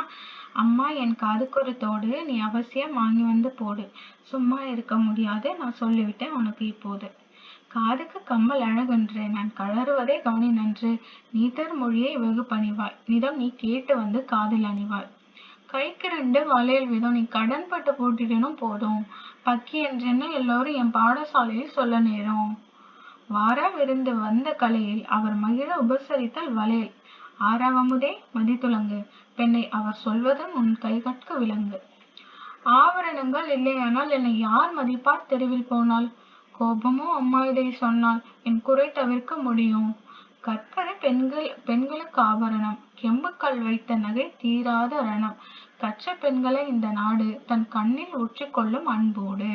அம்மா என் காதுக்கு ஒரு தோடு, நீ அவசியம் வாங்கி வந்து போடு, சும்மா இருக்க முடியாது, நான் சொல்லிவிட்டேன் உனக்கு இப்போது. காதுக்கு கம்மல் அழகன்று, நான் கழறுவதே கவனி நன்று, நீ தர் மொழியை வெகு பணிவாய், நிதம் நீ கேட்டு வந்து காதில் அணிவாய். கைக்கு 2 வளையல் வீதம், நீ கடன் பட்டு போட்டுட்டனும் போதும், பக்கி என்றென்ன எல்லோரும் என் பாடசாலையில் சொல்ல நேரும். வார விருந்து வந்த கலையில் அவர் மகிழ உபசரித்தல் வளையல், ஆரவமுதே மதித்துலங்கு, பெண்ணை அவர் சொல்வதும் உன் கைகட்கு விலங்கு. ஆபரணங்கள் இல்லையானால் என்னை யார் மதிப்பார் தெருவில் போனால், கோபமோ அம்மா இதை சொன்னால் என் குறை தவிர்க்க முடியும். கற்பது பெண்களுக்கு ஆபரணம், கெம்புக்கல் வைத்த நகை தீராத ரணம், கற்ற பெண்களை இந்த நாடு தன் கண்ணில் ஒற்றிக்கொள்ளும் அன்போடு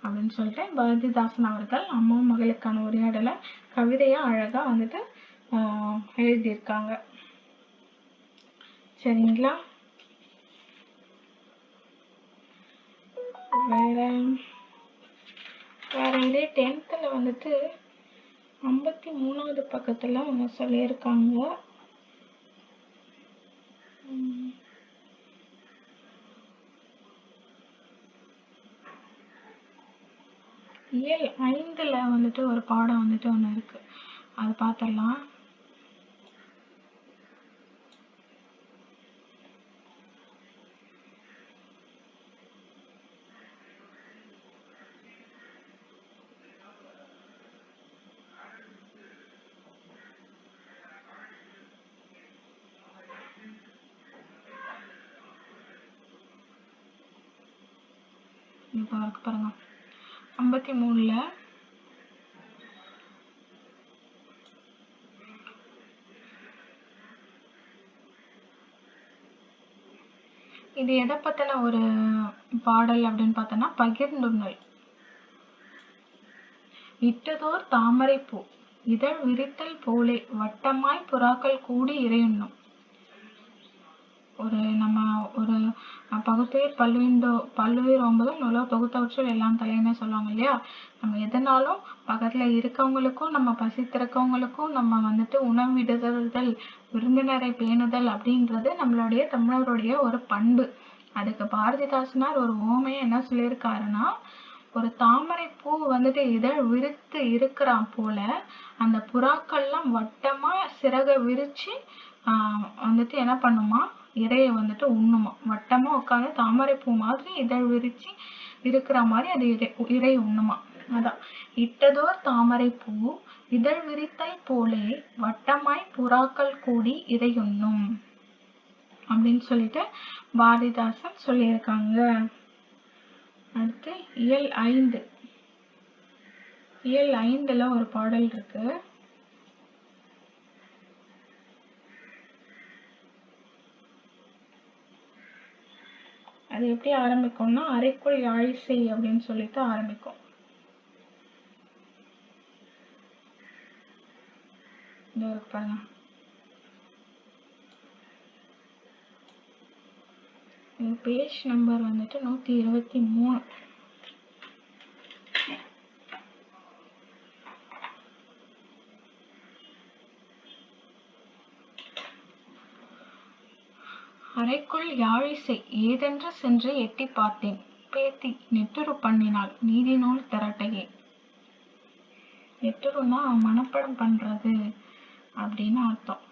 அப்படின்னு சொல்லிட்டு பாரதிதாசன் அவர்கள் அம்மா மகளுக்கான உரையாடலை கவிதையா அழகா வந்துட்டு எழுதியிருக்காங்க. சரிங்களா? வேற இதே 10th வந்துட்டு 53வது பக்கத்துல ஒன்று சொல்லியிருக்காங்க. இயல் 5ல வந்துட்டு ஒரு பாடம் வந்துட்டு ஒன்று இருக்கு, அது பார்த்துடலாம். இப்போ பாருங்க 53ல இது எதை பத்தின ஒரு பாடல் அப்படின்னு பார்த்தோன்னா, பகிர்ந்துண்ணல். இட்டதோர் தாமரை பூ இதழ் விரித்தல் போலே வட்டமாய் புறாக்கள் கூடி இறையுண்ணும். நம்ம ஒரு பகுத்துயிர் பல்லுயிர் ஓம்புதல் நூலோ தொகுத்தவற்றுள் எல்லாம் தலைன்னு சொல்லுவாங்க இல்லையா? நம்ம எதனாலும் பக்கத்துல இருக்கவங்களுக்கும் நம்ம பசித்திருக்கவங்களுக்கும் நம்ம வந்துட்டு உணவிடுதல், விருந்தினரை பேணுதல் அப்படின்றது நம்மளுடைய தமிழருடைய ஒரு பண்பு. அதுக்கு பாரதிதாசனார் ஒரு ஓமையை என்ன சொல்லியிருக்காருன்னா, ஒரு தாமரை பூ வந்துட்டு இதழ் விரித்து இருக்கிறான் போல அந்த புறாக்கள்லாம் வட்டமா சிறக விரிச்சு வந்துட்டு என்ன பண்ணுமா, இறையை வந்துட்டு உண்ணுமா. வட்டமா உட்காந்து தாமரை பூ மாதிரி இதழ் விரிச்சு இருக்கிற மாதிரி அது இறை உண்ணுமா. அதான் இட்டதோர் தாமரை பூ இதழ் விரித்தல் போலே வட்டமாய் புறாக்கள் கூடி இறையுண்ணும் அப்படின்னு சொல்லிட்டு பாரதிதாசன் சொல்லியிருக்காங்க. அடுத்து இயல் 5. இயல் 5ல ஒரு பாடல் இருக்கு. அது எப்படி ஆரம்பிக்கும்னா, அறைக்குள் யாழிசை அப்படின்னு சொல்லிட்டு ஆரம்பிக்கும். பாருங்க, பேஜ் நம்பர் வந்துட்டு 123. அறைக்குள் யாழிசை ஏதென்று சென்று எட்டி பார்த்தேன், பேத்தி நெட்டுரு பண்ணினாள் நீதி நூல் திரட்டையே. நெட்டுருன்னா மனப்படம் பண்றது அப்படின்னு அர்த்தம்.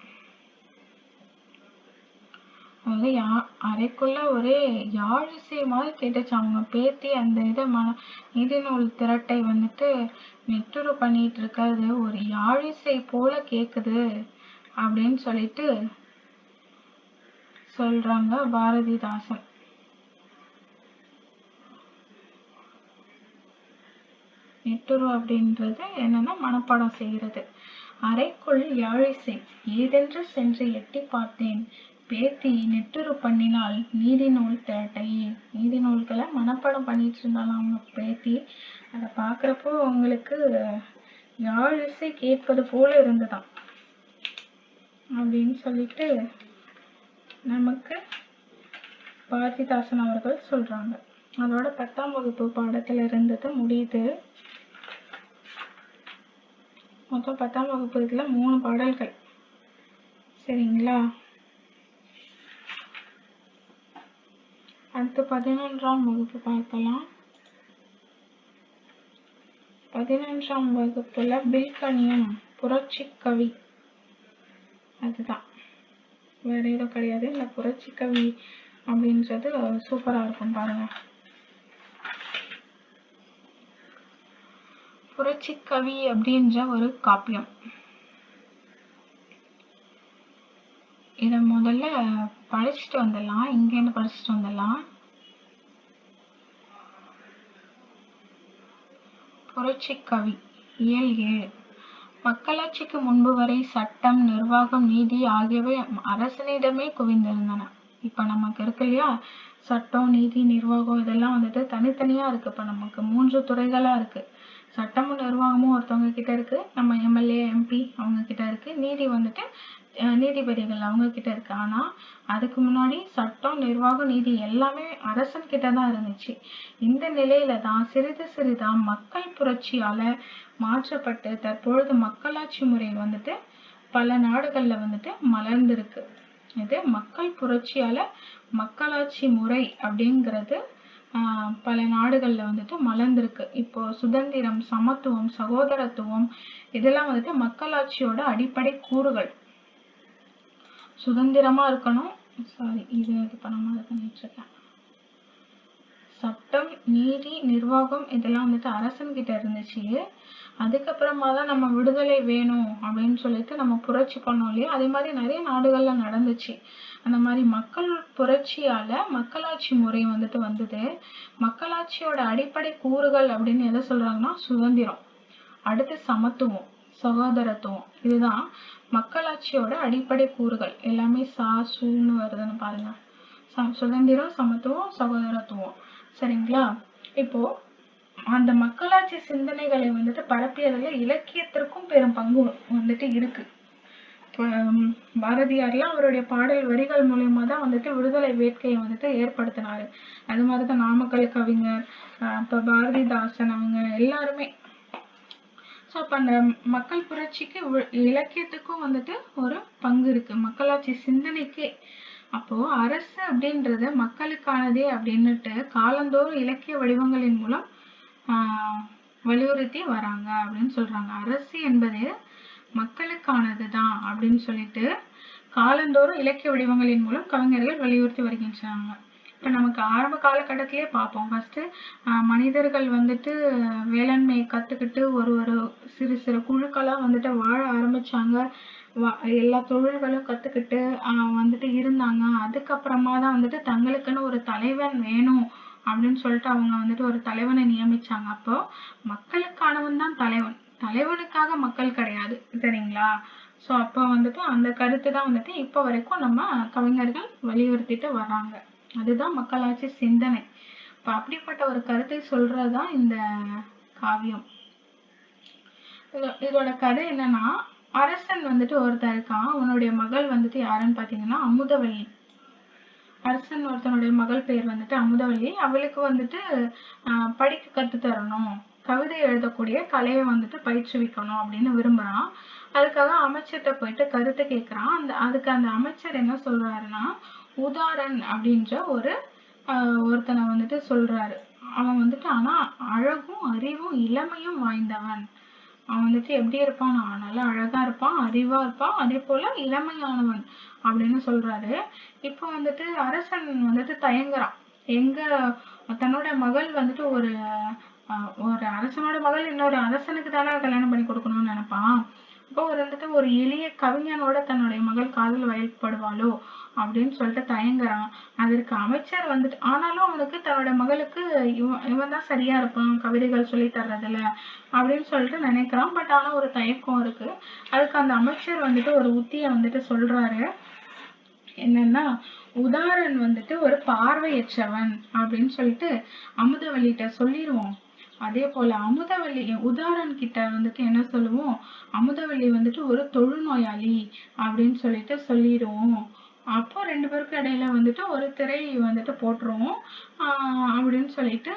அதாவது அறைக்குள்ள ஒரே யாழிசை மாதிரி கேட்டுச்சு. அவங்க பேத்தி அந்த நீதி நூல் திரட்டை வந்துட்டு நெட்டுரு பண்ணிட்டு இருக்கிறது ஒரு யாழிசை போல கேக்குது அப்படின்னு சொல்லிட்டு சொல்றாங்க பாரதிதாசன். நெட்டுரு அப்படின்றது என்னன்னா மனப்பாடம் செய்கிறது. அறைக்குள் யாழிசை ஏதென்று சென்று எட்டி பார்த்தேன், பேத்தி நெட்டுரு பண்ணினால் நீதி நூல் திரட்டையே. நீதி நூல்களை மனப்பாடம் பண்ணிட்டு இருந்தாலும் அவங்க பேத்தி. அதை பாக்குறப்போ உங்களுக்கு யாழிசை கேட்பது போல இருந்துதான் அப்படின்னு சொல்லிட்டு நமக்கு பாரதிதாசன் அவர்கள் சொல்றாங்க. அதோட 10ஆம் வகுப்பு பாடத்துல இருந்தது முடியுது. மொத்தம் 10ஆம் வகுப்பு இதுல 3 பாடல்கள். சரிங்களா? அடுத்து 11ஆம் வகுப்பு பார்க்கலாம். 11ஆம் வகுப்புல பில்கணியம் புரட்சி கவி, அதுதான், வேற எதுவும் கிடையாது. இந்த புரட்சி கவி அப்படின்றது சூப்பரா இருக்கும் பாருங்க. புரட்சி கவி அப்படின்ற ஒரு காப்பியம். இத முதல்ல படிச்சுட்டு வந்துடலாம். இங்க இருந்து படிச்சுட்டு வந்துடலாம். புரட்சி கவி இயல் 7. மக்களாட்சிக்கு முன்பு வரை சட்டம், நிர்வாகம், நீதி ஆகியவை அரசனிடமே குவிந்திருந்தன. இப்ப நமக்கு இருக்கு இல்லையா, சட்டம், நீதி, நிர்வாகம், இதெல்லாம் வந்துட்டு தனித்தனியா இருக்கு. இப்ப நமக்கு 3 துறைகளா இருக்கு. சட்டமும் நிர்வாகமும் ஒருத்தவங்க கிட்ட இருக்கு, நம்ம எம்எல்ஏ, எம்பி அவங்க கிட்ட இருக்கு. நீதி வந்துட்டு நீதிபதிகள் அவங்க கிட்ட இருக்கு. ஆனா அதுக்கு முன்னாடி சட்டம், நிர்வாகம், நீதி எல்லாமே அரசன் கிட்டதான் இருந்துச்சு. இந்த நிலையில தான் சிறிது சிறிதா மக்கள் புரட்சியால மாற்றப்பட்டு தற்பொழுது மக்களாட்சி முறை வந்துட்டு பல நாடுகள்ல வந்துட்டு மலர்ந்திருக்கு. இது மக்கள் புரட்சியால மக்களாட்சி முறை அப்படிங்கிறது பல நாடுகள்ல வந்துட்டு மலர்ந்திருக்கு. இப்போ சுதந்திரம், சமத்துவம், சகோதரத்துவம் இதெல்லாம் வந்துட்டு மக்களாட்சியோட அடிப்படை கூறுகள். சுதந்திரமா இருக்கணும். சட்டம், நீதி, நிர்வாகம் இதெல்லாம் வந்துட்டு அரசன் கிட்ட இருந்துச்சு. அதுக்கப்புறமா தான் நம்ம விடுதலை வேணும் அப்படின்னு சொல்லிட்டு நம்ம புரட்சி பண்ணோம் இல்லையா, அதே மாதிரி நிறைய நாடுகள்ல நடந்துச்சு. அந்த மாதிரி மக்கள் புரட்சியால மக்களாட்சி முறை வந்துட்டு வந்தது. மக்களாட்சியோட அடிப்படை கூறுகள் அப்படின்னு எதை சொல்றாங்கன்னா சுதந்திரம், அடுத்து சமத்துவம், சகோதரத்துவம். இதுதான் மக்களாட்சியோட அடிப்படை கூறுகள். எல்லாமே சூன்னு வருதுன்னு பாருங்க. சுதந்திரம், சமத்துவம், சகோதரத்துவம். சரிங்களா? இப்போ அந்த மக்களாட்சி சிந்தனைகளை வந்துட்டு பரப்பியதுல இலக்கியத்திற்கும் பெரும் பங்கு வந்துட்டு இருக்கு. பாரதியார்லாம் அவருடைய பாடல் வரிகள் மூலியமா தான் வந்துட்டு விடுதலை வேட்கையை வந்துட்டு ஏற்படுத்தினாரு. அது மாதிரிதான் நாமக்கல் கவிஞர், இப்ப பாரதிதாசன் அவங்க எல்லாருமே. ஸோ அப்ப அந்த மக்கள் புரட்சிக்கு இலக்கியத்துக்கும் வந்துட்டு ஒரு பங்கு இருக்கு, மக்களாட்சி சிந்தனைக்கே. அப்போ அரசு அப்படின்றது மக்களுக்கானதே அப்படின்னுட்டு காலந்தோறும் இலக்கிய வடிவங்களின் மூலம் வலியுறுத்தி வராங்க அப்படின்னு சொல்றாங்க. அரசு என்பது மக்களுக்கானதுதான் அப்படின்னு சொல்லிட்டு காலந்தோறும் இலக்கிய வடிவங்களின் மூலம் கவிஞர்கள் வலியுறுத்தி வருகின்றாங்க. இப்ப நமக்கு ஆரம்ப காலகட்டத்திலேயே பார்ப்போம். ஃபர்ஸ்ட் மனிதர்கள் வந்துட்டு வேளாண்மையை கத்துக்கிட்டு ஒரு சிறு சிறு குழுக்களா வந்துட்டு வாழ ஆரம்பிச்சாங்க. எல்லா தொழில்களும் கத்துக்கிட்டு வந்துட்டு இருந்தாங்க. அதுக்கப்புறமா தான் வந்துட்டு தங்களுக்குன்னு ஒரு தலைவன் வேணும் அப்படின்னு சொல்லிட்டு அவங்க வந்துட்டு ஒரு தலைவனை நியமிச்சாங்க. அப்போ மக்களுக்கானவன் தான் தலைவன், தலைவனுக்காக மக்கள் கிடையாது, சரிங்களா? ஸோ அப்போ வந்துட்டு அந்த கருத்து தான் வந்துட்டு இப்போ வரைக்கும் நம்ம கவிஞர்கள் வலியுறுத்திட்டு வர்றாங்க. அதுதான் மக்களாட்சி சிந்தனை. இப்போ அப்படிப்பட்ட ஒரு கருத்தை சொல்றதுதான் இந்த காவியம். இதோட கதை என்னன்னா, அரசன் வந்துட்டு ஒருத்தன் இருக்கான். அவனுடைய மகள் வந்துட்டு யாருன்னு பாத்தீங்கன்னா அமுதவல்லி. அரசன் ஒருத்தனுடைய மகள் பேர் வந்துட்டு அமுதவல்லி. அவளுக்கு வந்துட்டு படிக்க கத்து தரணும், கவிதை எழுதக்கூடிய கலையை வந்துட்டு பயிற்றுவிக்கணும் அப்படின்னு விரும்புறான். அதுக்காக அமைச்சர்கிட்ட போயிட்டு கருத்தை கேட்கிறான். அதுக்கு அந்த அமைச்சர் என்ன சொல்றாருன்னா, உதாரன் அப்படின்ற ஒருத்தனை வந்துட்டு சொல்றாரு. அவன் வந்துட்டு ஆனா அழகும் அறிவும் இளமையும் வாய்ந்தவன். அவன் வந்துட்டு எப்படி இருப்பான், நல்லா அழகா இருப்பான், அறிவா இருப்பான், அதே போல இளமையானவன் அப்படின்னு சொல்றாரு. இப்போ வந்துட்டு அரசன் வந்துட்டு தயங்குறான். எங்க தன்னோட மகள் வந்துட்டு ஒரு அரசனோட மகள் இன்னொரு அரசனுக்கு தானே கல்யாணம் பண்ணி கொடுக்கணும்னு நினைப்பான். இப்போ வந்துட்டு ஒரு எளிய கவிஞனோட தன்னுடைய மகள் காதல் வயப்படுவாளோ அப்படின்னு சொல்லிட்டு தயங்குறான். அதற்கு அமைச்சர் வந்துட்டு ஆனாலும் அவனுக்கு தன்னோட மகளுக்கு இவன் தான் சரியா இருப்பான் கவிதைகள் சொல்லி தர்றதுல அப்படின்னு சொல்லிட்டு நினைக்கிறான். பட் ஆனா ஒரு தயக்கம் இருக்கு. அதுக்கு அந்த அமைச்சர் வந்துட்டு ஒரு உத்தியை வந்துட்டு சொல்றாரு. என்னன்னா, உதாரன் வந்துட்டு ஒரு பார்வையற்றவன் அப்படின்னு சொல்லிட்டு அமுதவல்லிட்ட சொல்லிடுவோம். அதே போல அமுதவல்லி உதாரன் கிட்ட வந்துட்டு என்ன சொல்லுவோம், அமுதவல்லி வந்துட்டு ஒரு தொழுநோயாளி அப்படின்னு சொல்லிட்டு சொல்லிடுவோம். அப்போ 2 பேருக்கு இடையில வந்துட்டு ஒரு திரை வந்துட்டு போட்டுருவோம் அப்படின்னு சொல்லிட்டு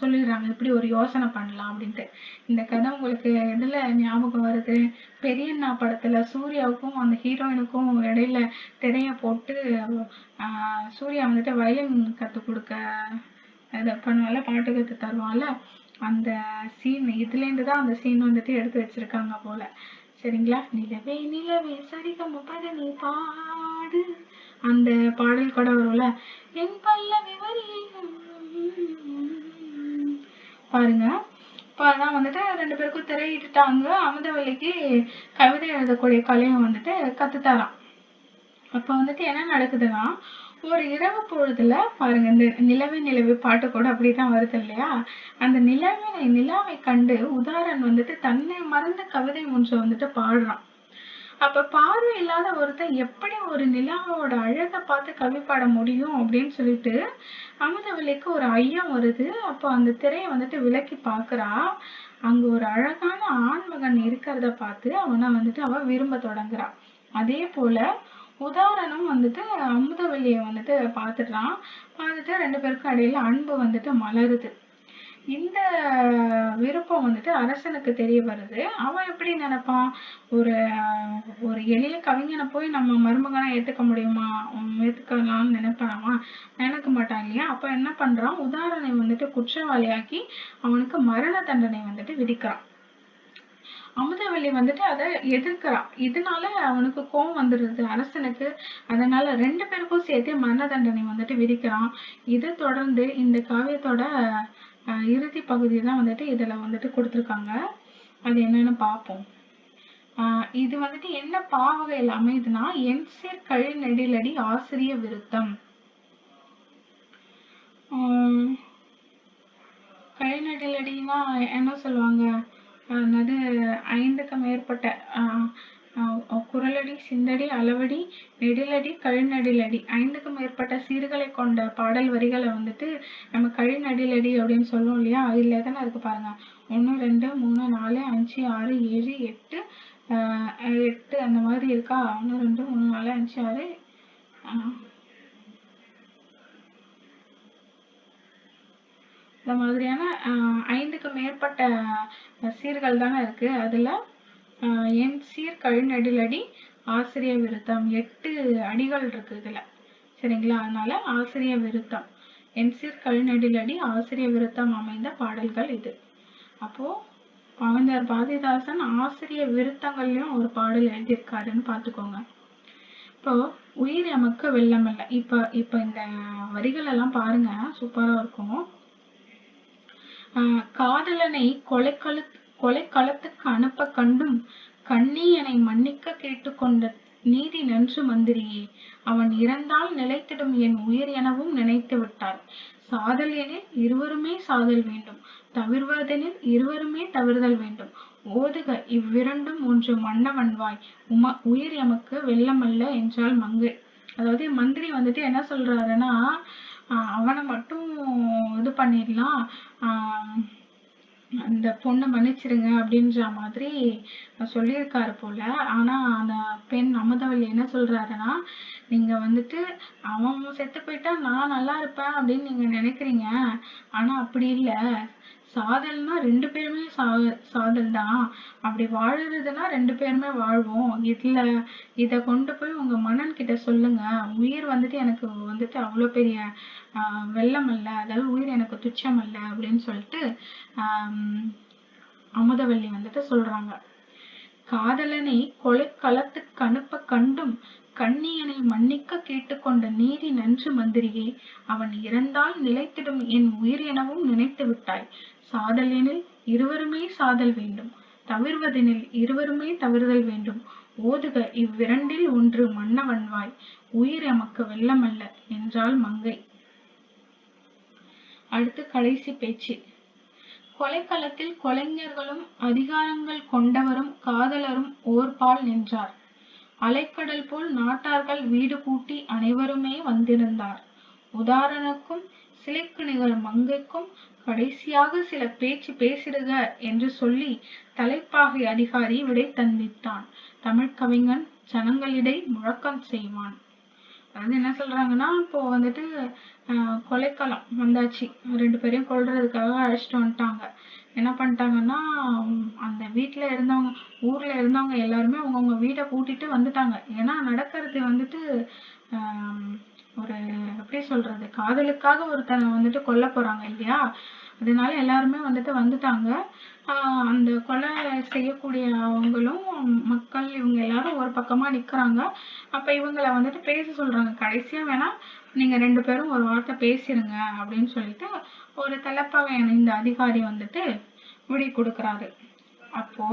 சொல்லிடுறாங்க. இப்படி ஒரு யோசனை பண்ணலாம் அப்படின்ட்டு. இந்த கதை உங்களுக்கு எதுல ஞாபகம் வருது? பெரியண்ணா படத்துல சூர்யாவுக்கும் அந்த ஹீரோயினுக்கும் இடையில திரைய போட்டு சூர்யா வந்துட்டு வயலின் கத்து கொடுக்க இதை பண்ணுவால, பாட்டு கத்து தருவான்ல, அந்த சீன் இதுல இருந்து தான் அந்த சீன் வந்துட்டு எடுத்து வச்சிருக்காங்க போல, சரிங்களா? நிலவே நிலவே சரிகம பதனி பாடு அந்த பாடல் கூட வரும்ல, என் பல்லவி பாருங்க. இப்போ அதான் வந்துட்டு 2 பேருக்கும் திரையிட்டுட்டாங்க. அமுதவல்லிக்கு கவிதை எழுதக்கூடிய கலையும் வந்துட்டு கத்துத்தரான். அப்ப வந்துட்டு என்ன நடக்குதுன்னா, ஒரு இரவு பொழுதுல பாருங்க, இந்த நிலவே நிலவே பாட்டு கூட அப்படிதான் வருது இல்லையா? அந்த நிலாவை கண்டு உதாரன் வந்துட்டு தன்னை மறந்த கவிதை ஒன்றை வந்துட்டு பாடுறான். அப்ப பார்வை இல்லாத ஒருத்தன் எப்படி ஒரு நிலாவோட அழகை பார்த்து கவி பாட முடியும் அப்படின்னு சொல்லிட்டு அமுதவல்லிக்கு ஒரு ஐயம் வருது. அப்போ அந்த திரையை வந்துட்டு விலக்கி பாக்குறா. அங்க ஒரு அழகான ஆண்மகன் இருக்கிறத பார்த்து அவனை வந்துட்டு அவ விரும்ப தொடங்குறா. அதே போல உதாரணம் வந்துட்டு அமுதவல்லியை வந்துட்டு பார்த்துடுறான். பார்த்துட்டு 2 பேருக்கும் இடையில அன்பு வந்துட்டு மலருது. இந்த விருப்பம் வந்துட்டு அரசனுக்கு தெரிய வருது. அவன் எப்படி நினைப்பான், ஒரு எளிய கவிஞனை போய் நம்ம மருமகனா ஏத்துக்க முடியுமா, ஏத்துக்கலாம்னு நினைப்பானா? நினைக்க மாட்டான் இல்லையா? அப்ப என்ன பண்றான், உதாரணை வந்துட்டு குற்றவாளியாக்கி அவனுக்கு மரண தண்டனை வந்துட்டு விதிக்கிறான். அமுதவல்லி வந்துட்டு அதை எதிர்க்கிறான். இதனால அவனுக்கு கோபம் வந்துடுது அரசனுக்கு. அதனால 2 பேருக்கும் சேர்த்து மரண தண்டனை வந்துட்டு விதிக்கிறான். இதை தொடர்ந்து இந்த காவியத்தோட இறுதி பகுதி தான் வந்துட்டு இதுல வந்துட்டு கொடுத்துருக்காங்க. அது என்னன்னு பார்ப்போம். இது வந்துட்டு என்ன பாவகையில் அமைதுன்னா, என் சீர் கழி நெடிலடி ஆசிரிய விருத்தம். கழி நெடிலடினா என்ன சொல்லுவாங்க, அது 5க்கு மேற்பட்ட குரலடி, சிந்தடி, அளவடி, நெடிலடி, கழிநடிலடி 5க்கு மேற்பட்ட சீர்களை கொண்ட பாடல் வரிகளை வந்துட்டு நம்ம கழிநடிலடி அப்படின்னு சொல்லுவோம் இல்லையா? இதுல எத்தனை இருக்கு பாருங்க, 1 2 3 4 5 6 7 8 அந்த மாதிரி இருக்கா? 1 2 3 4 5 6 இந்த மாதிரியான 5க்கு மேற்பட்ட சீர்கள் தானே இருக்கு. அதுல என் சீர் கழிநடிலடி ஆசிரிய விருத்தம் 8 அடிகள் இருக்கு இதுல, சரிங்களா? அதனால ஆசிரிய விருத்தம், என் சீர் கழிநடிலடி ஆசிரிய விருத்தம் அமைந்த பாடல்கள் இது. அப்போ கவிஞர் பாரதிதாசன் ஆசிரிய விருத்தங்கள்லயும் ஒரு பாடல் எழுதியிருக்காருன்னு பார்த்துக்கோங்க. இப்போ உயிர் எமக்கு வெள்ளமல்ல, இப்ப இந்த வரிகள் எல்லாம் பாருங்க, சூப்பரா இருக்கும். காதலனை கொலைக்களத்துக்கு அனுப்ப கண்டும் கண்ணீயனை மன்னிக்க கேட்டுக்கொண்ட நீதி நன்று மந்திரியே, அவன் இறந்தால் நிலைத்திடும் என் உயிர் எனவும் நினைத்து விட்டார். சாதல் எனில் இருவருமே சாதல் வேண்டும், தவிர்வதெனில் இருவருமே தவிர்தல் வேண்டும். ஓதுக இவ்விரண்டும் ஒன்று மன்னவன்வாய், உயிர் எமக்கு வெல்லமல்ல என்றால் மங்கை. அதாவது மந்திரி வந்துட்டு என்ன சொல்றாருன்னா, அவனை மட்டும் இது பண்ணிடலாம், அந்த பொண்ணை மன்னிச்சிருங்க அப்படின்ற மாதிரி சொல்லியிருக்காரு போல. ஆனா அந்த பெண் அமுதவல்லி என்ன சொல்றாருன்னா, நீங்க வந்துட்டு அவன் செத்து போயிட்டா நான் நல்லா இருப்பேன் அப்படின்னு நீங்க நினைக்கிறீங்க, ஆனா அப்படி இல்லை. சாதல்னா 2 பேருமே சாதல் தான். அப்படி வாழுறதுன்னா 2 பேருமே வாழ்வோம். இத கொண்டு போய் உங்க மன்னன் கிட்ட சொல்லுங்க. உயிர் வந்துட்டு எனக்கு வந்துட்டு அவ்வளவு பெரிய வெள்ளம் அல்ல, அதாவது உயிர் எனக்கு துச்சம் அல்ல அப்படின்னு சொல்லிட்டு அமுதவல்லி வந்துட்டு சொல்றாங்க. காதலனை கொலை களத்துக்கு அனுப்ப கண்டும் கண்ணியனை மன்னிக்க கேட்டுக்கொண்ட நீதி நன்று மந்திரியே, அவன் இறந்தால் நிலைத்திடும் என் உயிர் எனவும் நினைத்து விட்டாய். சாதல் எனில் இருவருமே சாதல் வேண்டும், தவிர்வதெனில் இருவருமே தவிர்தல் வேண்டும். ஓதுக இவ்விரண்டில் ஒன்று மன்னவன்வாய், உயிர் எமக்கு வெல்லமல்ல என்றாள் மங்கை. அடுத்து கடைசி பேச்சு. கொலைக்களத்தில் கொலைஞர்களும் அதிகாரங்கள் கொண்டவரும் காதலரும் ஓர்பால் நின்றார். அலைக்கடல் போல் நாட்டார்கள் வீடு கூட்டி அனைவருமே வந்திருந்தார். உதாரணக்கும் சிலைக்கு நிகர் மங்கைக்கும் கடைசியாக சில பேச்சு பேசிடுக என்று சொல்லி தலைப்பாகை அதிகாரி விடை தந்தித்தான். தமிழ் கவிஞன் ஜனங்களிடை முழக்கம் செய்வான். அது என்ன சொல்றாங்கன்னா, இப்போ வந்துட்டு கொலைக்களம் வந்தாச்சு, 2 பேரையும் கொல்றதுக்காக அழைச்சிட்டு வந்துட்டாங்க. என்ன பண்ணிட்டாங்கன்னா, அந்த வீட்டுல இருந்தவங்க, ஊர்ல இருந்தவங்க எல்லாருமே அவங்கவுங்க வீட்டை கூட்டிட்டு வந்துட்டாங்க. ஏன்னா நடக்கிறது வந்துட்டு ஒரு எப்படி சொல்றது, காதலுக்காக ஒருத்தனை வந்துட்டு கொல்ல போறாங்க இல்லையா, அதனால எல்லாருமே வந்துட்டு வந்துட்டாங்க. அந்த கொலை செய்யக்கூடிய அவங்களும் மக்கள் இவங்க எல்லாரும் ஒரு பக்கமா நிக்கிறாங்க. அப்ப இவங்களை வந்துட்டு பேச சொல்றாங்க. கடைசியா வேணா நீங்க 2 பேரும் ஒரு வார்த்தை பேசிருங்க அப்படின்னு சொல்லிட்டு ஒரு தலைப்பாகை அணிந்த அதிகாரி வந்துட்டு விடை கொடுக்கிறாரு. அப்போ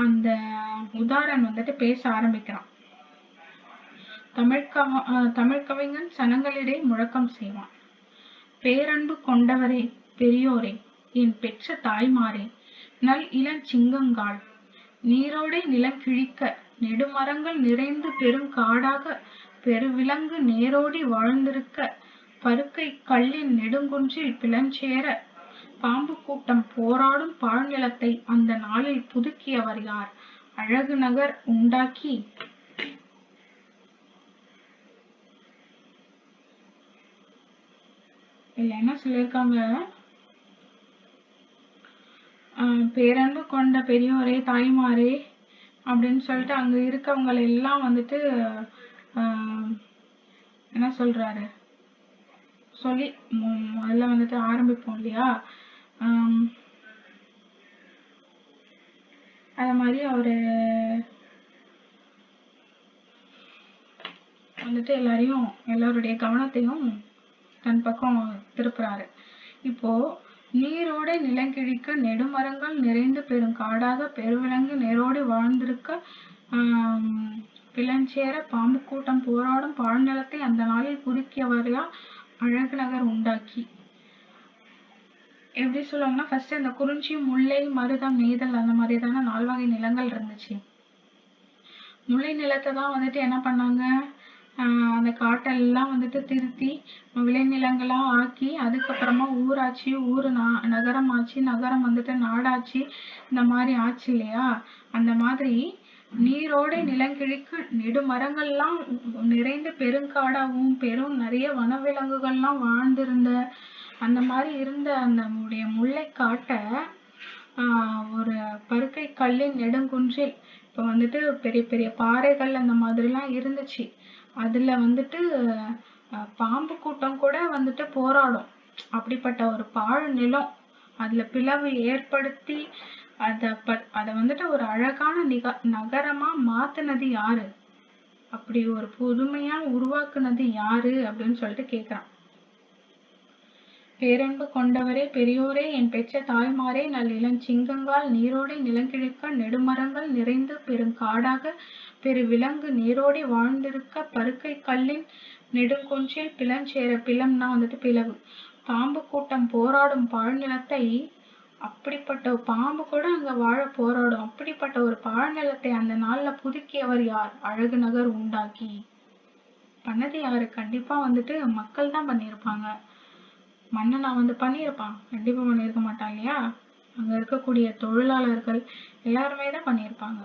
அந்த உதாரன் வந்துட்டு பேச ஆரம்பிக்கிறான். தமிழ் கவிஞன் சனங்களிடையே முழக்கம் செய்வான். பேரன்பு கொண்டவரே பெரியோரே, என் பெற்ற தாய்மாரே, நல் இளஞ்சிங்கங்காள், நீரோடை நிலங்கிழிக்க நெடுமரங்கள் நிறைந்து பெருங்காடாக பெருவிலங்கு நேரோடி வாழ்ந்திருக்க பருக்கை கல்லின் நெடுங்குன்றில் பிளஞ்சேர பாம்பு கூட்டம் போராடும் பாழ்நிலத்தை அந்த நாளில் புதுக்கியவர் யார்? அழகு நகர் உண்டாக்கி இல்ல என்ன சொல்லியிருக்காங்க, பேரன்பு கொண்ட பெரியோரே தாய்மாரே அப்படின்னு சொல்லிட்டு அங்க இருக்கவங்க எல்லாம் வந்துட்டு என்ன சொல்றாரு சொல்லி முதல்ல வந்துட்டு ஆரம்பிப்போம் இல்லையா, அத மாதிரி அவரு வந்துட்டு எல்லாருடைய கவனத்தையும் தன் பக்கம் திருப்புறாரு. இப்போ நீரோடை நிலங்கிழிக்க நெடுமரங்கள் நிறைந்து பெருங்காடாக பெருவிலங்கு நேரோடு வாழ்ந்திருக்க பிளஞ்சேர பாம்பு கூட்டம் போராடும் பாழ்நிலத்தை அந்த நாளில் புதுக்கியவரையா அழகு நகர் உண்டாக்கி. எப்படி சொல்லுவாங்கன்னா, ஃபர்ஸ்ட் அந்த குறிஞ்சி முல்லை மருதம் நெய்தல் அந்த மாதிரி தானே 4 வகை நிலங்கள் இருந்துச்சு. முல்லை நிலத்தை தான் வந்துட்டு என்ன பண்ணாங்க, அந்த காட்டெல்லாம் வந்துட்டு திருத்தி விளைநிலங்களா ஆக்கி அதுக்கப்புறமா ஊராட்சி, நகரம் ஆச்சு, நகரம் வந்துட்டு நாடாச்சு, இந்த மாதிரி ஆச்சு இல்லையா. அந்த மாதிரி நீரோட நிலங்கிழிக்கு நெடுமரங்கள்லாம் நிறைந்த பெருங்காடாகவும் நிறைய வனவிலங்குகள்லாம் வாழ்ந்திருந்த அந்த மாதிரி இருந்த அந்த முல்லை காட்டை ஒரு பருக்கை கல்லின் நெடுங்குன்றில் இப்போ வந்துட்டு பெரிய பெரிய பாறைகள் அந்த மாதிரிலாம் இருந்துச்சு. அதுல வந்துட்டு பாம்பு கூட்டம் கூட வந்துட்டு போராடும். அப்படிப்பட்ட ஒரு பாழ் நிலம், அதுல பிளவு ஏற்படுத்தி அத வந்துட்டு ஒரு அழகான நகரமா மாத்துனது யாரு, அப்படி ஒரு புதுமையா உருவாக்குனது யாரு அப்படின்னு சொல்லிட்டு கேக்குறான். பேரன்பு கொண்டவரே பெரியோரே, என் பெற்ற தாய்மாரே, நல் இளஞ்சிங்கங்கால், நீரோடை நிலங்கிழிக்க நெடுமரங்கள் நிறைந்து பெருங்காடாக பெருவிலங்கு நேரோடி வாழ்ந்திருக்க பருக்கை கல்லின் நெடுங்கொன்றில் பிளஞ்சேர, பிளம்னா வந்துட்டு பிளவு. பாம்பு கூட்டம் போராடும் பாழ்நிலத்தை, அப்படிப்பட்ட பாம்பு கூட அங்க வாழ போராடும். அப்படிப்பட்ட ஒரு பாழ்நிலத்தை அந்த நாள்ல புதுக்கியவர் யார்? அழகு நகர் உண்டாக்கி. பண்ணது யாரு? கண்டிப்பா வந்துட்டு மக்கள் தான் பண்ணியிருப்பாங்க. மன்னனா வந்து பண்ணியிருப்பான்? கண்டிப்பா பண்ணியிருக்க மாட்டான் இல்லையா? அங்க இருக்கக்கூடிய தொழிலாளர்கள் எல்லாருமே தான் பண்ணியிருப்பாங்க.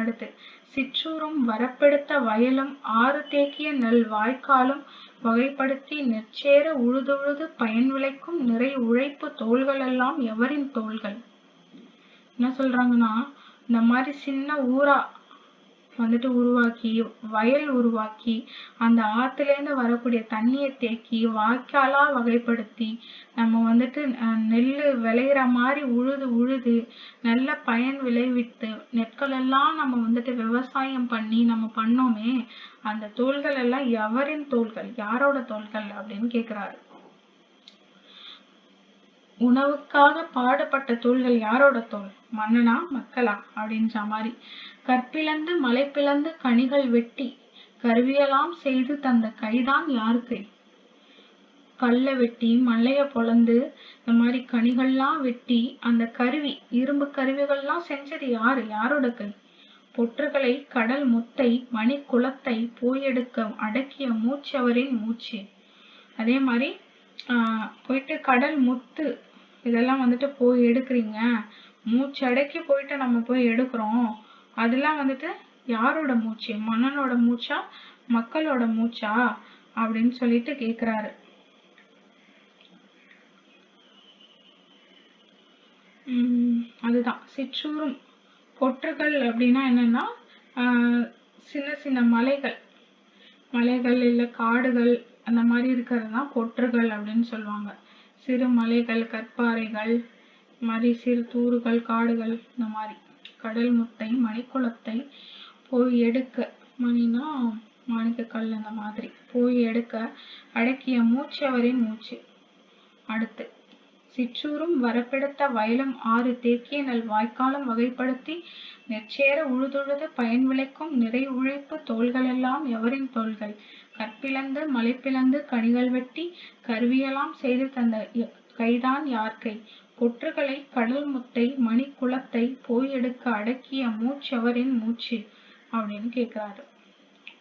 அடுத்து, சிற்றூரும் வரப்பெடுத்த வயலும் ஆறு தேக்கிய நெல் வாய்க்காலும் வகைப்படுத்தி நெற்சேர உழுதுழுது பயன் விளைக்கும் நிறை உழைப்பு தோள்கள் எல்லாம் எவரின் தோள்கள்? என்ன சொல்றாங்கன்னா, இந்த மாதிரி சின்ன ஊரா வந்துட்டு உருவாக்கி, வயல் உருவாக்கி, அந்த ஆத்துல இருந்து வரக்கூடிய தண்ணியை தேக்கி வாய்க்காலா வகைப்படுத்தி, நம்ம வந்துட்டு நெல்லு விளையிற மாதிரி உழுது நல்ல பயன் விளைவித்து நெற்கள் எல்லாம் நம்ம வந்துட்டு விவசாயம் பண்ணி நம்ம பண்ணோமே, அந்த தோள்கள் எல்லாம் எவரின் தோள்கள்? யாரோட தோள்கள் அப்படின்னு கேக்குறாரு. உணவுக்காக பாடுபட்ட தோள்கள் யாரோட தோல்? மன்னனா மக்களா அப்படின்ற மாதிரி. கற்பிளந்து மலை பிளந்து கனிகள் வெட்டி கருவியெல்லாம் செய்து தந்த கைதான் யாரு கை? கல்லை வெட்டி மலைய பொளந்து இந்த மாதிரி கனிகள்லாம் வெட்டி அந்த கருவி, இரும்பு கருவிகள்லாம் செஞ்சது யாரு? யாரோட கை? பொற்றுகளை கடல் முத்தை மணி குளத்தை போயெடுக்க அடக்கிய மூச்சவரின் மூச்சு. அதே மாதிரி போயிட்டு கடல் முத்து இதெல்லாம் வந்துட்டு போய் எடுக்கிறீங்க, மூச்சு அடக்கி போயிட்டு நம்ம போய் எடுக்கிறோம், அதெல்லாம் வந்துட்டு யாரோட மூச்சு? மன்னனோட மூச்சா மக்களோட மூச்சா அப்படின்னு சொல்லிட்டு கேக்குறாரு. அதுதான் சிற்றூரும். பொற்றுகள் அப்படின்னா என்னன்னா சின்ன சின்ன மலைகள் இல்ல காடுகள் அந்த மாதிரி இருக்கிறதுதான் பொற்றுகள் அப்படின்னு சொல்லுவாங்க. சிறு மலைகள், கற்பாறைகள், மாதிரி சிறு தூறுகள், காடுகள், இந்த மாதிரி. கடல் முத்தை மணிக்குளத்தை போய் எடுக்க, மணினா மாணிக்க கல், அந்த மாதிரி போய் எடுக்க அடக்கிய மூச்சவரின் மூச்சு. அடுத்து, சிற்றூரும் வரப்பெடுத்த வயலும் ஆறு தேக்கிய நல் வாய்க்காலும் வகைப்படுத்தி நெற்சேர உழுதுழுது பயன் விளைக்கும் நிறை உழைப்பு தோள்கள் எல்லாம் எவரின் தோள்கள்? கற்பிளந்து மலை பிளந்து கனிகள் வெட்டி கருவியெல்லாம் செய்து தந்த கைதான் யார் கை? பொற்றுகளை கடல் முத்தை மணி குளத்தை போய் எடுக்க அடக்கிய மூச்சவரின் மூச்சு அப்படின்னு கேக்குறாரு.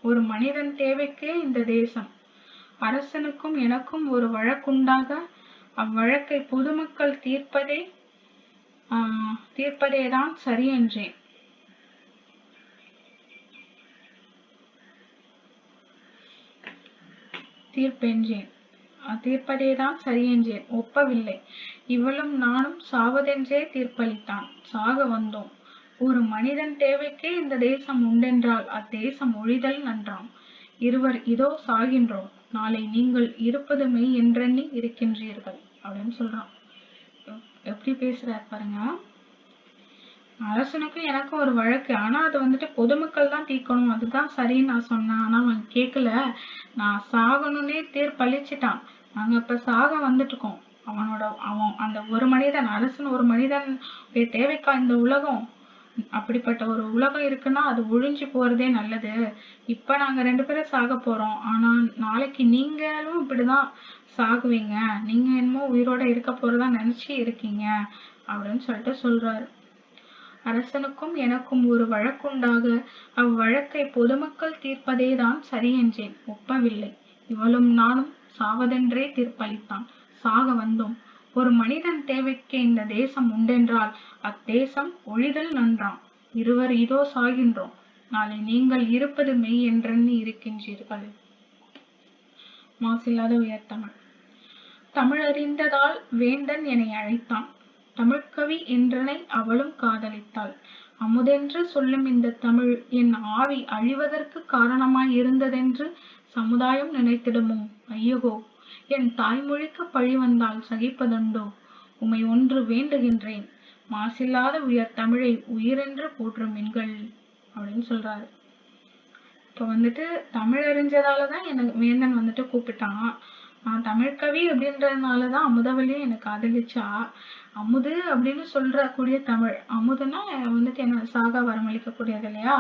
ஒரு மனிதன் தேவைக்கே இந்த தேசம். அரசனுக்கும் எனக்கும் ஒரு வழக்குண்டாக அவ்வழக்கை பொதுமக்கள் தீர்ப்பதேதான் சரி என்றேன். தீர்ப்பதேதான் சரி என்றேன், ஒப்பவில்லை. இவளும் நானும் சாவதென்றே தீர்ப்பளித்தான். சாக வந்தோம். ஒரு மனிதன் தேவைக்கே இந்த தேசம் உண்டென்றால் அத்தேசம் ஒழிதல் நன்றாம். இருவர் இதோ சாகின்றோம், நாளை நீங்கள் இருப்பது மெய் என்றெண்ணி இருக்கின்றீர்கள் அப்படின்னு சொல்றான். எப்படி பேசுறாரு பாருங்க. அரசனுக்கும் எனக்கும் ஒரு வழக்கு, ஆனா அது வந்துட்டு பொதுமக்கள் தான் தீர்க்கணும், அதுதான் சரின்னு நான் சொன்னேன். ஆனா அவன் கேட்கல, நான் சாகணும்னே தீர்ப்பளிச்சுட்டான். நாங்க இப்ப சாக வந்துட்டு இருக்கோம். அவன் அந்த ஒரு மனிதன், அரசன் ஒரு மனிதன் தேவைக்கா இந்த உலகம்? அப்படிப்பட்ட ஒரு உலகம் இருக்குன்னா அது ஒழிஞ்சு போறதே நல்லது. இப்ப நாங்க 2 பேரும் சாக போறோம், ஆனா நாளைக்கு நீங்களும் இப்படிதான் சாகுவீங்க, நீங்க என்னமோ உயிரோட இருக்க போறதா நினைச்சு இருக்கீங்க அப்படின்னு சொல்லிட்டு சொல்றாரு. அரசனுக்கும் எனக்கும் ஒரு வழக்குண்டாக அவ்வழக்கை பொதுமக்கள் தீர்ப்பதேதான் சரி என்றேன், ஒப்பவில்லை. இவளும் நானும் சாவதென்றே தீர்ப்பளித்தான். சாக வந்தோம். ஒரு மனிதன் தேவைக்கே இந்த தேசம் உண்டென்றால் அத்தேசம் ஒழிதல் நன்றாம். இருவர் இதோ சாகின்றோம், நாளை நீங்கள் இருப்பது மெய் என்றெண்ணி இருக்கின்றீர்கள். மாசில்லாத உயர்தமிழ். தமிழறிந்ததால் வேந்தன் என்னை அழைத்தான், தமிழ்கவி என்றனை அவளும் காதலித்தாள். அமுதென்று சொல்லும் இந்த தமிழ் என் ஆவி அழிவதற்கு காரணமாய் இருந்ததென்று சமுதாயம் நினைத்திடுமோ? ஐயகோ, என் தாய்மொழிக்கு பழி வந்தால் சகிப்பதுண்டோ? உமை ஒன்று வேண்டுகின்றேன், மாசில்லாத உயர் தமிழை உயிரென்று போற்றும் எண்கள் அப்படின்னு சொல்றாரு. இப்ப வந்துட்டு தமிழ் அறிஞ்சதாலதான் எனக்கு வேந்தன் வந்துட்டு கூப்பிட்டான். நான் தமிழ்கவி அப்படின்றதுனாலதான் அமுதவல்லி எனக்கு காதலிச்சா. அமுது அப்படின்னு கூடிய தமிழ். அமுதுன்னா வந்துட்டு என்ன, சாக வரமளிக்க கூடியது இல்லையா,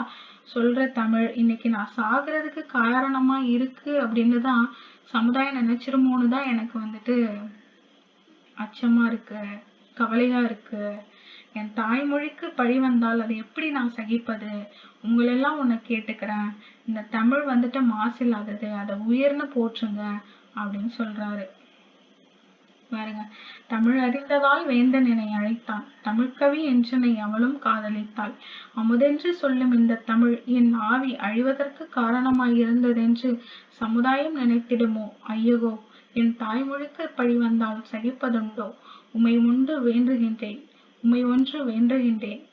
சொல்ற தமிழ் இன்னைக்கு நான் சாகுறதுக்கு காரணமா இருக்கு அப்படின்னு தான் சமுதாயம் நினைச்சிருமோன்னு தான் எனக்கு வந்துட்டு அச்சமா இருக்கு, கவலையா இருக்கு. என் தாய்மொழிக்கு பழி வந்தால் அதை எப்படி நான் சகிப்பது? உங்களெல்லாம் உன்னை கேட்டுக்கிறேன், இந்த தமிழ் வந்துட்டு மாசில்லாதது, அதை உயர்ந்து போற்றுங்க அப்படின்னு சொல்றாரு பாருங்க. தமிழ் அறிந்ததால் வேந்தன் என்னை அழைத்தான், தமிழ்கவி என்றனை அவளும் காதலித்தாள், அமுதென்று சொல்லும் இந்த தமிழ் என் ஆவி அழிவதற்கு காரணமாய் இருந்ததென்று சமுதாயம் நினைத்திடுமோ? ஐயகோ, என் தாய்மொழிக்கு பழி வந்தால் சகிப்பதுண்டோ? உமை உண்டு வேண்டுகின்றேன், உமை ஒன்று வேண்டுகின்றேன்,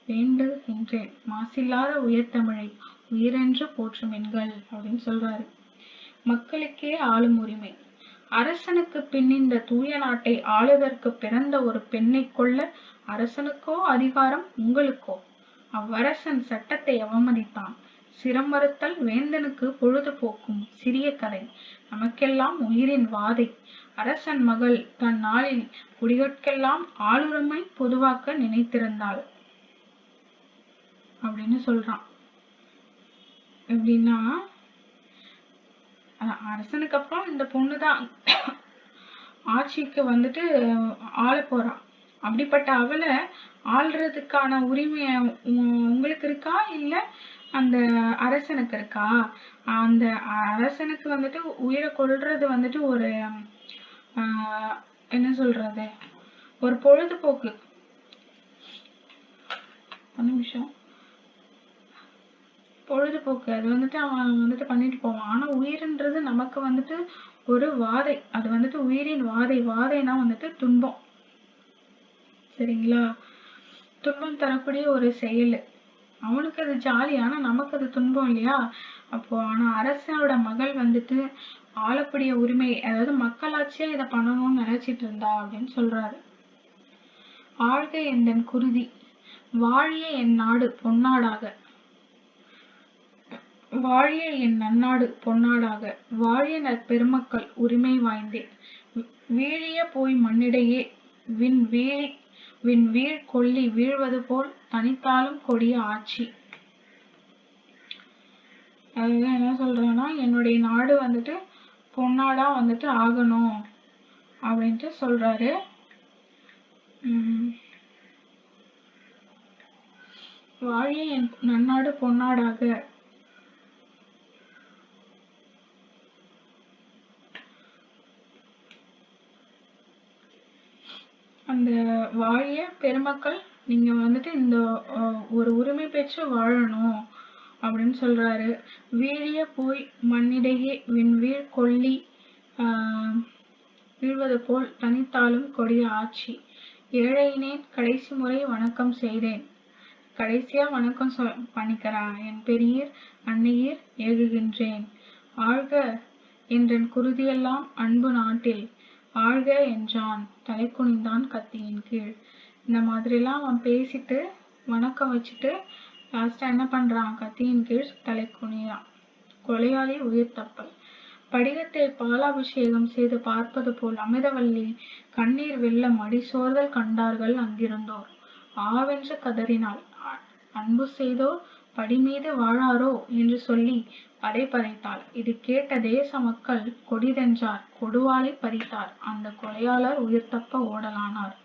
வேண்டுகின்றேன், மாசில்லாத உயர்தமிழை உயிரென்று போற்றும் எண்கள் அப்படின்னு சொல்றாரு. மக்களுக்கே ஆளும் உரிமை. அரசனுக்கு பின் இந்த தூய நாட்டை ஆளுதற்கு பிறந்த ஒரு பெண்ணை கொள்ள அரசனுக்கோ அதிகாரம், உங்களுக்கோ? அவ்வரசன் சட்டத்தை அவமதித்தான். சிரம் மறுத்தல் வேந்தனுக்கு பொழுது போக்கும் சிறிய கதை, நமக்கெல்லாம் உயிரின் வாதை. அரசன் மகள் தன் நாளில் குடிகட்கெல்லாம் ஆளுரிமை பொதுவாக்க நினைத்திருந்தாள் அப்படின்னு சொல்றான். எப்படின்னா, அரசனுக்கு அப்புறம் இந்த பொண்ணுதான் ஆட்சிக்கு வந்துட்டு ஆள போறான். அப்படிப்பட்ட அவளை ஆள்றதுக்கான உரிமை உங்களுக்கு இருக்கா, இல்ல அந்த அரசனுக்கு இருக்கா? அந்த அரசனுக்கு வந்துட்டு உயிரை கொல்றது வந்துட்டு ஒரு என்ன சொல்றது, ஒரு பொழுதுபோக்கு. ஒரு நிமிஷம், பொழுதுபோக்கு. அது வந்துட்டு அவன் வந்துட்டு பண்ணிட்டு போவான். ஆனா உயிர்ன்றது நமக்கு வந்துட்டு ஒரு வாதை. அது வந்துட்டு உயிரின் வாதை. வாதைனா வந்துட்டு துன்பம், சரிங்களா? துன்பம் தரக்கூடிய ஒரு செயல். அவனுக்கு அது ஜாலி, ஆனா நமக்கு அது துன்பம் இல்லையா? அப்போ ஆனா அரசனோட மகள் வந்துட்டு ஆளக்கூடிய உரிமை, அதாவது மக்களாட்சியா இதை பண்ணணும்னு நினைச்சிட்டு இருந்தா அப்படின்னு சொல்றாரு. ஆழ்க எந்தன் குருதி, வாழிய என் நாடு பொன்னாடாக, வாழிய என் நன்னாடு பொன்னாடாக, வாழிய நற்பெருமக்கள் உரிமை வாய்ந்தே, வீழிய போய் மண்ணிடையே விண்வீழ் கொல்லி வீழ்வது போல் தனித்தாலும் கொடிய ஆட்சி. அதுதான் என்ன சொல்றேன்னா, என்னுடைய நாடு வந்துட்டு பொன்னாடா வந்துட்டு ஆகணும் அப்படின்ட்டு சொல்றாரு. வாழிய என் நன்னாடு பொன்னாடாக, அந்த வாழிய பெருமக்கள் நீங்க வந்துட்டு இந்த ஒரு உரிமை பெற்று வாழணும் அப்படின்னு சொல்றாரு. வீழிய போய் மண்ணிடையே விண்வீழ் கொல்லி வீழ்வது போல் தனித்தாலும் கொடிய ஆட்சி. ஏழையினேன் கடைசி முறை வணக்கம் செய்தேன், கடைசியா வணக்கம் பண்ணிக்கிறேன், என் பெரியர் அன்னையர் ஏகுகின்றேன். ஆழ்க என்றன் குருதியெல்லாம் அன்பு நாட்டில், ஆழ்க என்றான் தலை குனிந்தான் கத்தியின் கீழ். இந்த மாதிரிலாம் அவன் பேசிட்டு வணக்கம் வச்சுட்டு லாஸ்டா என்ன பண்றான், கத்தியின் கீழ் தலை குனிறான். கொலையாளி உயிர் தப்பல். படிகத்தை பாலாபிஷேகம் செய்து பார்ப்பது போல் அமிர்தவல்லி கண்ணீர் வெள்ளம் அடிசோர்தல் கண்டார்கள் அங்கிருந்தோர். ஆவென்று கதறினாள். அன்பு செய்தோர் படிமீது வாழாரோ என்று சொல்லி படை பறைத்தாள். இது கேட்ட தேச மக்கள் கொடிதென்றார், கொடுவாளை பறித்தார். அந்த கொலையாளர் உயிர் தப்ப ஓடலானார்.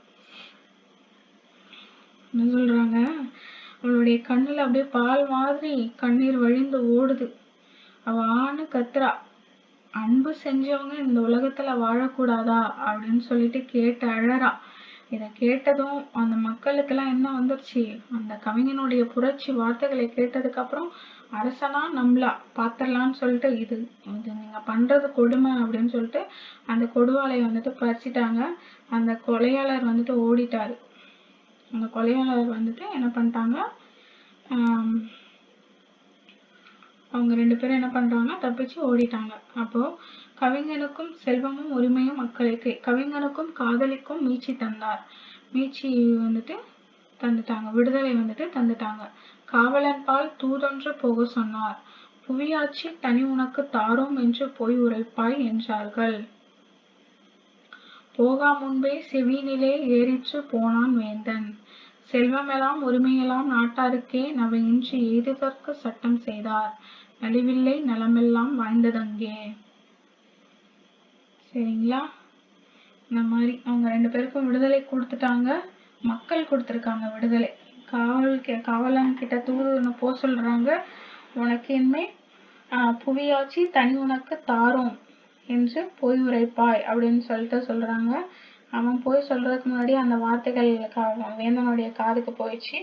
என்ன சொல்றாங்க, அவளுடைய கண்ணுல அப்படியே பால் மாதிரி கண்ணீர் வழிந்து ஓடுது. அவ ஆணு கத்துறா, அன்பு செஞ்சவங்க இந்த உலகத்துல வாழக்கூடாதா அப்படின்னு சொல்லிட்டு கேட்டு அழறா. இதை கேட்டதும் அந்த மக்களுக்கெல்லாம் என்ன வந்துருச்சு, அந்த கவிஞனுடைய புரட்சி வார்த்தைகளை கேட்டதுக்கு அப்புறம் அரசனா நம்மளா பாத்திரலான்னு சொல்லிட்டு இது நீங்க பண்றது கொடுமை அப்படின்னு சொல்லிட்டு அந்த கொடுவாளை வந்துட்டு பறிச்சிட்டாங்க. அந்த கொலையாளர் வந்துட்டு ஓடிட்டாரு. அந்த கொலையாளர் வந்துட்டு என்ன பண்ணிட்டாங்க, அவங்க 2 பேரும் என்ன பண்றாங்க, தப்பிச்சு ஓடிட்டாங்க. அப்போ கவிஞனுக்கும் செல்வமும் உரிமையும் மக்களுக்கு, கவிஞனுக்கும் காதலிக்கும் மீட்சி தந்தார். மீட்சி வந்துட்டு தந்துட்டாங்க, விடுதலை வந்துட்டு தந்துட்டாங்க. காவலன் பால் தூதொன்று போக சொன்னார், புவியாட்சி தனி உனக்கு தாரோம் என்று பொய் உரைப்பாய் என்றார்கள். போகா முன்பே செவியினிலே ஏறிற்று போனான் வேந்தன். செல்வமெல்லாம் உரிமையெல்லாம் நாட்டாருக்கே நவையின்றி எய்துதற்கு சட்டம் செய்தார். நலிவில்லை நலமெல்லாம் வாய்ந்ததங்கே. சரிங்களா? இந்த மாதிரி அவங்க 2 பேருக்கும் விடுதலை கொடுத்துட்டாங்க. மக்கள் கொடுத்துருக்காங்க விடுதலை. காவலன் கிட்ட தூது போக சொல்றாங்க. உனக்கு இனிமே புவியாட்சி தனி உனக்கு தாரோம் என்று பொய் உரைப்பாய் அப்படின்னு சொல்லிட்டு சொல்றாங்க. அவன் போய் சொல்றதுக்கு முன்னாடி அந்த வார்த்தைகள் வேந்தனுடைய காதுக்கு போயிடுச்சு.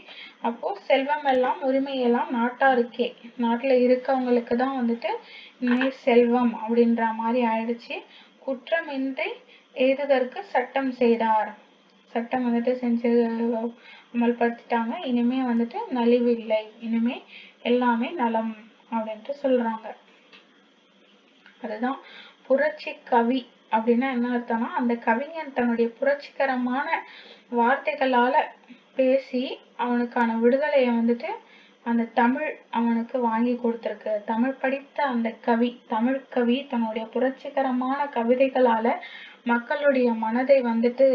அப்போ செல்வம் எல்லாம் உரிமையெல்லாம் நாட்டாருக்கே, நாட்டுல இருக்கவங்களுக்கு தான் வந்துட்டு இனிமே செல்வம் அப்படின்ற மாதிரி ஆயிடுச்சு. குற்றமின்றி எய்துதற்கு சட்டம் செய்தார். சட்டம் வந்துட்டு செஞ்சு அமல்படுத்திட்டாங்க. இனிமே வந்துட்டு நலிவு இல்லை, இனிமே எல்லாமே நலம் அப்படின்ட்டு சொல்றாங்க. அதுதான் புரட்சி கவி அப்படின்னா என்ன அர்த்தம்னா, அந்த கவிஞன் தன்னுடைய புரட்சிகரமான வார்த்தைகளால பேசி அவனுக்கான விடுதலையை வந்துட்டு அந்த தமிழ் அவனுக்கு வாங்கி கொடுத்துருக்கு. தமிழ் படித்த அந்த கவி, தமிழ் கவி தன்னுடைய புரட்சிகரமான கவிதைகளால மக்களுடைய மனதை வந்துட்டு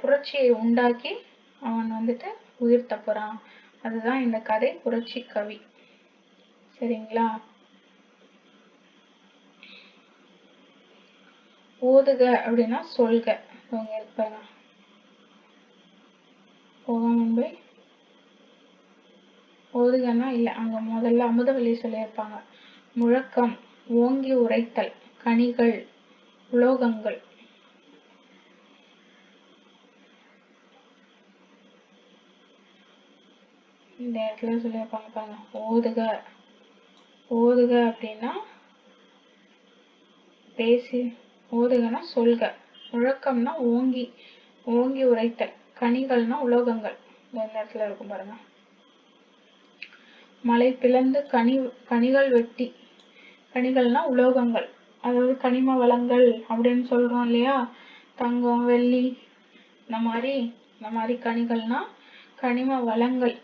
புரட்சியை உண்டாக்கி அவன் வந்துட்டு உயிர் தப்புறான். அதுதான் இந்த கதை புரட்சி கவி. சரிங்களா? ஓதுக அப்படின்னா சொல்க. இருப்பாங்க போக முன்பே ஓதுகன்னா இல்ல, அங்க முதல்ல அமுதவள்ளி சொல்லியிருப்பாங்க. முழக்கம், ஓங்கி உரைத்தல், கனிகள், உலோகங்கள். இந்த இடத்துல சொல்லியிருப்பாங்க பாருங்க. ஓதுக, ஓதுக அப்படின்னா பேசி, ஓதுகன்னா சொல்க, முழக்கம்னா ஓங்கி ஓங்கி உரைத்தல், கனிகள்னா உலோகங்கள். இந்த இடத்துல இருக்கும் பாருங்க. மலை பிளந்து கனிகள் வெட்டி, கனிகள்னா உலோகங்கள், அதாவது கனிம வளங்கள் அப்படின்னு சொல்றோம் இல்லையா? தங்கம், வெள்ளி, இந்த மாதிரி கனிகள்னா கனிம வளங்கள்.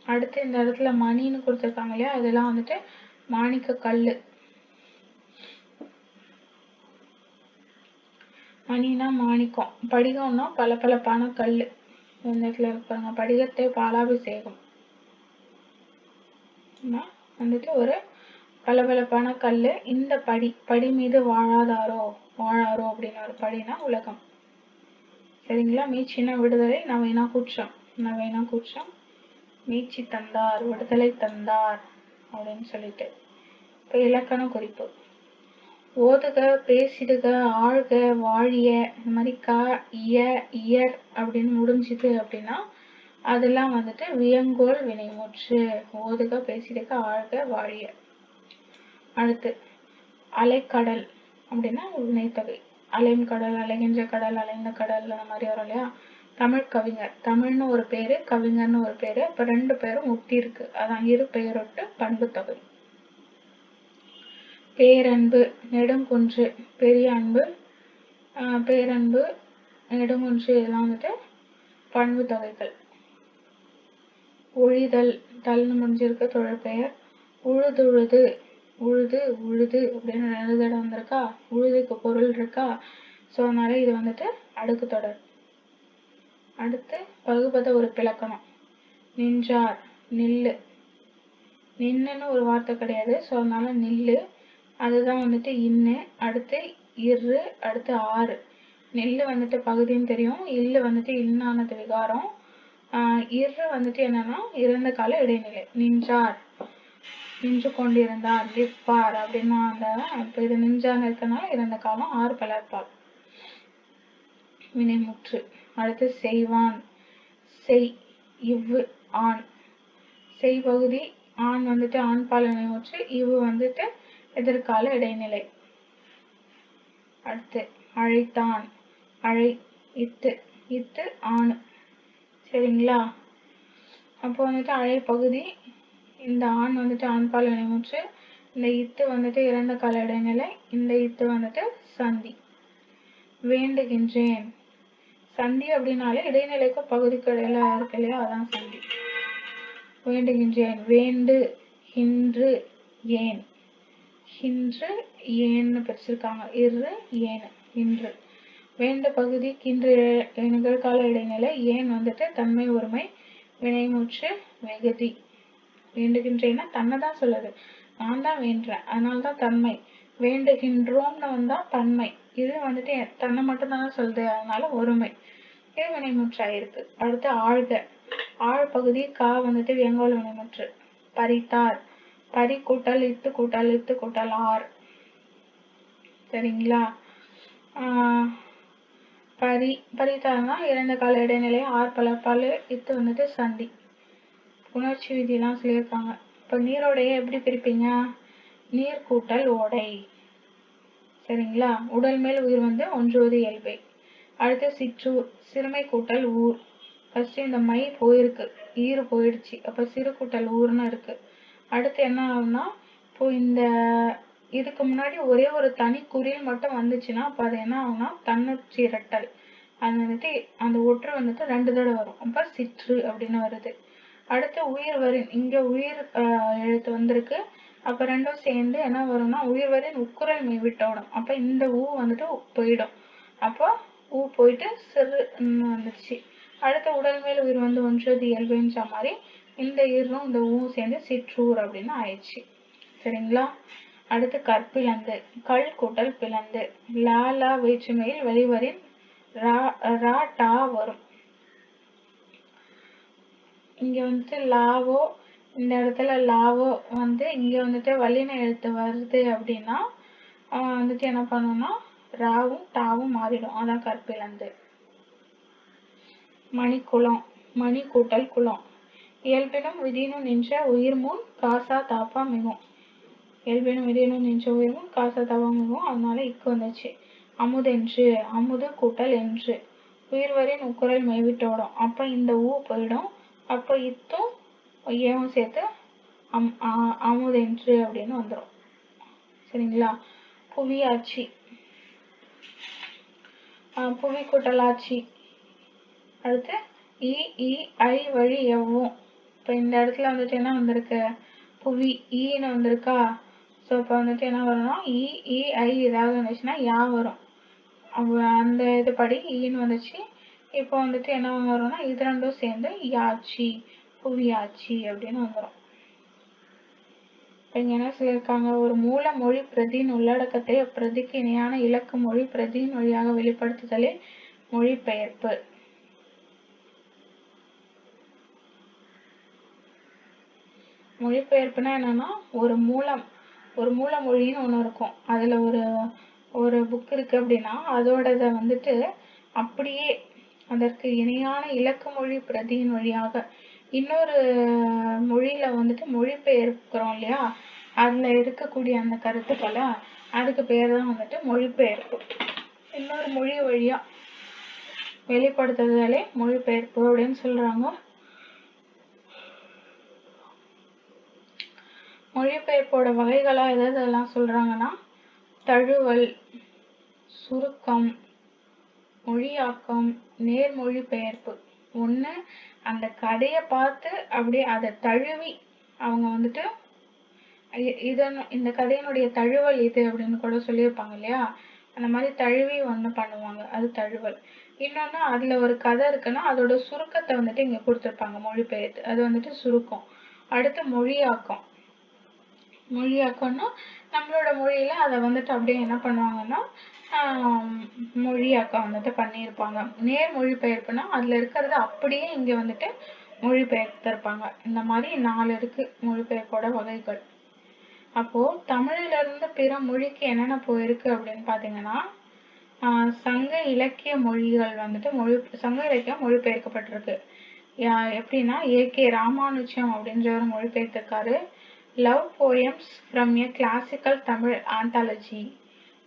அடுத்து இந்த இடத்துல மணின்னு கொடுத்துருக்காங்க இல்லையா? அதெல்லாம் வந்துட்டு மாணிக்க கல்லு. மணினா மாணிக்கம், படிகம்னா பளபளப்பான கல்லு. இந்த இடத்துல இருப்பாங்க. படிகத்தை பாலாபிஷேகம் வந்துட்டு ஒரு பளபளப்பான கல்லு. இந்த படி மீது வாழாரோ அப்படின்னு ஒரு படினா உலகம். சரிங்களா? மீட்சினா விடுதலை, நவைனா குற்றம், மீட்சி தந்தார், விடுதலை தந்தார் அப்படின்னு சொல்லிட்டு. இப்ப இலக்கண குறிப்பு. ஓதுக, பேசிடுக, ஆழ்க, வாழிய, இந்த மாதிரி இயர் அப்படின்னு முடிஞ்சுது அப்படின்னா அதெல்லாம் வந்துட்டு வியங்கோல் வினைமுற்று. ஓதுக, பேசிடுக, ஆழ்க, வாழிய. அடுத்து அலைக்கடல் அப்படின்னா வினைத்தொகை. அலையும் கடல், அலைகின்ற கடல், அலைந்த கடல், அந்த மாதிரி வரும் இல்லையா? தமிழ் கவிஞர், தமிழ்னு ஒரு பேரு, கவிஞர்னு ஒரு பேரு. இப்ப 2 பேரும் ஒட்டி இருக்கு. அதான் இரு பெயரொட்டு பண்பு தொகை. பேரன்பு, நெடுங்குன்று, பெரிய அன்பு, பேரன்பு, நெடுங்குன்று, இதெல்லாம் வந்துட்டு பண்பு தொகைகள். ஒழிதல், தல்னு முடிஞ்சிருக்கு, தொழிற்பெயர். உழுதுழுது, உழுது அப்படின்னு 2 தடவை வந்திருக்கா? உழுதுக்கு பொருள் இருக்கா? ஸோ அதனால இது வந்துட்டு அடுக்கு தொடர். அடுத்து பகுபத உறுப்பிலக்கணம். நின்றார், நில்லு. நின்னுன்னு ஒரு வார்த்தை கிடையாது. ஸோ அதனால நில்லு, அதுதான் வந்துட்டு இன்னு. அடுத்து இரு, அடுத்து ஆறு. நெல்லு வந்துட்டு பகுதின்னு தெரியும். இல்லு வந்துட்டு இன்னானது விகாரம். இரு வந்துட்டு என்னன்னா இறந்த கால இடைநிலை. நின்றார், நின்று கொண்டிருந்தார், நிற்பார் அப்படின்னா அந்த இப்போ இது நின்றான்னு இருக்கனால இறந்த காலம். ஆறு பலர்பால் வினைமுற்று. அடுத்து செய்வான், செய், இவ்வு, ஆண். செய் பகுதி, ஆண் வந்துட்டு ஆண் பால் வினைமுற்று, இவ்வு வந்துட்டு எதிர்கால இடைநிலை. அடுத்து அழைத்தான், அழை, இத்து ஆணு. சரிங்களா? அப்போ வந்துட்டு அழை பகுதி, இந்த ஆண் வந்துட்டு ஆண்பால் வினைமுற்று, இந்த இத்து வந்துட்டு இறந்த கால இடைநிலை, இந்த இத்து வந்துட்டு சந்தி. வேண்டுகின்றேன், சந்தி அப்படின்னாலே இடைநிலைக்கும் பகுதிக்கு இடையில இருக்கு இல்லையா? அதான் சந்தி. வேண்டுகின்றேன், வேண்டு, இன்று, ஏன், இன்று ஏன்னு பிரிச்சிருக்காங்க. இரு ஏன் இன்று. வேண்ட பகுதி கின்று நிகழ்கால இடைநிலை. ஏன் வந்துட்டு தன்மை ஒருமை வினைமுற்று வெகுதி. வேண்டுகின்றேன்னா தன்னை தான் சொல்லுது, நான் தான் வேண்டுறேன், அதனால்தான் தன்மை. வேண்டுகின்றோம்னு வந்தா தன்மை. இது வந்துட்டு தன்னை மட்டும் தானே சொல்லுது, அதனால ஒருமை. இது வினைமுற்றாயிருக்கு. அடுத்து ஆழ்க. ஆழ் பகுதி கா வந்துட்டு வியங்கோல் வினைமுற்று. பறித்தார். பரி கூட்டல் இத்து கூட்டல் இத்து கூட்டல் ஆர். சரிங்களா? பறித்தார்னா இறந்த கால இடைநிலை. ஆர் பலப்பால். இத்து வந்துட்டு சந்தி. உணர்ச்சி விதியெல்லாம் சொல்லியிருக்காங்க. இப்போ நீரோடைய எப்படி பிரிப்பீங்க? நீர் கூட்டல் ஓடை. சரிங்களா? உடல் மேல் உயிர் வந்து ஒன்றுவது இயல்பை. அடுத்து சிற்றூர். சிறுமை கூட்டல் ஊர். ஃபர்ஸ்ட் இந்த மை போயிருக்கு, ஈறு போயிடுச்சு, அப்ப சிறு கூட்டல் ஊர்னு இருக்கு. அடுத்து என்ன ஆகும்னா, இப்போ இந்த இதுக்கு முன்னாடி ஒரே ஒரு தனி குறில் மட்டும் வந்துச்சுன்னா அப்ப அது என்ன ஆகும்னா தன்னுச்சி இரட்டல். அது வந்துட்டு அந்த ஒற்று வந்துட்டு 2 தடவை வரும். அப்ப சிற்று அப்படின்னு வருது. அடுத்து உயிர் வரின். இங்க உயிர் எழுத்து வந்திருக்கு. அப்ப ரெண்டும் சேர்ந்து என்ன வரும்னா உயிர் வரின் உக்குரல் மெய்விட்டோடும். அப்ப இந்த ஊ வந்துட்டு போயிடும். அப்போ ஊ போயிட்டு சிறு வந்துருச்சு. அடுத்த உடல் மேல் உயிர் வந்து ஒன்றது இயல்புன்ற மாதிரி இந்த ஈரும் இந்த ஊவும் சேர்ந்து சிற்றூர் அப்படின்னு ஆயிடுச்சு. சரிங்களா? அடுத்து கற்பிளந்து. கல் கூட்டல் பிளந்து. லா வேற்றுமையில் வெளிவரின் ரா டா வரும். இங்க வந்துட்டு லாவோ, இந்த இடத்துல லாவோ வந்து இங்க வந்துட்டு வல்லின எழுத்து வருது அப்படின்னா வந்துட்டு என்ன பண்ணணும்னா ராவும் டாவும் மாறிடும். அதான் கற்பிளந்து. மணிக்குளம். மணி கூட்டல் குளம். இயல்பினும் விதியினும் நின்ற உயிர் முன் காசா தாப்பா மிகும். இயல்பினும் விதியினும் நின்ற உயிர் முன் காசா தாப்பா மிகும். அதனால இக்கு வந்துச்சு. அமுதென்று. அமுது கூட்டல் என்று. உயிர்வரின் உக்குரல் மெய்விட்டோடும். அப்ப இந்த ஊ போயிடும். அப்ப இத்தும் ஏவும் சேர்த்து அமுதென்று அப்படின்னு வந்துடும். சரிங்களா? புவியாட்சி. புவி கூட்டல் ஆட்சி. அடுத்து ஐ வழி எவ்வும். இப்போ இந்த இடத்துல வந்துட்டு என்ன வந்திருக்கு? புவி ஈன்னு வந்திருக்கா? ஸோ இப்போ வந்துட்டு என்ன வரும்னா ஐ ஏதாவது வந்துச்சுன்னா யா வரும். அந்த இது படி ஈன்னு வந்துச்சு. இப்போ வந்துட்டு என்ன வரும்னா இது ரெண்டும் சேர்ந்து யாச்சி, புவியாட்சி அப்படின்னு வந்துடும். இங்க என்ன சொல்லியிருக்காங்க? ஒரு மூல மொழி பிரதியின் உள்ளடக்கத்தை அப்பிரதிக்கு இணையான இலக்கு மொழி பிரதியின் வழியாக வெளிப்படுத்துதலே மொழிபெயர்ப்பு. மொழிபெயர்ப்புனா என்னன்னா ஒரு மூல மொழின்னு ஒன்று இருக்கும். அதுல ஒரு புக் இருக்கு அப்படின்னா அதோடத வந்துட்டு அப்படியே அதற்கு இணையான இலக்கு மொழி பிரதியின் வழியாக இன்னொரு மொழியில வந்துட்டு மொழிபெயர்க்கிறோம் இல்லையா? அதுல இருக்கக்கூடிய அந்த கருத்துக்களை அதுக்கு பேர் தான் வந்துட்டு மொழிபெயர்ப்பு. இன்னொரு மொழி வழியா வெளிப்படுத்துதலே மொழிபெயர்ப்பு அப்படின்னு சொல்றாங்க. மொழிபெயர்ப்போட வகைகளா எதெல்லாம் சொல்றாங்கன்னா தழுவல், சுருக்கம், மொழியாக்கம், நேர்மொழிபெயர்ப்பு. ஒண்ணு அந்த கதையை பார்த்து அப்படியே அதை தழுவி அவங்க வந்துட்டு இந்த கதையினுடைய தழுவல் இது அப்படின்னு கூட சொல்லியிருப்பாங்க இல்லையா? அந்த மாதிரி தழுவி ஒண்ணு பண்ணுவாங்க, அது தழுவல். இன்னொன்னு அதுல ஒரு கதை இருக்குன்னா அதோட சுருக்கத்தை வந்துட்டு இங்க கொடுத்துருப்பாங்க மொழிபெயர்த்து, அது வந்துட்டு சுருக்கம். அடுத்து மொழியாக்கம். மொழியாக்கம்னா நம்மளோட மொழியில அதை வந்துட்டு அப்படியே என்ன பண்ணுவாங்கன்னா மொழியாக்கம் வந்துட்டு பண்ணியிருப்பாங்க. நேர் மொழிபெயர்ப்புனா அதுல இருக்கிறது அப்படியே இங்க வந்துட்டு மொழிபெயர்த்திருப்பாங்க. இந்த மாதிரி 4 இருக்கு மொழிபெயர்ப்போட வகைகள். அப்போ தமிழ்ல இருந்து பிற மொழிக்கு என்னென்ன போயிருக்கு அப்படின்னு பாத்தீங்கன்னா சங்க இலக்கிய மொழிகள் வந்துட்டு சங்க இலக்கியம் மொழிபெயர்க்கப்பட்டிருக்கு. எப்படின்னா ஏ.கே. ராமானுஜம் அப்படின்றவர் மொழிபெயர்த்திருக்காரு. Love poems from a classical Tamil anthology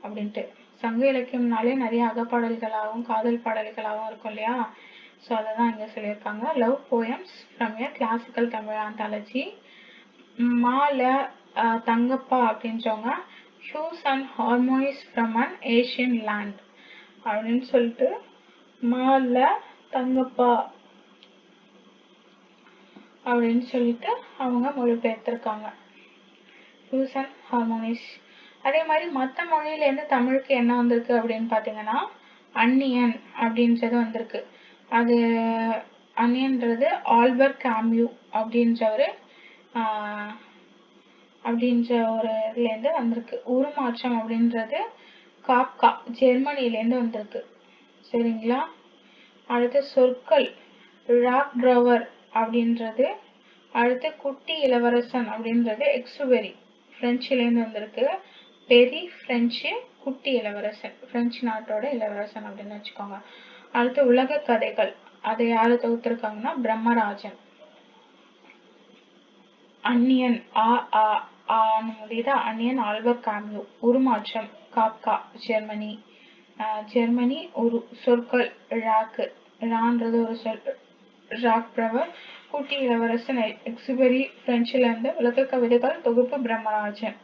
அப்படின்ட்டு. சங்க இலக்கியம்னாலே நிறைய அகப்பாடல்களாகவும் காதல் பாடல்களாகவும் இருக்கும் இல்லையா? ஸோ அதை தான் இங்கே சொல்லியிருக்காங்க. Love poems from a classical Tamil anthology. Mala Thangappa அப்படின்றவங்க hues and harmonies from an Asian land அப்படின்னு சொல்லிட்டு மால தங்கப்பா அப்படின்னு சொல்லிட்டு அவங்க மொழிபெயர்த்திருக்காங்க. Use and harmonies. அதே மாதிரி மற்ற மொழியிலேருந்து தமிழுக்கு என்ன வந்திருக்கு அப்படின்னு பார்த்தீங்கன்னா அந்நியன் அப்படின்றது வந்திருக்கு. அது அந்நியன்றது ஆல்பர்ட் கேம்யூ அப்படின்ற ஒரு இதுலேருந்து வந்திருக்கு. உருமாற்றம் அப்படின்றது காப்கா ஜெர்மனிலேருந்து வந்திருக்கு. சரிங்களா. அடுத்து சொற்கள் ராக் ப்ரவர் அப்படின்றது. அடுத்து குட்டி இளவரசன் அப்படின்றது எக்ஸுபெரி பிரெஞ்சுலேருந்து வந்திருக்கு. பெரி பிரெஞ்சு, குட்டி இளவரசன் பிரெஞ்சு நாட்டோட இளவரசன் அப்படின்னு வச்சுக்கோங்க. அடுத்து உலக கதைகள், அதை யாரு தொகுத்திருக்காங்கன்னா பிரம்மராஜன். அந்நியன் முடியுதா, அந்நியன் ஆல்பர்ட் கேம்யூ. உருமாற்றம் காப்கா ஜெர்மனி. ஜெர்மனி. சொற்கள் ரான்றது ஒரு சொல் ராக் ப்ரவர். குட்டி இளவரசன் எக்ஸுபெரி பிரெஞ்சுல இருந்து. உலக கவிதைகள் தொகுப்பு பிரம்மராஜன்.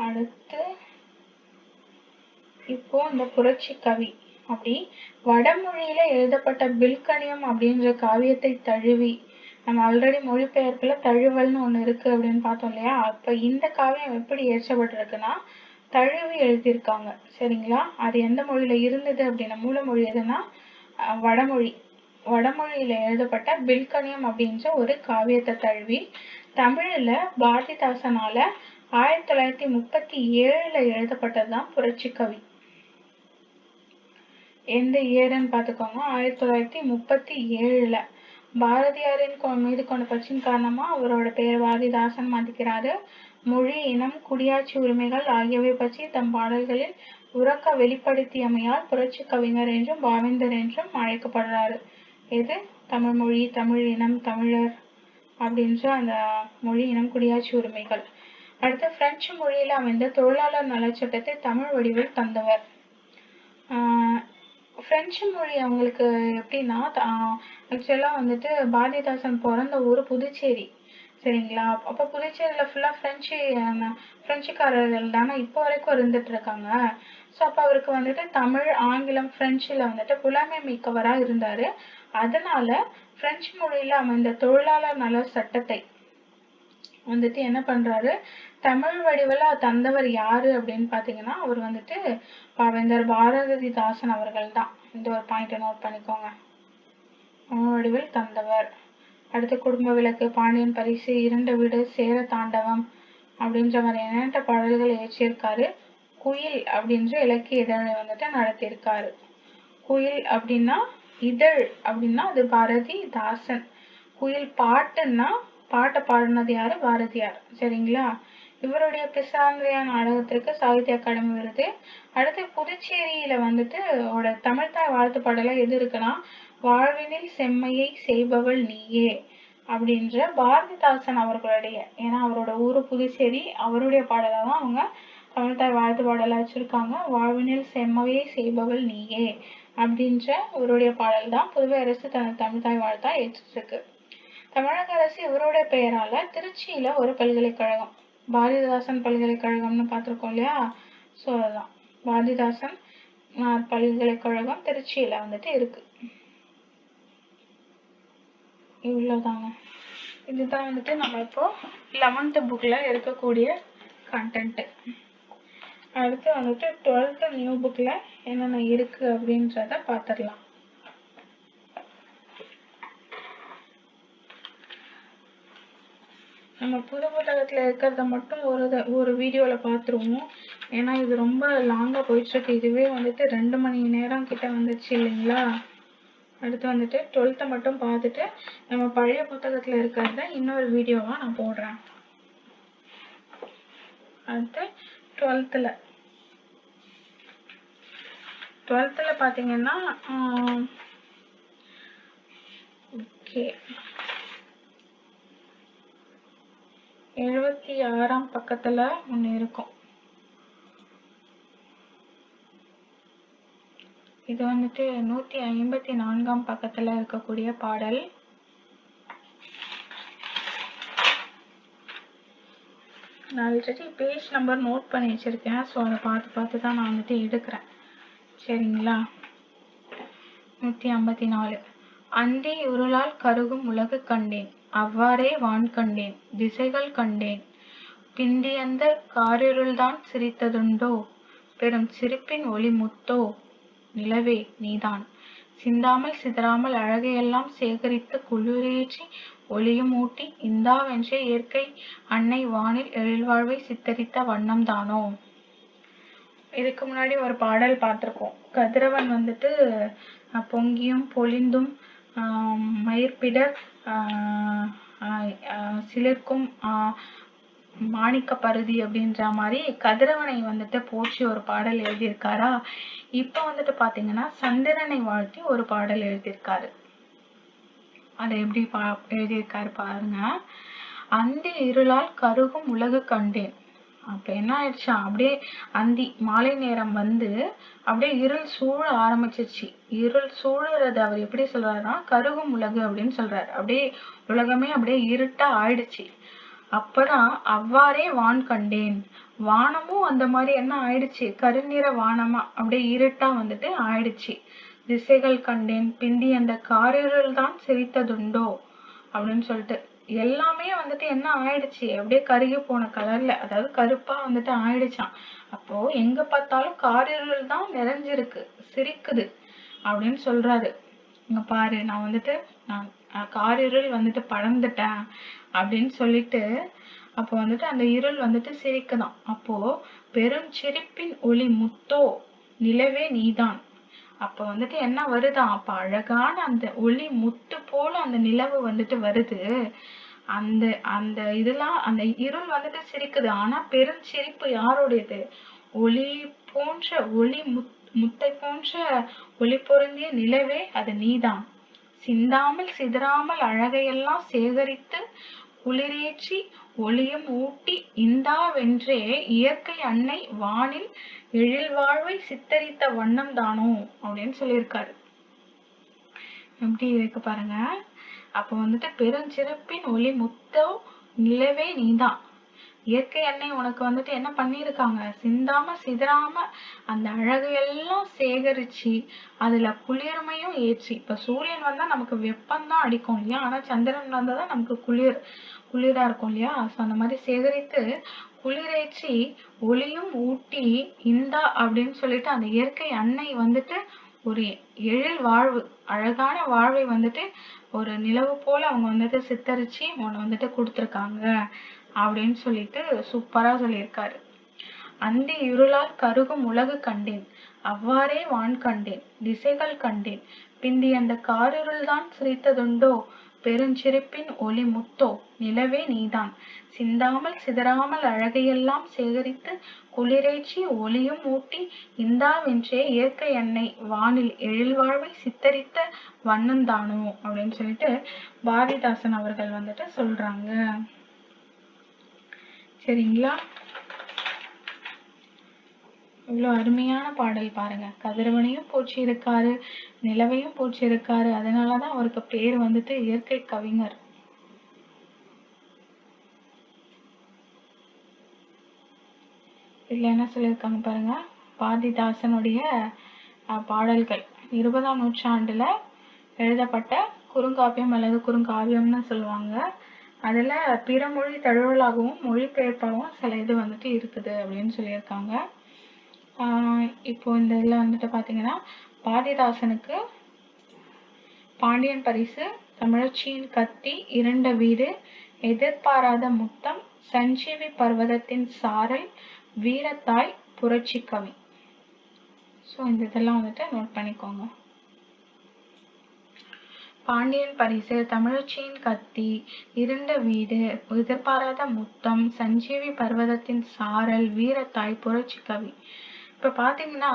அடுத்து இப்போ இந்த புரட்சி கவி அப்படி வடமொழியில எழுதப்பட்ட பில்கணியம் அப்படின்ற காவியத்தை தழுவி, நம்ம ஆல்ரெடி மொழிபெயர்ப்புல தழுவல்னு ஒண்ணு இருக்கு அப்படின்னு பார்த்தோம் இல்லையா. அப்ப இந்த காவியம் எப்படி ஏற்றப்பட்டிருக்குன்னா தழுவி எழுதியிருக்காங்க. சரிங்களா. அது எந்த மொழியில இருந்தது அப்படின்னா மூல மொழி எதுனா வடமொழி. வடமொழியில எழுதப்பட்ட பில்கணியம் அப்படின்ற ஒரு காவியத்தை தழுவி தமிழ்ல பாரதிதாசனால 1937 எழுதப்பட்டதுதான் புரட்சி கவி. எந்த இயர்ன்னு பார்த்துக்கோங்க, 1937. பாரதியாரின் மீது கொண்ட பற்றின் காரணமா அவரோட பெயர் பாரதிதாசன் மாத்திக்கிறாரு. மொழி, இனம், குடியாட்சி உரிமைகள் ஆகியவை பற்றி தம் பாடல்களில் உறக்க வெளிப்படுத்தியமையால் புரட்சி கவிஞர் என்றும் பாவேந்தர் என்றும் அழைக்கப்படுறாரு. எது தமிழ் மொழி, தமிழ் இனம், தமிழர் அப்படின்ற அந்த மொழி, இனம், குடியாட்சி உரிமைகள். அடுத்து பிரெஞ்சு மொழியில அமைந்த தொழிலாளர் நலச்சட்டத்தை தமிழ் வடிவில் தந்தவர். பிரெஞ்சு மொழி அவங்களுக்கு எப்படின்னா ஆக்சுவலா வந்துட்டு பாரதிதாசன் பிறந்த ஊர் புதுச்சேரி. சரிங்களா. அப்ப புதுச்சேரியில ஃபுல்லா பிரெஞ்சுக்காரர்கள் தானே இப்போ வரைக்கும் இருந்துட்டு இருக்காங்க. ஸோ அப்போ அவருக்கு வந்துட்டு தமிழ், ஆங்கிலம், பிரெஞ்சுல வந்துட்டு புலமை மிக்கவரா இருந்தாரு. அதனால பிரெஞ்சு மொழியில அமைந்த தொழிலாளர் நல சட்டத்தை வந்துட்டு என்ன பண்றாரு, தமிழ் வடிவில் தந்தவர் யாரு அப்படின்னு பாத்தீங்கன்னா அவர் வந்துட்டு பாவேந்தர் பாரதிதாசன் அவர்கள் தான். இந்த ஒரு பாயிண்ட் நோட் பண்ணிக்கோங்க, தமிழ் வடிவில் தந்தவர். அடுத்து குடும்ப விளக்கு, பாண்டியன் பரிசு, இரண்டு வீடு, சேர தாண்டவம் அப்படின்ற மாதிரி எண்ணற்ற பாடல்கள் இயற்றியிருக்காரு. குயில் அப்படின்ற இலக்கிய இதழை வந்துட்டு நடத்தியிருக்காரு. குயில் அப்படின்னா இதழ் அப்படின்னா அது பாரதிதாசன். குயில் பாட்டுன்னா பாட்டை பாடினது யாரு, பாரதியார். சரிங்களா. இவருடைய பிசாந்திரியா நாடகத்திற்கு சாகித்ய அகாடமி விருது. அடுத்து புதுச்சேரியில வந்துட்டு தமிழ்தாய் வாழ்த்து பாடல எது இருக்குன்னா வாழ்வினில் செம்மையை செய்பவள் நீயே அப்படின்ற பாரதிதாசன் அவர்களுடைய, ஏன்னா அவரோட ஊரு புதுச்சேரி, அவருடைய பாடலை தான் அவங்க தமிழ்தாய் வாழ்த்து பாடலை வச்சிருக்காங்க. வாழ்வினில் செம்மையை செய்பவள் நீயே அப்படின்ற இவருடைய பாடல் தான் புதுவை அரசு தனது தமிழ்தாய் வாழ்த்தா ஏற்றிருக்கு. தமிழக அரசு இவருடைய பெயரால திருச்சியில ஒரு பல்கலைக்கழகம், பாரதிதாசன் பல்கலைக்கழகம்னு பார்த்திருக்கோம் இல்லையா. ஸோ அதுதான் பாரதிதாசன் பல்கலைக்கழகம் திருச்சியில வந்துட்டு இருக்கு. இவ்வளவுதாங்க. இதுதான் வந்துட்டு நம்ம இப்போ 11th புக்ல இருக்கக்கூடிய கண்டென்ட். அடுத்து வந்துட்டு 12th நியூ புக்ல என்னென்ன இருக்கு அப்படின்றத பார்த்துடலாம். நம்ம புது புத்தகத்துல இருக்கிறத மட்டும் ஒரு வீடியோல பார்த்துருவோம். ஏன்னா இது ரொம்ப லாங்கா போயிட்டு இருக்கு. இதுவே வந்துட்டு 2 மணி நேரம் கிட்ட வந்துச்சு இல்லைங்களா. அடுத்து வந்துட்டு 12th மட்டும் பார்த்துட்டு நம்ம பழைய புத்தகத்துல இருக்கிறத இன்னொரு வீடியோவா நான் போடுறேன். அடுத்து 12th பாத்தீங்கன்னா ஓகே 76ஆம் பக்கத்துல ஒண்ணு இருக்கும். இது வந்துட்டு 154ஆம் பக்கத்துல இருக்கக்கூடிய பாடல். நான் ஆல்ரெடி பேஜ் நம்பர் நோட் பண்ணி வச்சிருக்கேன். ஸோ அதை பார்த்து தான் நான் வந்துட்டு எடுக்கிறேன். சரிங்களா. 154 அந்தி இருளால் கருகும் உலகு கண்டேன், அவ்வாறே வான் கண்டேன், திசைகள் கண்டேன். பிந்தியந்த காரிருள்தான் சிரித்ததுண்டோ, பெரும் சிரிப்பின் ஒளி முத்தோ, நிலவே நீதான். சிந்தாமல் சிதறாமல் அழகையெல்லாம் சேகரித்து குளிரேற்றி ஒளியும் ஊட்டி இந்தாவென்றே இயற்கை அன்னை வானில் எழில்வாழ்வை சித்தரித்த வண்ணம் தானோ. இதுக்கு முன்னாடி ஒரு பாடல் பார்த்திருக்கோம். கதிரவன் வந்துட்டு பொங்கியும் பொழிந்தும் மயிர்பிடர் சிலிர்க்கும் மாணிக்க பருதி அப்படின்ற மாதிரி கதிரவனை வந்துட்டு போற்றி ஒரு பாடல் எழுதியிருக்காரா. இப்ப வந்துட்டு பாத்தீங்கன்னா சந்திரனை வாழ்த்தி ஒரு பாடல் எழுதியிருக்காரு. அதை எப்படி எழுதியிருக்காரு பாருங்க. அந்தி இருளால் கருகும் உலகு கண்டேன். அப்ப என்ன ஆயிடுச்சா, அப்படியே அந்தி மாலை நேரம் வந்து அப்படியே இருள் சூழ ஆரம்பிச்சிருச்சு. இருள் சூழறது அவர் எப்படி சொல்றாருன்னா கருகும் உலகு அப்படின்னு சொல்றாரு. அப்படியே உலகமே அப்படியே இருட்டா ஆயிடுச்சு. அப்பதான் அவ்வாறே வான் கண்டேன். வானமும் அந்த மாதிரி என்ன ஆயிடுச்சு, கருநிற வானமா அப்படியே இருட்டா வந்துட்டு ஆயிடுச்சு. திசைகள் கண்டேன், பிந்தி அந்த காரிருள் தான் சிரித்ததுண்டோ அப்படின்னு சொல்லிட்டு எல்லாமே வந்துட்டு என்ன ஆயிடுச்சு, அப்படியே கருகி போன கலர்ல, அதாவது கருப்பா வந்துட்டு ஆயிடுச்சான். அப்போ எங்க பார்த்தாலும் காரிருள் தான் நிறைஞ்சிருக்கு, சிரிக்குது அப்படின்னு சொல்றாரு. இங்க பாரு, நான் வந்துட்டு காரிருள் வந்துட்டு படர்ந்துட்டேன் அப்படின்னு சொல்லிட்டு அப்போ வந்துட்டு அந்த இருள் வந்துட்டு சிரிக்குதான். அப்போ பெரும் சிரிப்பின் ஒளி முத்தோ, நிலவே நீதான். அப்ப வந்துட்டு என்ன வருதான், அப்ப அழகான அந்த ஒளி முத்து போல அந்த நிலவு வந்துட்டு வருது. அந்த அந்த இதெல்லாம் அந்த இருள் வந்துட்டு சிரிக்குது. ஆனா பெரும் சிரிப்பு யாருடையது, ஒளி போன்ற ஒளி முத்தை போன்ற ஒளி பொருந்திய நிலவே அது நீதான். சிந்தாமல் சிதறாமல் அழகையெல்லாம் சேகரித்து குளிரேற்றி ஒளியும் ஊட்டி இந்தாவென்றே இயற்கை அன்னை வானில் எழில் வாழ்வை சித்தரித்த வண்ணம் தானோ அப்படின்னு சொல்லியிருக்காரு. எப்படி இருக்கு பாருங்க. அப்போ வந்துட்டு பெருஞ்சிறப்பின் ஒளி முத்தோ, நிலவே நீதான். இயற்கை அன்னை உனக்கு வந்துட்டு என்ன பண்ணிருக்காங்க, சிந்தாம சிதறாம அந்த அழகையெல்லாம் சேகரிச்சு அதுல குளிர்மையும் ஏற்றி. இப்ப சூரியன் வந்தா நமக்கு வெப்பம்தான் அடிக்கும் இல்லையா, ஆனா சந்திரன் வந்தாதான் நமக்கு குளிரா இருக்கும் இல்லையா. அந்த மாதிரி சேகரித்து குளிரேற்றி ஒளியும் ஊட்டி இந்தா அப்படின்னு சொல்லிட்டு அந்த இயற்கை அன்னை வந்துட்டு ஒரு எழில் வாழ்வு, அழகான வாழ்வை வந்துட்டு ஒரு நிலவு போல அவங்க வந்துட்டு சித்தரிச்சு உன்னை வந்துட்டு கொடுத்துருக்காங்க அப்படின்னு சொல்லிட்டு சூப்பரா சொல்லியிருக்காரு. அந்தி இருளால் கருகும் உலகு கண்டேன், அவ்வாறே வான் கண்டேன், திசைகள் கண்டேன். பிந்தி அந்த காரிருள் தான் சிரித்ததுண்டோ, பெருஞ்சிரிப்பின் ஒளி முத்தோ, நிலவே நீதான். சிந்தாமல் சிதறாமல் அழகையெல்லாம் சேகரித்து குளிரேற்றி ஒளியும் ஊட்டி இந்தாவென்றே இயற்கை அன்னை வானில் எழில்வாழ்வை சித்தரித்த வண்ணந்தானோ அப்படின்னு சொல்லிட்டு பாரதிதாசன் அவர்கள் வந்துட்டு சொல்றாங்க. சரிங்களா. இவ்வளவு அருமையான பாடல் பாருங்க. கதிரவனையும் போற்றி இருக்காரு, நிலவையும் போற்றி இருக்காரு. அதனாலதான் அவருக்கு பேர் வந்துட்டு இயற்கை கவிஞர். இதுல என்ன சொல்லியிருக்காங்க பாருங்க. பாரதிதாசனுடைய பாடல்கள் 20ஆம் நூற்றாண்டுல எழுதப்பட்ட குறுங்காப்பியம் அல்லது குறுங்காவியம்னு சொல்லுவாங்க. அதுல பிற மொழி தழுவலாகவும் மொழிபெயர்ப்பாகவும் சில இது வந்துட்டு இருக்குது அப்படின்னு சொல்லியிருக்காங்க. இப்போ இந்த இதுல வந்துட்டு பாத்தீங்கன்னா பாரதிதாசனுக்கு பாண்டியன் பரிசு, தமிழச்சியின் கத்தி, இருண்ட வீடு, எதிர்பாராத முத்தம், சஞ்சீவி பர்வதத்தின் சாரல், வீரத்தாய், புரட்சி கவி. ஸோ இந்த இதெல்லாம் வந்துட்டு நோட் பண்ணிக்கோங்க. பாண்டியன் பரிசு, தமிழச்சியின் கத்தி, இருண்ட வீடு, எதிர்பாராத முத்தம், சஞ்சீவி பர்வதத்தின் சாரல், வீரத்தாய், புரட்சி கவி. இப்ப பாத்தீங்கன்னா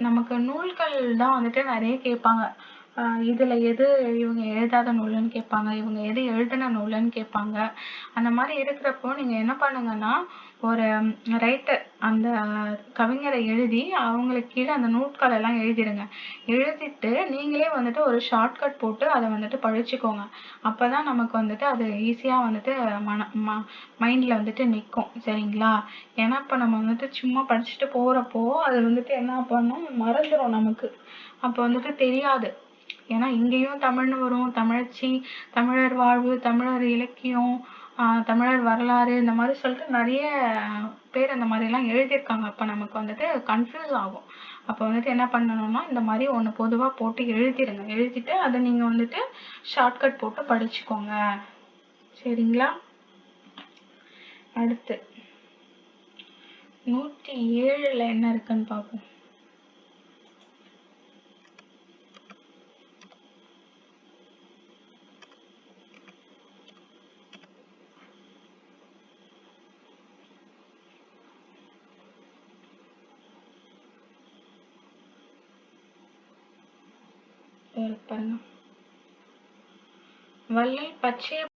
நமக்கு நூல்கள் தான் வந்துட்டு நிறைய கேட்பாங்க. இதுல எது இவங்க எழுதாத நூலுன்னு கேட்பாங்க, இவங்க எது எழுதின நூலுன்னு கேட்பாங்க. அந்த மாதிரி இருக்கிறப்போ நீங்க என்ன பண்ணுங்கன்னா, ஒரு ரைட்டர் அந்த கவிஞரை எழுதி அவங்களுக்கு கீழே அந்த நூட்கள் எல்லாம் எழுதிடுங்க. எழுதிட்டு நீங்களே வந்துட்டு ஒரு ஷார்ட்கட் போட்டு அதை வந்துட்டு படிச்சுக்கோங்க. அப்பதான் நமக்கு வந்துட்டு அது ஈஸியா வந்துட்டு மைண்ட்ல வந்துட்டு நிற்கும். சரிங்களா. ஏன்னா இப்ப நம்ம வந்துட்டு சும்மா படிச்சுட்டு போறப்போ அது வந்துட்டு என்ன பண்ணும், மறந்துடும் நமக்கு. அப்ப வந்துட்டு தெரியாது ஏன்னா இங்கேயும் தமிழ்னு வரும், தமிழச்சி, தமிழர் வாழ்வு, தமிழர் இலக்கியம், தமிழர் வரலாறு, இந்த மாதிரி சொல்லிட்டு நிறைய பேர் அந்த மாதிரிலாம் எழுதியிருக்காங்க. அப்போ நமக்கு வந்துட்டு கன்ஃபியூஸ் ஆகும். அப்போ வந்துட்டு என்ன பண்ணணும்னா இந்த மாதிரி ஒன்று பொதுவாக போட்டு எழுதிடுங்க. எழுதிட்டு அதை நீங்கள் வந்துட்டு ஷார்ட்கட் போட்டு படிச்சுக்கோங்க. சரிங்களா? அடுத்து 107ல் என்ன இருக்குன்னு பார்ப்போம். பாருங்க, வள்ளல் பச்சைய